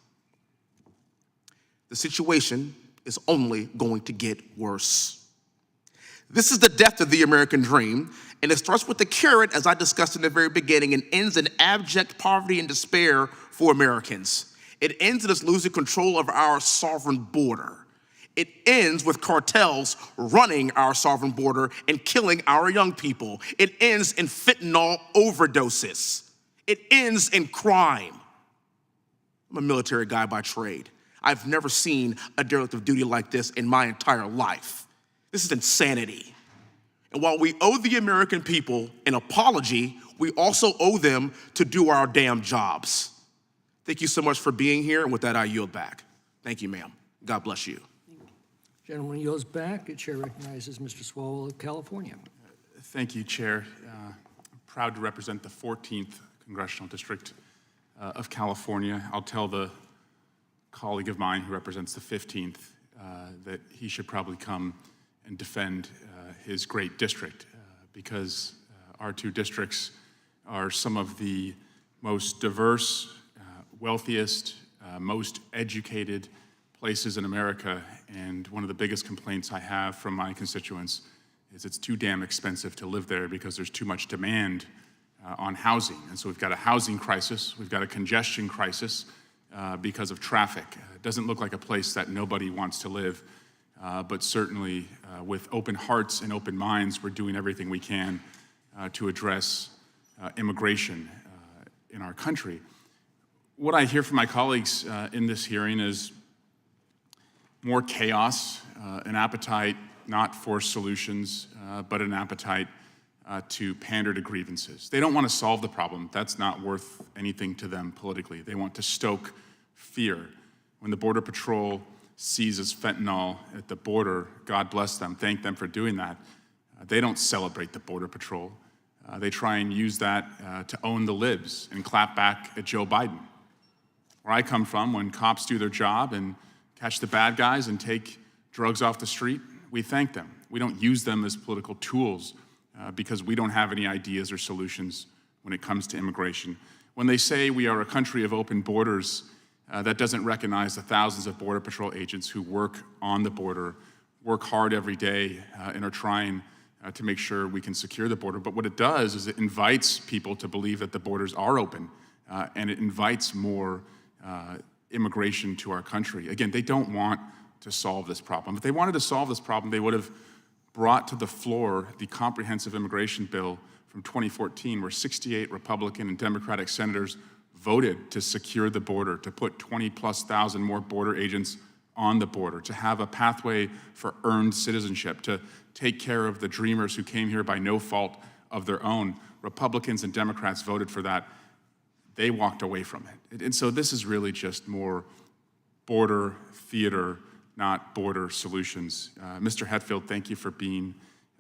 The situation is only going to get worse. This is the death of the American dream, and it starts with the carrot, as I discussed in the very beginning, and ends in abject poverty and despair for Americans. It ends in us losing control of our sovereign border. It ends with cartels running our sovereign border and killing our young people. It ends in fentanyl overdoses. It ends in crime. I'm a military guy by trade. I've never seen a derelict of duty like this in my entire life. This is insanity. And while we owe the American people an apology, we also owe them to do our damn jobs. Thank you so much for being here, and with that, I yield back. Thank you, ma'am. God bless you. Gentleman yields back. The chair recognizes Mr. Swalwell of California. Thank you, Chair. I'm proud to represent the 14th Congressional District of California. I'll tell the colleague of mine who represents the 15th that he should probably come and defend his great district because our two districts are some of the most diverse, wealthiest, most educated places in America, and one of the biggest complaints I have from my constituents is it's too damn expensive to live there because there's too much demand on housing. And so we've got a housing crisis, we've got a congestion crisis because of traffic. It doesn't look like a place that nobody wants to live, but certainly with open hearts and open minds, we're doing everything we can to address immigration in our country. What I hear from my colleagues in this hearing is more chaos, an appetite not for solutions, but an appetite to pander to grievances. They don't want to solve the problem. That's not worth anything to them politically. They want to stoke fear. When the Border Patrol seizes fentanyl at the border, God bless them, thank them for doing that. They don't celebrate the Border Patrol. They try and use that to own the libs and clap back at Joe Biden. Where I come from, when cops do their job and catch the bad guys and take drugs off the street, we thank them. We don't use them as political tools because we don't have any ideas or solutions when it comes to immigration. When they say we are a country of open borders, that doesn't recognize the thousands of Border Patrol agents who work on the border, work hard every day, and are trying to make sure we can secure the border. But what it does is it invites people to believe that the borders are open, and it invites more immigration to our country. Again, they don't want to solve this problem. If they wanted to solve this problem, they would have brought to the floor the comprehensive immigration bill from 2014, where 68 Republican and Democratic senators voted to secure the border, to put 20,000+ more border agents on the border, to have a pathway for earned citizenship, to take care of the dreamers who came here by no fault of their own. Republicans and Democrats voted for that. They walked away from it. And so this is really just more border theater, not border solutions. Mr. Hetfield, thank you for being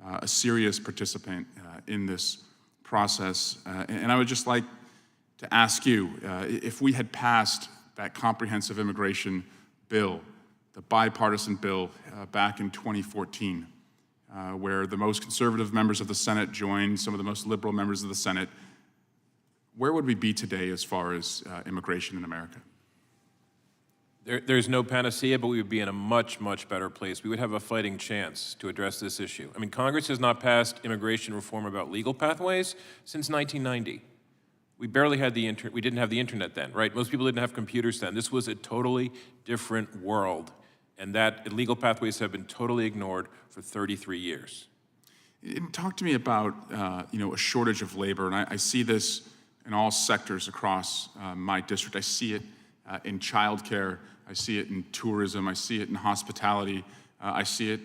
a serious participant in this process. And I would just like to ask you, if we had passed that comprehensive immigration bill, the bipartisan bill back in 2014, where the most conservative members of the Senate joined some of the most liberal members of the Senate, where would we be today as far as immigration in America? There's no panacea, but we would be in a much, much better place. We would have a fighting chance to address this issue. I mean, Congress has not passed immigration reform about legal pathways since 1990. We barely had we didn't have the internet then, right? Most people didn't have computers then. This was a totally different world, and that legal pathways have been totally ignored for 33 years. Talk to me about a shortage of labor, and I see this in all sectors across my district. I see it in childcare, I see it in tourism, I see it in hospitality, I see it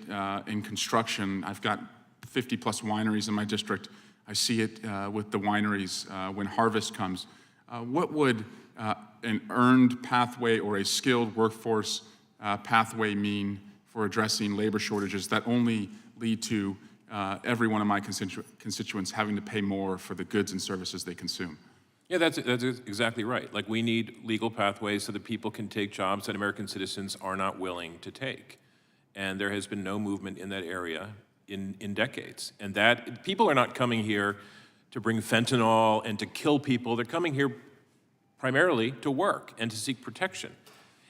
in construction. I've got 50+ wineries in my district. I see it with the wineries when harvest comes. What would an earned pathway or a skilled workforce pathway mean for addressing labor shortages that only lead to every one of my constituents having to pay more for the goods and services they consume? Yeah, that's exactly right. Like, we need legal pathways so that people can take jobs that American citizens are not willing to take. And there has been no movement in that area in decades. And that people are not coming here to bring fentanyl and to kill people. They're coming here primarily to work and to seek protection.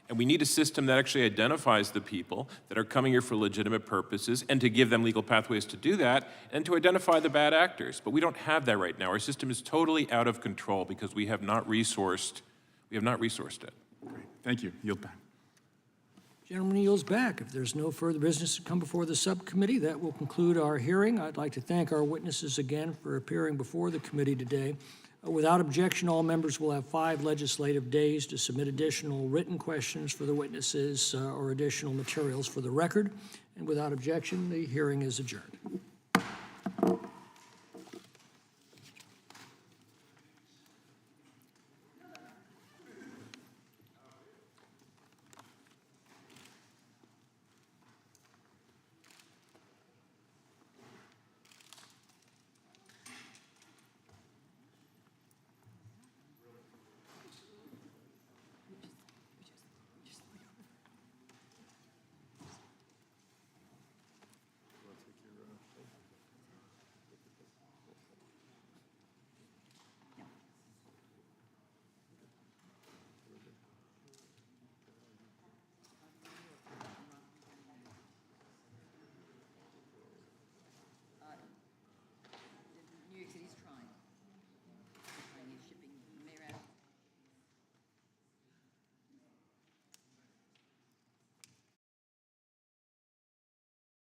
And we need a system that actually identifies the people that are coming here for legitimate purposes and to give them legal pathways to do that and to identify the bad actors. But we don't have that right now. Our system is totally out of control because we have not resourced it. Great. Thank you. Yield back. Gentleman yields back. If there's no further business to come before the subcommittee, that will conclude our hearing. I'd like to thank our witnesses again for appearing before the committee today. Without objection, all members will have 5 legislative days to submit additional written questions for the witnesses or additional materials for the record. And without objection, the hearing is adjourned.